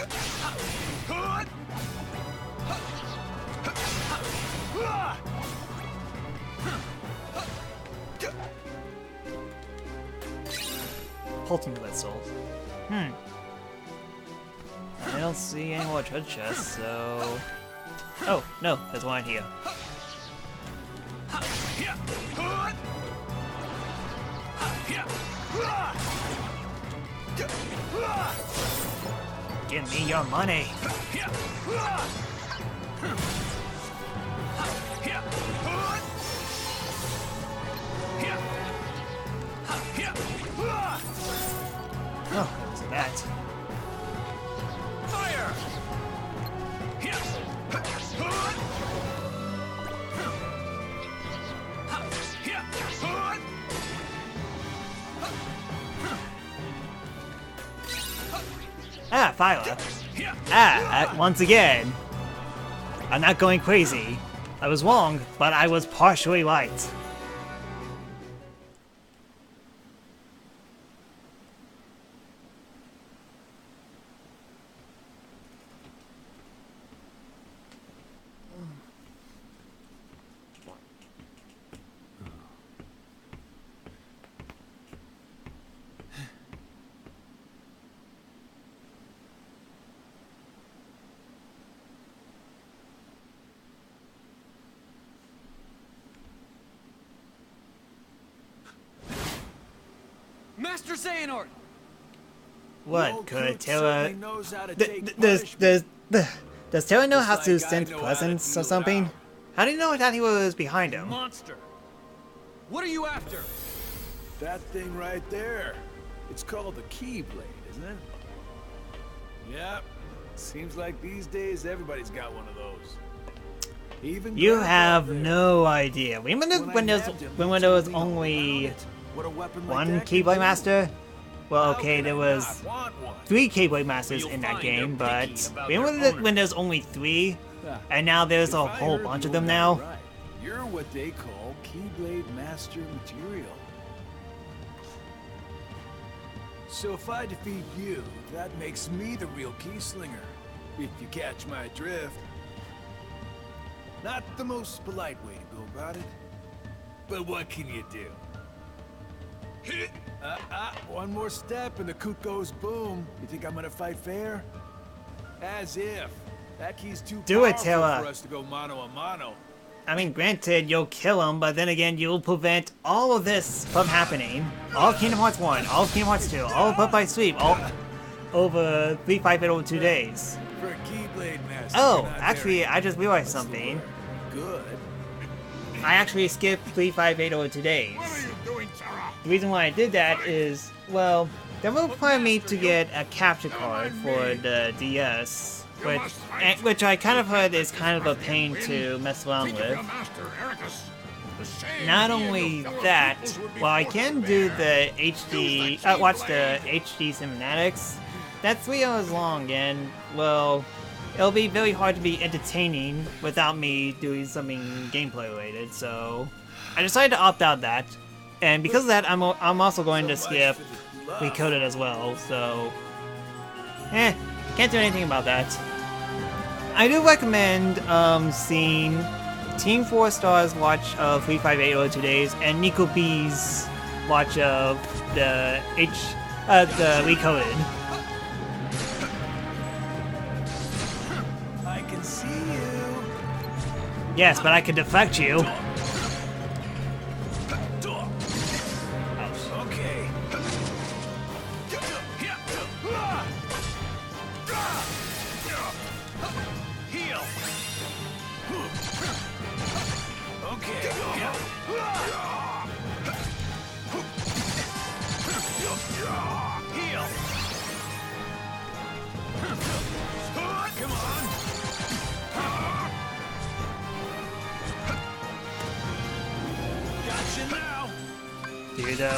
Pulting whistle. I don't see any more treasure chests, so... Oh, no, there's one here. Give me your money! Oh, what was that? Fire! Ah, fire! Ah, once again! I'm not going crazy. I was wrong, but I was partially right. Master Xehanort! What could certainly Taylor? knows how to Does take does Taylor know how Just to like I sense know how to presence or deal it something? out. How do you know that he was behind him? Monster! What are you after? That thing right there. It's called the Keyblade, isn't it? Yep. Seems like these days everybody's got one of those. Even You Grandpa have there. no idea. When there When I nabbed him, he was told me all only about it. What a weapon like one that can Keyblade do. Master. Well, How okay, could there I was not want one? 3 Keyblade Masters You'll in that find game, they're but picky about when their there's only 3, Ah, and now there's if a I whole heard bunch you of them were now. right, you're what they call Keyblade Master material. So if I defeat you, that makes me the real key slinger. If you catch my drift. Not the most polite way to go about it. But what can you do? One more step and the coot goes boom. You think I'm gonna fight fair? As if. That key's too Do it, powerful Taylor. for us to go mano a mano. I mean, granted, you'll kill him, but then again, you'll prevent all of this from happening. All of Kingdom Hearts 1, all of Kingdom Hearts 2, all of Birth by Sleep, all over 358 over 2 days. For a Keyblade Master. Oh, you're not actually, there. I just realized What's the something. word? Good. I actually skipped 358 over 2 days. What are you doing, Sarah? The reason why I did that is, well, that will require me to get a capture card for the DS, which I kind of heard is kind of a pain to mess around Think of with. your master, Ericus. The same Not he and only your fellow that, pupils would be while I forced can to do bear. the HD, watch the HD cinematics, that's 3 hours long, and, well, it'll be very hard to be entertaining without me doing something gameplay related, so I decided to opt out of that. And because of that, I'm also going to skip Recoded as well, so can't do anything about that. I do recommend seeing Team 4 Star's watch of 358 over 2 days and Nico B's watch of the Recoded. I can see you. Yes, but I could deflect you. Okay. Heal. Okay. Heal. Come on. Gotcha now. Weirdo.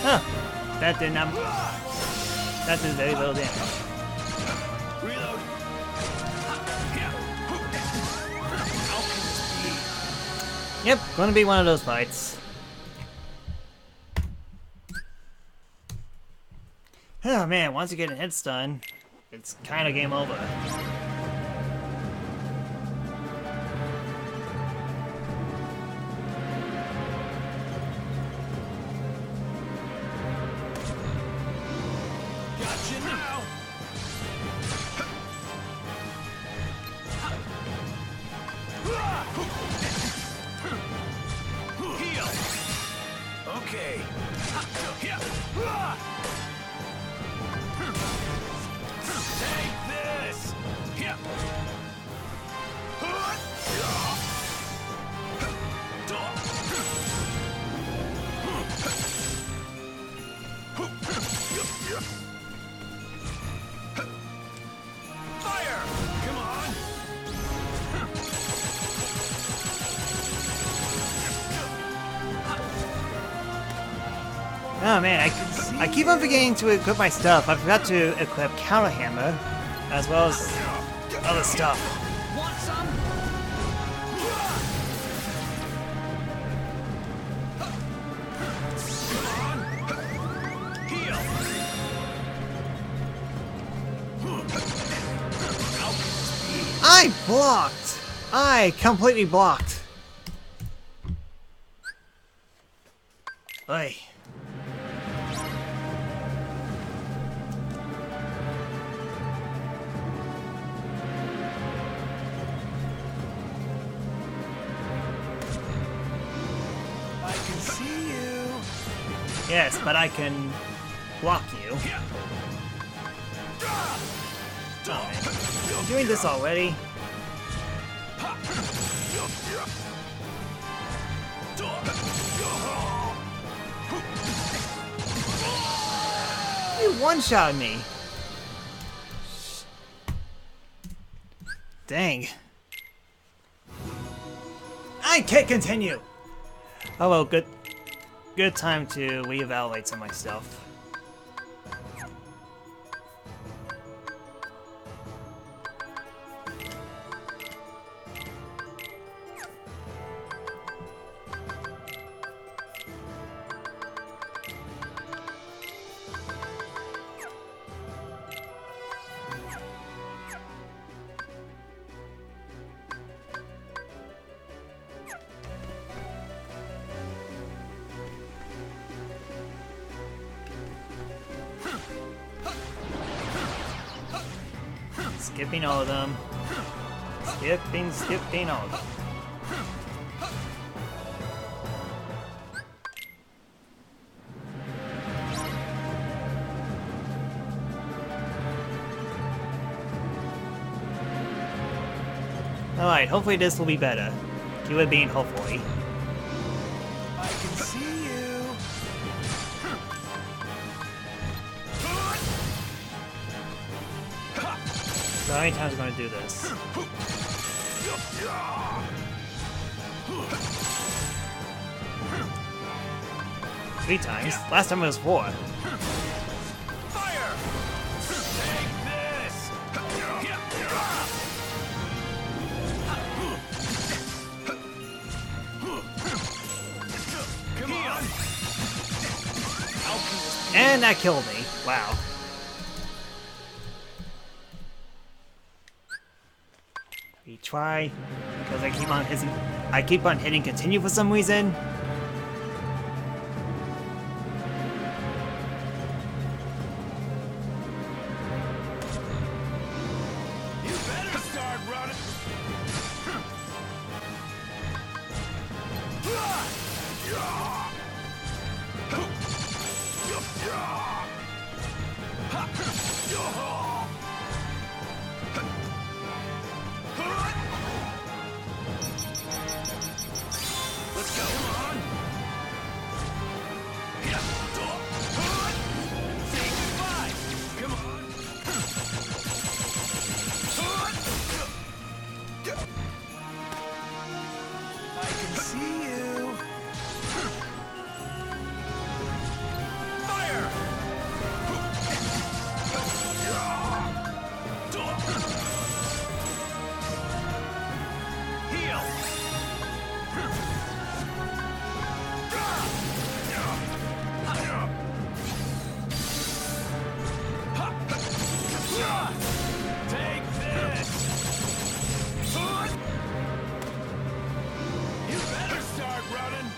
Huh. That did not. That did very little damage. Reload. Yep, gonna be one of those fights. Oh man, once you get a hit stun, it's kind of game over. Gotcha now. Heal. Okay. Take this. Fire! Come on. Oh man, I keep on forgetting to equip my stuff. I forgot to equip Counter Hammer, as well as other stuff. Want some? Heal. I blocked! I completely blocked. Oi. Yes, but I can block you. I'm doing this already. You one-shot me. Dang. I can't continue. Oh well, good time to reevaluate some of my stuff. Skipping all of them. Skipping all of them. Alright, hopefully this will be better. Keep it being hopefully. I can see you. So how many times am I gonna do this? 3 times. Last time it was 4. Fire! Take this! Come on! And that killed me. Wow. Retry, because I keep on hitting continue for some reason. You better start running. Let's go. Come on. Say goodbye. Come on. I can see you. Fire! Heal! Take this! You better start running!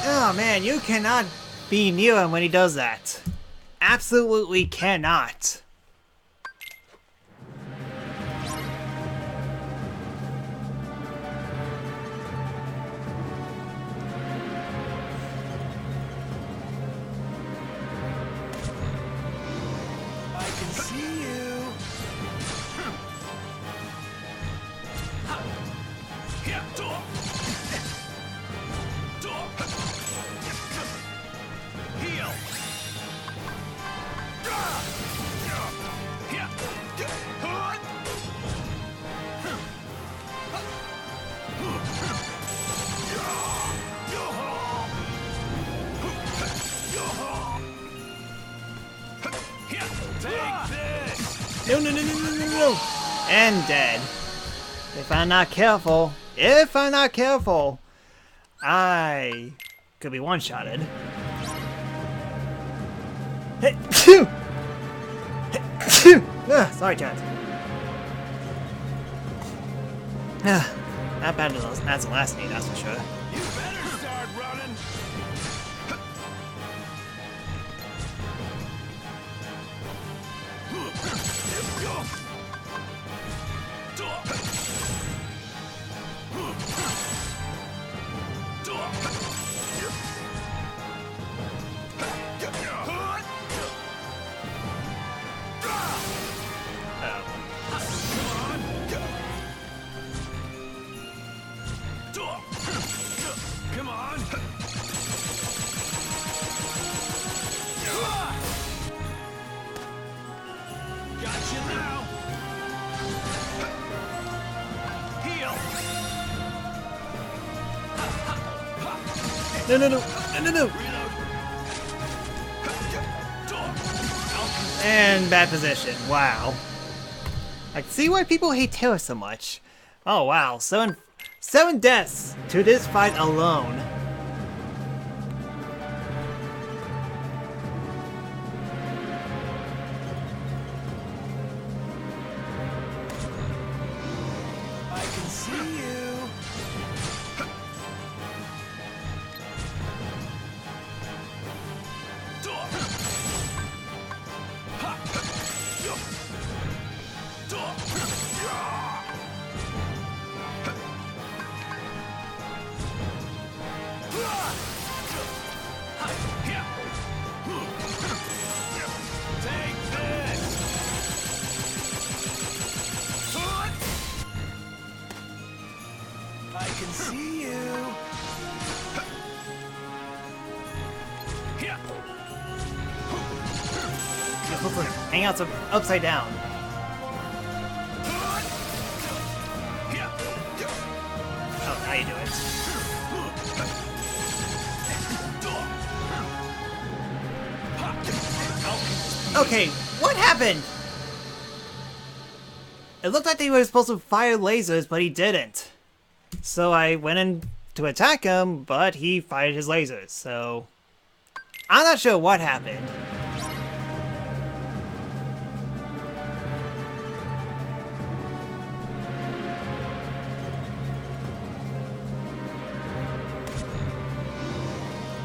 Oh man, you cannot be near him when he does that. Absolutely cannot. I can see you. Heal. Take this. No, no, no, no, no, no, no. And dead. If I'm not careful, I could be one-shotted. Hey, phew! Sorry, chat. Not bad as the last knee, that's for sure. You better start running. No, no, no, no, no, no. And bad position. Wow. I can see why people hate Terra so much. Oh wow, seven deaths to this fight alone. I can see you. Take this. I can see you. You're supposed to hang out upside down. Oh, now you do it. Okay, what happened? It looked like they were supposed to fire lasers, but he didn't. So I went in to attack him, but he fired his lasers, so... I'm not sure what happened.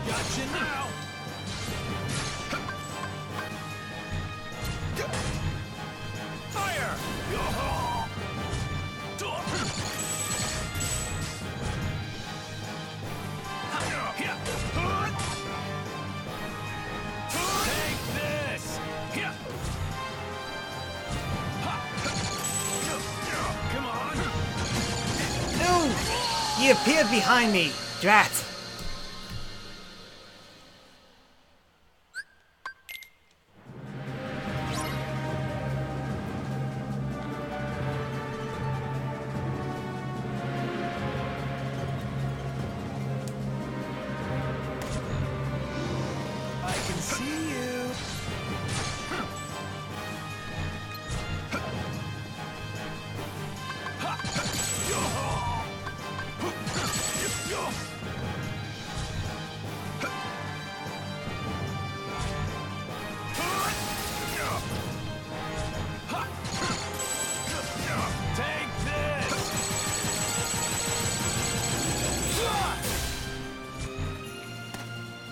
Gotcha now. Fire! Take this! Come on! No! He appeared behind me! Drat! I can see you. Take this.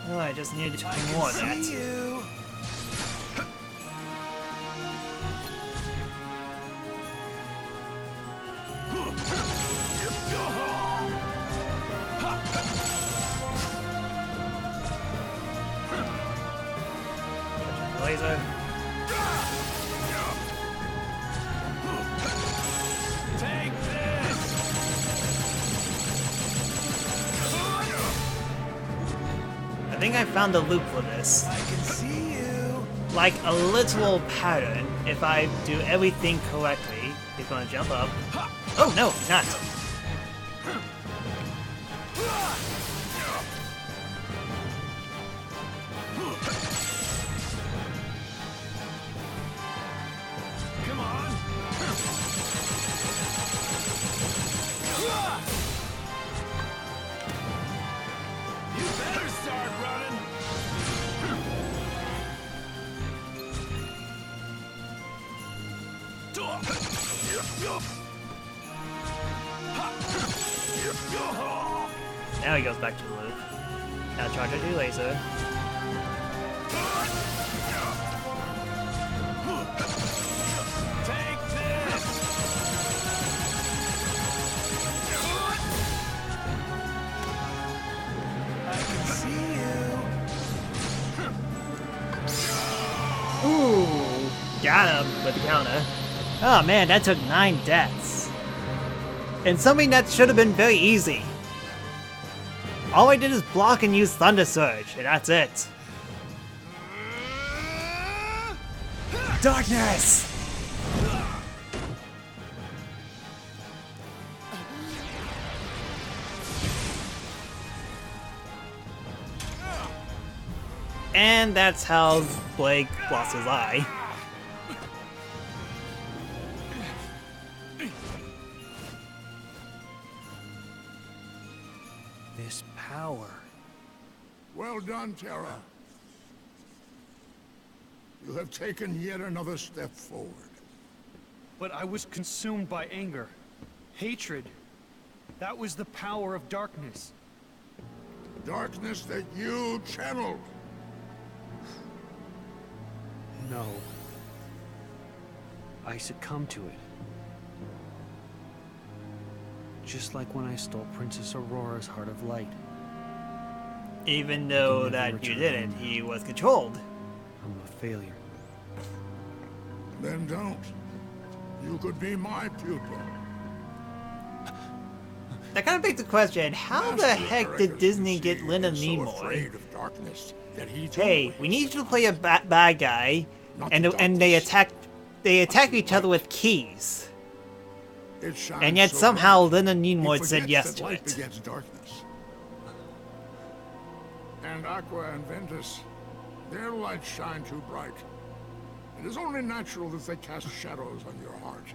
Oh, I just needed to do more of that. See you. Laser. Take this. I think I found the loop for this. I can see you. Like a literal pattern. If I do everything correctly, he's gonna jump up. Oh no, he's not. Come on. You better start running. Now he goes back to the loop. Now charge a laser. Take this. I can see you. Ooh, got him with the counter. Oh man, that took 9 deaths. And something that should have been very easy. All I did is block and use Thunder Surge, and that's it. Darkness! And that's how Blake lost his eye. This power. Well done, Terra. You have taken yet another step forward. But I was consumed by anger. Hatred. That was the power of darkness. Darkness that you channeled. No. I succumbed to it. Just like when I stole Princess Aurora's Heart of Light. Even though that you didn't, he was controlled. I'm a failure. Then don't. You could be my pupil. That kind of begs the question, how the heck did Disney get Leonard Nimoy? Hey, we need you to play a bad guy, and they attack each other with keys. And yet somehow Leonard Nimoy said yes to it. And Aqua and Ventus, their lights shine too bright. It is only natural that they cast shadows on your heart.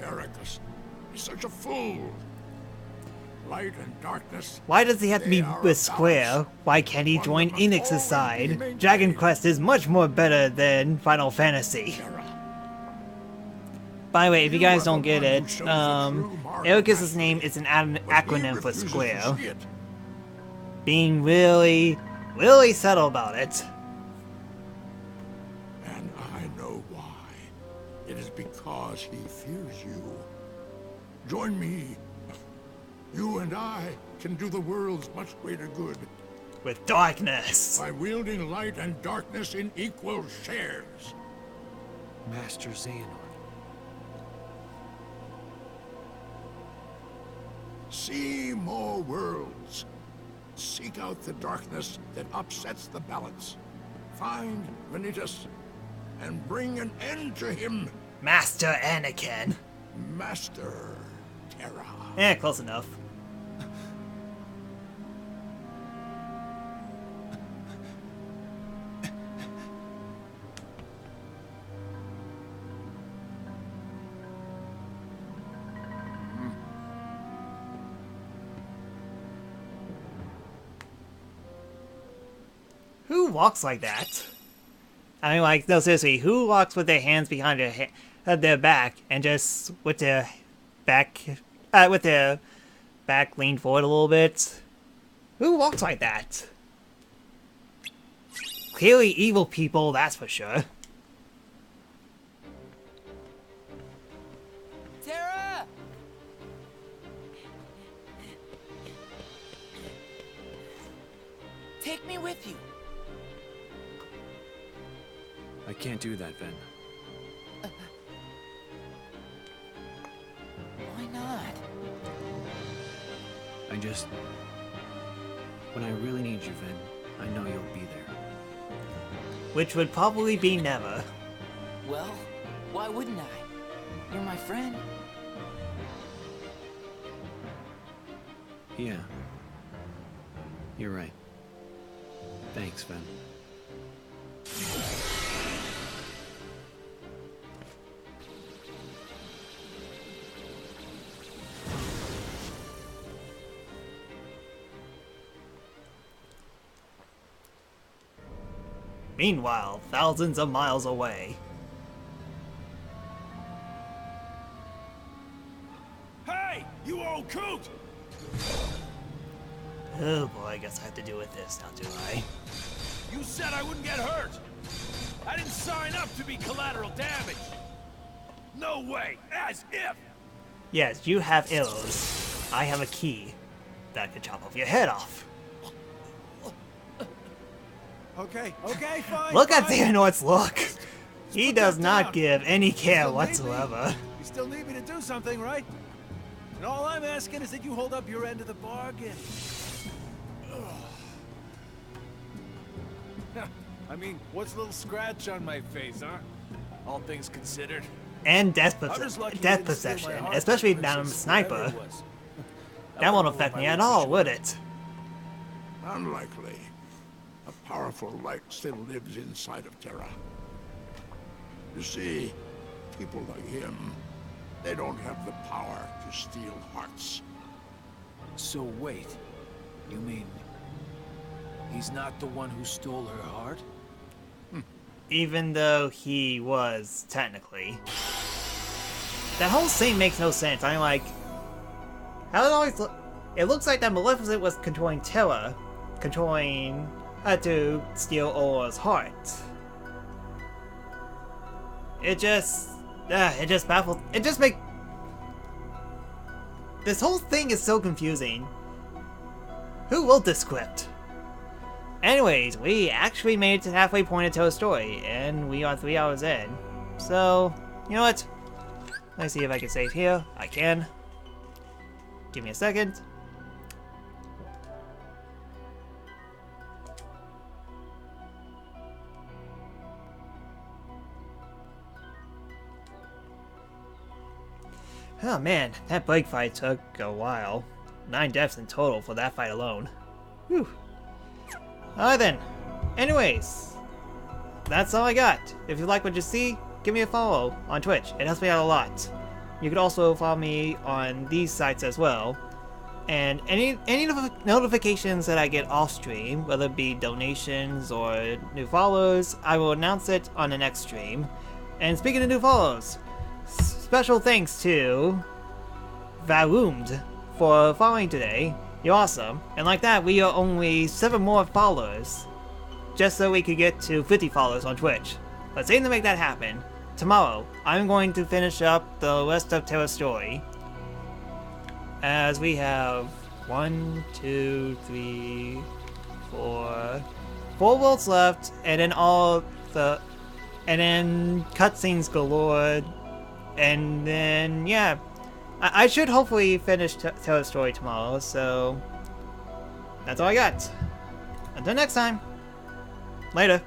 Ericus is such a fool. Light and darkness. Why does he have to be with Square? Why can't he join Enix's side? Dragon Quest is much more better than Final Fantasy. By the way, if you guys don't get it, Ericus' name is an acronym for Square. Being really subtle about it. And I know why. It is because he fears you. Join me. You and I can do the world's much greater good. With darkness. By wielding light and darkness in equal shares. Master Xehanort. See more worlds. Seek out the darkness that upsets the balance. Find Vanitas and bring an end to him. Master Anakin. Master Terra. Close enough. Who walks like that? I mean, like, no, seriously, who walks with their hands behind their back and just with their back leaned forward a little bit? Who walks like that? Clearly evil people, that's for sure. Terra! Take me with you. I can't do that, Ven. Why not? When I really need you, Ven, I know you'll be there. Which would probably be never. Well, why wouldn't I? You're my friend. Yeah. You're right. Thanks, Ven. Meanwhile, thousands of miles away. Hey, you old coot! Oh boy, I guess I have to deal with this now, do I? You said I wouldn't get hurt! I didn't sign up to be collateral damage! No way! As if! Yes, you have arrows. I have a key that could chop off your head off. Okay, fine. Look at Xehanort's look! He does not give any care whatsoever. You still need me to do something, right? And all I'm asking is that you hold up your end of the bargain. I mean, what's a little scratch on my face, huh? All things considered. And death possession, especially if I'm a sniper. That won't affect me at all, would it? Unlikely. A powerful light still lives inside of Terra. You see, people like him, they don't have the power to steal hearts. So wait, you mean he's not the one who stole her heart? Even though he was, technically. That whole scene makes no sense. I'm like, how did it always look? It looks like that Maleficent was controlling Terra, controlling her to steal Aura's heart. It just baffled. It just make this whole thing is so confusing. Who wrote this script? Anyways, we actually made it to the halfway point of Terra's story, and we are 3 hours in. So, you know what? Let's see if I can save here. I can. Give me a second. Oh man, that break fight took a while. 9 deaths in total for that fight alone. Whew. Alright then. Anyways, that's all I got. If you like what you see, give me a follow on Twitch. It helps me out a lot. You can also follow me on these sites as well. And any notifications that I get off stream, whether it be donations or new follows, I will announce it on the next stream. And speaking of new follows, special thanks to Valoomed for following today. You're awesome. And like that, we are only 7 more followers. Just so we could get to 50 followers on Twitch. Let's aim to make that happen. Tomorrow, I'm going to finish up the rest of Terra's story. As we have 1, 2, 3, 4 worlds left, and then and then cutscenes galore, and then yeah, I should hopefully finish Terra's story tomorrow. So that's all I got. Until next time, later.